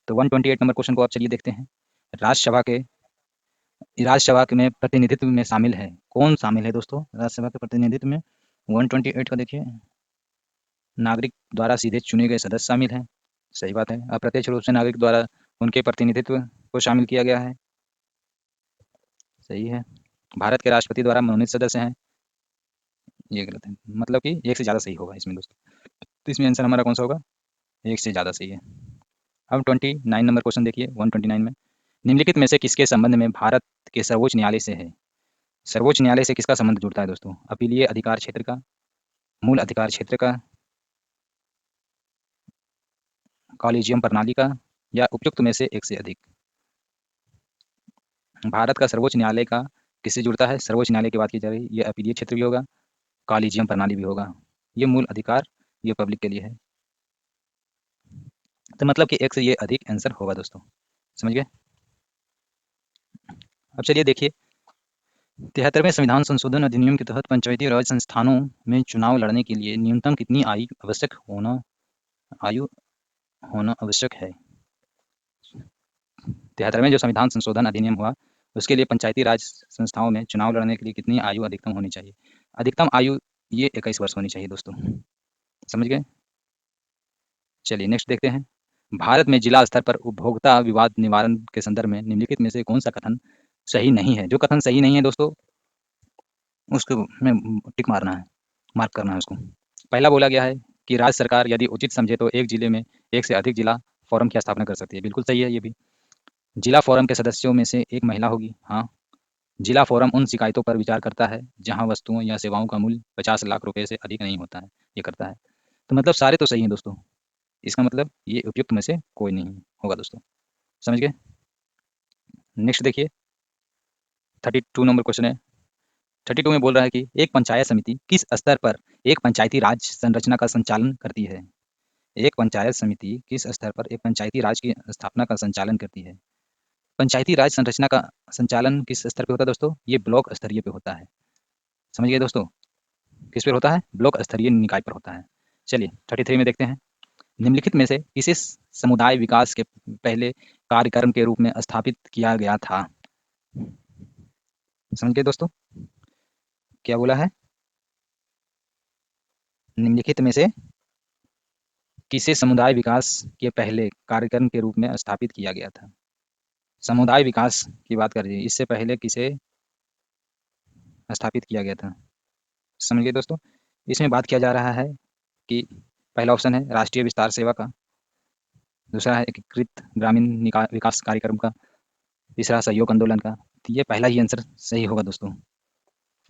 तो 128 नंबर क्वेश्चन को आप चलिए देखते हैं। राज्यसभा के राज्यसभा के में प्रतिनिधित्व में शामिल है, कौन शामिल है दोस्तों राज्यसभा के प्रतिनिधित्व में? 128 का देखिए, नागरिक द्वारा सीधे चुने गए सदस्य शामिल हैं। सही बात है। अप्रत्यक्ष रूप से नागरिक द्वारा उनके प्रतिनिधित्व को शामिल किया गया है। सही है। भारत के राष्ट्रपति द्वारा मनोनीत सदस्य हैं। ये गलत है, मतलब कि एक से ज़्यादा सही होगा इसमें दोस्तों। तो इसमें आंसर हमारा कौन सा होगा? एक से ज़्यादा सही है। अब 29 नंबर क्वेश्चन देखिए, 129 में निम्नलिखित में से किसके संबंध में भारत के सर्वोच्च न्यायालय से है? सर्वोच्च न्यायालय से किसका संबंध जुड़ता है दोस्तों? अपीलीय अधिकार क्षेत्र का, मूल अधिकार क्षेत्र का, कॉलेजियम प्रणाली का, या उपयुक्त में से एक से अधिक? भारत का सर्वोच्च न्यायालय का किससे जुड़ता है? सर्वोच्च न्यायालय की बात की जा रही है, ये अपीलीय क्षेत्र भी होगा, कॉलेजियम प्रणाली भी होगा, ये मूल अधिकार, ये पब्लिक के लिए है। तो मतलब कि एक से ये अधिक आंसर होगा दोस्तों। समझ गए? अब चलिए देखिए, 73वें संविधान संशोधन अधिनियम के तहत पंचायती राज संस्थानों में चुनाव लड़ने के लिए न्यूनतम कितनी आयु होना आवश्यक है? 73वें जो संविधान संशोधन अधिनियम हुआ, उसके लिए पंचायती राज संस्थाओं में चुनाव लड़ने के लिए कितनी आयु अधिकतम होनी चाहिए? अधिकतम आयु ये 21 वर्ष होनी चाहिए दोस्तों। समझ गए? चलिए नेक्स्ट देखते हैं। भारत में जिला स्तर पर उपभोक्ता विवाद निवारण के संदर्भ में निम्नलिखित में से कौन सा कथन सही नहीं है? जो कथन सही नहीं है दोस्तों, उसको में टिक मारना है, मार्क करना है उसको। पहला बोला गया है कि राज्य सरकार यदि उचित समझे तो एक जिले में एक से अधिक जिला फोरम की स्थापना कर सकती है। बिल्कुल सही है ये भी। जिला फोरम के सदस्यों में से एक महिला होगी। हाँ। जिला फोरम उन शिकायतों पर विचार करता है जहां वस्तुओं या सेवाओं का मूल्य 50 लाख रुपए से अधिक नहीं होता है, ये करता है। तो मतलब सारे तो सही हैं दोस्तों, इसका मतलब ये उपयुक्त में से कोई नहीं होगा दोस्तों। समझ गए? नेक्स्ट देखिए, 32 नंबर क्वेश्चन है। 32 में बोल रहा है कि एक पंचायत समिति किस स्तर पर एक पंचायती राज संरचना का संचालन करती है? एक पंचायत समिति किस स्तर पर एक पंचायती राज की स्थापना का संचालन करती है? पंचायती राज संरचना का संचालन किस स्तर पे होता है दोस्तों? ये ब्लॉक स्तरीय पे होता है। समझ गए दोस्तों? किस पर होता है? ब्लॉक स्तरीय निकाय पर होता है। चलिए 33 में देखते हैं। निम्नलिखित में से किसे समुदाय विकास के पहले कार्यक्रम के रूप में स्थापित किया गया था? समझ गए दोस्तों? क्या बोला है? निम्नलिखित में से किसे समुदाय विकास के पहले कार्यक्रम के रूप में स्थापित किया गया था? समुदाय विकास की बात कर रही है, इससे पहले किसे स्थापित किया गया था? समझ गए दोस्तों? इसमें बात किया जा रहा है कि पहला ऑप्शन है राष्ट्रीय विस्तार सेवा का, दूसरा है एकीकृत ग्रामीण विकास कार्यक्रम का, तीसरा सहयोग आंदोलन का। तो ये पहला ही आंसर सही होगा दोस्तों।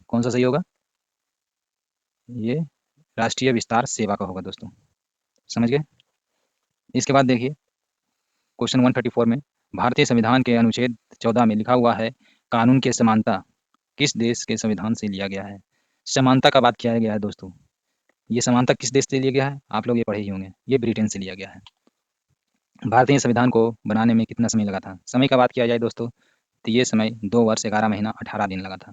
कौन सा सही होगा? ये राष्ट्रीय विस्तार सेवा का होगा दोस्तों। समझ गए? इसके बाद देखिए क्वेश्चन 134 में भारतीय संविधान के अनुच्छेद 14 में लिखा हुआ है कानून की समानता किस देश के संविधान से लिया गया है? समानता का बात किया गया है दोस्तों। ये समानता किस देश से लिया गया है? आप लोग ये पढ़े ही होंगे, ये ब्रिटेन से लिया गया है। भारतीय संविधान को बनाने में कितना समय लगा था? समय का बात किया जाए दोस्तों, तो ये समय 2 वर्ष 11 महीना 18 दिन लगा था।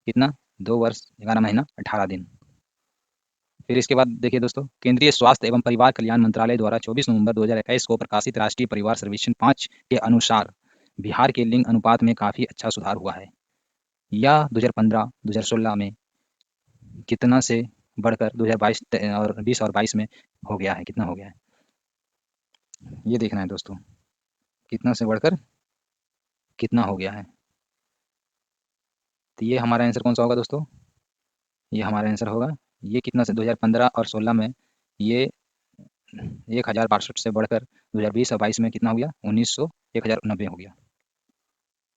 कितना? 2 वर्ष 11 महीना 18 दिन। फिर इसके बाद देखिए दोस्तों, केंद्रीय स्वास्थ्य एवं परिवार कल्याण मंत्रालय द्वारा 24 नवंबर 2021 को प्रकाशित राष्ट्रीय परिवार सर्वेक्षण 5 के अनुसार बिहार के लिंग अनुपात में काफी अच्छा सुधार हुआ है। यह 2015-2016 में कितना से बढ़कर 2022 और 20 और 22 में हो गया है? कितना हो गया है ये देखना है दोस्तों, कितना से बढ़कर कितना हो गया है। तो ये हमारा आंसर कौन सा होगा दोस्तों? ये हमारा आंसर होगा। ये कितना से 2015 और 16 में ये 1062 से बढ़कर 2020 और 22 में कितना हो गया, 1090 हो गया।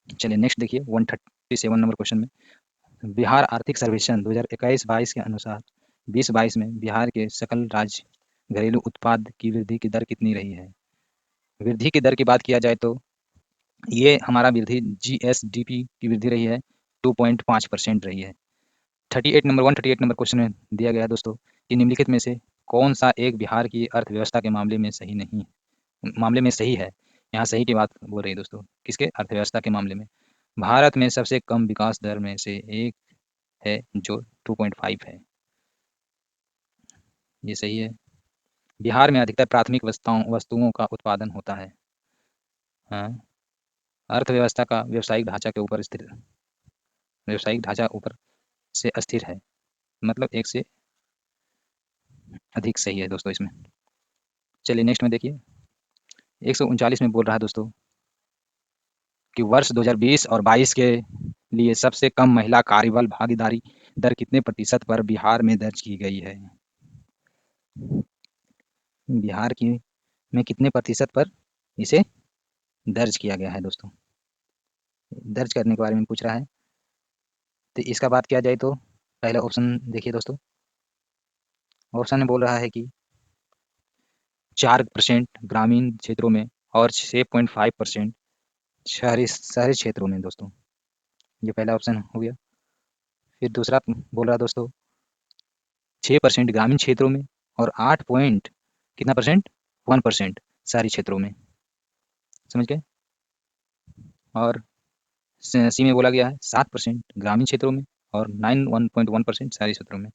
चलिए नेक्स्ट देखिए 137 नंबर क्वेश्चन में, बिहार आर्थिक सर्वेक्षण 2021-22 के अनुसार 2022 में बिहार के सकल राज्य घरेलू उत्पाद की वृद्धि की दर कितनी रही है। वृद्धि की दर की बात किया जाए तो ये हमारा वृद्धि जीएसडीपी की वृद्धि रही है 2.5% रही है। 138 नंबर क्वेश्चन में दिया गया है दोस्तों कि निम्नलिखित में से कौन सा एक बिहार की अर्थव्यवस्था के मामले में सही नहीं, मामले में सही है। यहाँ सही की बात बोल रही है दोस्तों, किसके, अर्थव्यवस्था के मामले में। भारत में सबसे कम विकास दर में से एक है जो 2.5 है, ये सही है। बिहार में अधिकतर प्राथमिक वस्तुओं का उत्पादन होता है। हाँ, अर्थव्यवस्था का व्यावसायिक ढांचा के ऊपर स्थिर, व्यावसायिक ढांचा ऊपर से अस्थिर है, मतलब एक से अधिक सही है दोस्तों इसमें। चलिए नेक्स्ट में देखिए 139 में बोल रहा है दोस्तों कि वर्ष 2020 और 22 के लिए सबसे कम महिला कार्यबल भागीदारी दर कितने प्रतिशत पर बिहार में दर्ज की गई है। बिहार की में कितने प्रतिशत पर इसे दर्ज किया गया है दोस्तों, दर्ज करने के बारे में पूछ रहा है। तो इसका बात किया जाए तो पहला ऑप्शन देखिए दोस्तों, ऑप्शन में बोल रहा है कि 4% ग्रामीण क्षेत्रों में और 6.5% शहरी शहरी क्षेत्रों में दोस्तों, ये पहला ऑप्शन हो गया। फिर दूसरा बोल रहा दोस्तों 6% ग्रामीण क्षेत्रों में और 8 पॉइंट कितना परसेंट, 1% शहरी क्षेत्रों में, समझ गए। और सी में बोला गया है 7% ग्रामीण क्षेत्रों में और 1.1% शहरी क्षेत्रों में।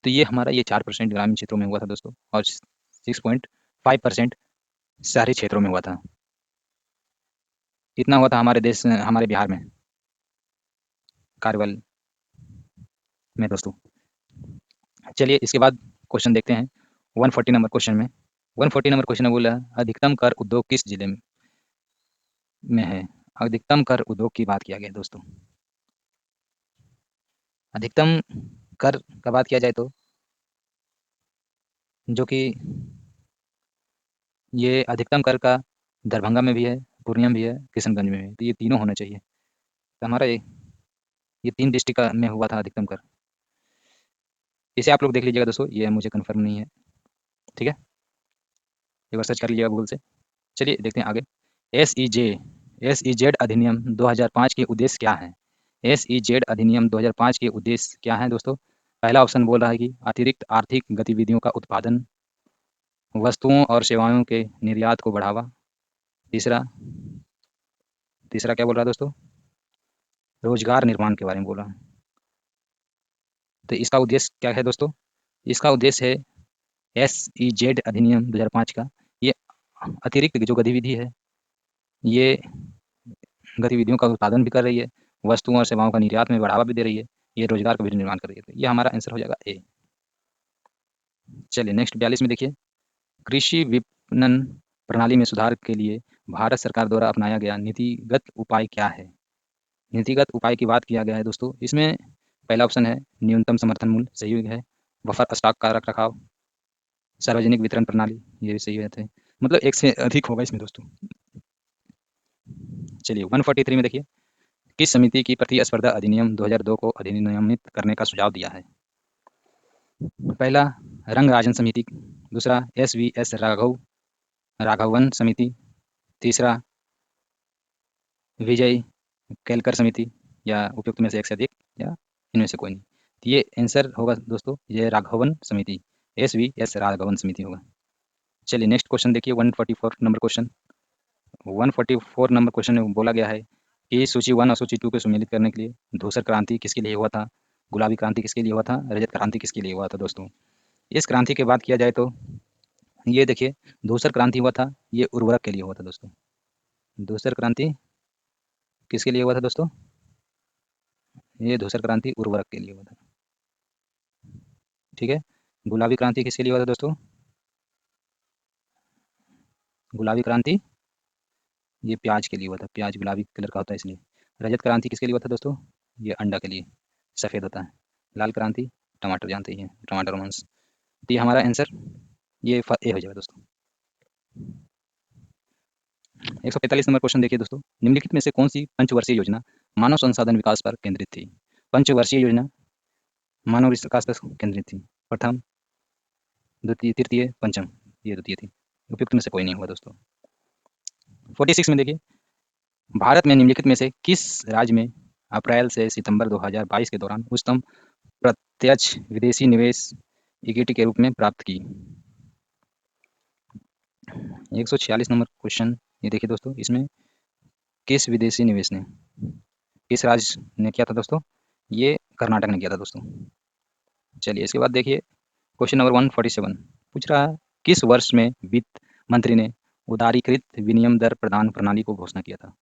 तो ये हमारा ये 4% ग्रामीण क्षेत्रों में हुआ था दोस्तों और 6.5% शहरी क्षेत्रों में हुआ था। इतना हुआ था हमारे देश, हमारे बिहार में कार्यबल में दोस्तों। चलिए इसके बाद क्वेश्चन देखते हैं 140 नंबर क्वेश्चन में। 140 नंबर क्वेश्चन में बोला अधिकतम कर उद्योग किस जिले में है। अधिकतम कर उद्योग की बात किया गया दोस्तों। अधिकतम कर का बात किया जाए तो जो कि ये अधिकतम कर का दरभंगा में भी है, पूर्णिया में भी है, किशनगंज में भी है, तो ये तीनों होना चाहिए। तो हमारा ये 3 डिस्ट्रिक्ट में हुआ था अधिकतम कर। इसे आप लोग देख लीजिएगा दोस्तों, ये मुझे कन्फर्म नहीं है, ठीक है, एक बार सर्च कर लीजिएगा गूगल से। चलिए देखते हैं आगे। एस ई जेड अधिनियम 2005 के उद्देश्य क्या हैं। एस ई जेड अधिनियम 2005 के उद्देश्य क्या हैं दोस्तों। पहला ऑप्शन बोल रहा है कि अतिरिक्त आर्थिक गतिविधियों का उत्पादन, वस्तुओं और सेवाओं के निर्यात को बढ़ावा। तीसरा तीसरा क्या बोल रहा है दोस्तों, रोजगार निर्माण के बारे में बोल रहा है। तो इसका उद्देश्य क्या है दोस्तों, इसका उद्देश्य है एस ई जेड अधिनियम 2005 का, ये अतिरिक्त जो गतिविधि है, ये गतिविधियों का उत्पादन भी कर रही है, वस्तुओं और सेवाओं का निर्यात में बढ़ावा भी दे रही है, ये रोजगार का भी निर्माण कर रही है। तो ये हमारा आंसर हो जाएगा ए। चलिए नेक्स्ट 42 में देखिए, कृषि विपणन प्रणाली में सुधार के लिए भारत सरकार द्वारा अपनाया गया नीतिगत उपाय क्या है। नीतिगत उपाय की बात किया गया है दोस्तों, इसमें पहला ऑप्शन है न्यूनतम समर्थन मूल्य, सही है। बफर स्टॉक का रख रखाव, सार्वजनिक वितरण प्रणाली, ये भी सही रहते हैं, मतलब एक से अधिक होगा इसमें दोस्तों। चलिए 143 में देखिए, किस समिति की प्रतिस्पर्धा अधिनियम 2002 को अधिनियमित करने का सुझाव दिया है। पहला रंगराजन समिति, दूसरा राघवन समिति, तीसरा विजय केलकर समिति, या उपयुक्त में से एक से अधिक, या इनमें से कोई नहीं। तो ये आंसर होगा दोस्तों, ये राघवन समिति, राघवन समिति होगा। चलिए नेक्स्ट क्वेश्चन देखिए 144 नंबर क्वेश्चन। 144 नंबर क्वेश्चन में बोला गया है कि सूची 1 और सूची 2 को सम्मिलित करने के लिए धूसर क्रांति किसके लिए हुआ था, गुलाबी क्रांति किसके लिए हुआ था, रजत क्रांति किसके लिए हुआ था दोस्तों। इस क्रांति की बात किया जाए तो ये देखिए, धूसर क्रांति हुआ था, ये उर्वरक के लिए हुआ था दोस्तों। धूसर क्रांति किसके लिए हुआ था दोस्तों, ये धूसर क्रांति उर्वरक के लिए हुआ था, ठीक है। गुलाबी क्रांति किसके लिए हुआ था दोस्तों, गुलाबी क्रांति ये प्याज के लिए हुआ था, प्याज गुलाबी कलर का होता है इसलिए। रजत क्रांति किसके लिए हुआ था दोस्तों, ये अंडा के लिए, सफ़ेद होता है। लाल क्रांति टमाटर जानते ही हैं, टमाटर रोमांस। तो ये हमारा आंसर ये ए हो जाएगा दोस्तों। 145 नंबर क्वेश्चन देखिए दोस्तों, निम्नलिखित में से कौन सी पंचवर्षीय योजना मानव संसाधन विकास पर केंद्रित थी? पंचवर्षीय योजना मानव विकास पर केंद्रित थी। प्रथम, द्वितीय, तृतीय, पंचम। ये द्वितीय थी। उपयुक्त में से कोई नहीं हुआ दोस्तों। 46 में देखिए, भारत में निम्नलिखित में से किस राज्य में अप्रैल से सितंबर 2022 के दौरान उच्चतम प्रत्यक्ष विदेशी निवेश इक्विटी के रूप में प्राप्त की? 146 नंबर क्वेश्चन ये देखिए दोस्तों, इसमें किस विदेशी निवेश ने, किस राज्य ने किया था दोस्तों? ये कर्नाटक ने किया था दोस्तों। चलिए इसके बाद देखिए, क्वेश्चन नंबर 147 पूछ रहा है, किस वर्ष में वित्त मंत्री ने उदारीकृत विनिमय दर प्रदान प्रणाली को घोषणा किया था?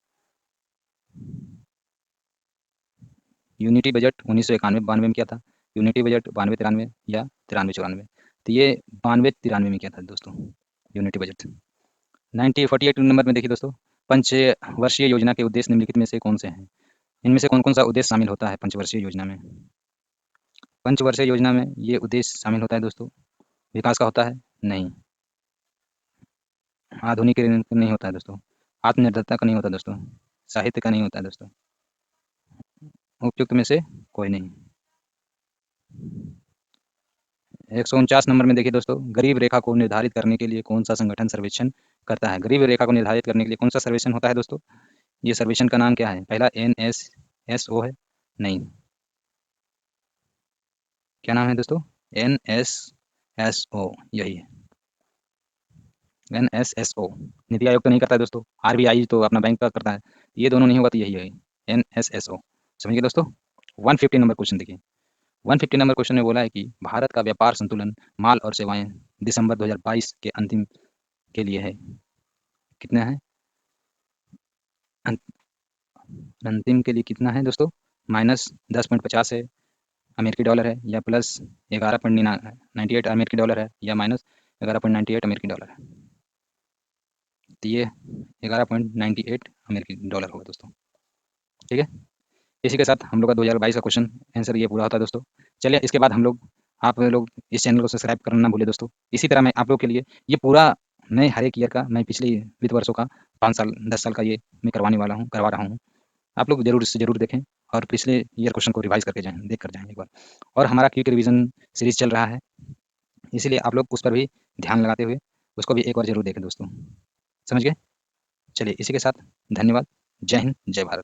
यूनिटी बजट 1991-92 में किया था, यूनिटी बजट 92-93 या 93-94? तो ये 92-93 में किया था दोस्तों, यूनिटी बजट। 48 नंबर में देखिए दोस्तों, पंचवर्षीय योजना के उद्देश्य निम्नलिखित में से कौन से हैं? इनमें से कौन कौन सा उद्देश्य शामिल होता है पंचवर्षीय योजना में? पंचवर्षीय योजना में ये उद्देश्य शामिल होता है दोस्तों, विकास का होता है? नहीं। आधुनिकीकरण का नहीं होता है दोस्तों, आत्मनिर्भरता का नहीं होता दोस्तों, साहित्य का नहीं होता है दोस्तों। उपयुक्त में से कोई नहीं। 149 नंबर में देखिए दोस्तों, गरीब रेखा को निर्धारित करने के लिए कौन सा संगठन सर्वेक्षण करता है? गरीब रेखा को निर्धारित करने के लिए कौन सा सर्वेक्षण होता है दोस्तों? ये सर्वेक्षण का नाम क्या है? पहला NSSO है? नहीं। क्या नाम है दोस्तों? NSSO, यही है NSSO। नीति आयोग तो नहीं करता है दोस्तों, RBI तो अपना बैंक का करता है। ये दोनों नहीं होगा तो यही है NSSO। समझिए दोस्तों। 150 नंबर क्वेश्चन देखिए, 150 नंबर क्वेश्चन में बोला है कि भारत का व्यापार संतुलन माल और सेवाएं दिसंबर 2022 के अंतिम के लिए है, कितना है? अंतिम के लिए कितना है दोस्तों? -10.50 है अमेरिकी डॉलर है, या +11.98 अमेरिकी डॉलर है, या -11.98 अमेरिकी डॉलर है? तो ये 11.98 अमेरिकी डॉलर होगा दोस्तों। ठीक है, इसी के साथ हम लोग का 2022 का क्वेश्चन आंसर ये पूरा होता है दोस्तों। चलिए इसके बाद हम लोग, आप लोग इस चैनल को सब्सक्राइब करना ना भूलें दोस्तों। इसी तरह मैं आप लोग के लिए ये पूरा, मैं हर एक ईयर का, मैं पिछले वित्त वर्षों का 5 साल 10 साल का ये मैं करवा रहा हूँ। आप लोग जरूर इससे जरूर देखें और पिछले ईयर क्वेश्चन को रिवाइज करके जाएँ, देख कर जाएँ एक बार। और हमारा क्विक रिवीजन सीरीज चल रहा है, इसीलिए आप लोग उस पर भी ध्यान लगाते हुए उसको भी एक बार जरूर देखें दोस्तों। समझ गए? चलिए इसी के साथ धन्यवाद। जय हिंद, जय भारत।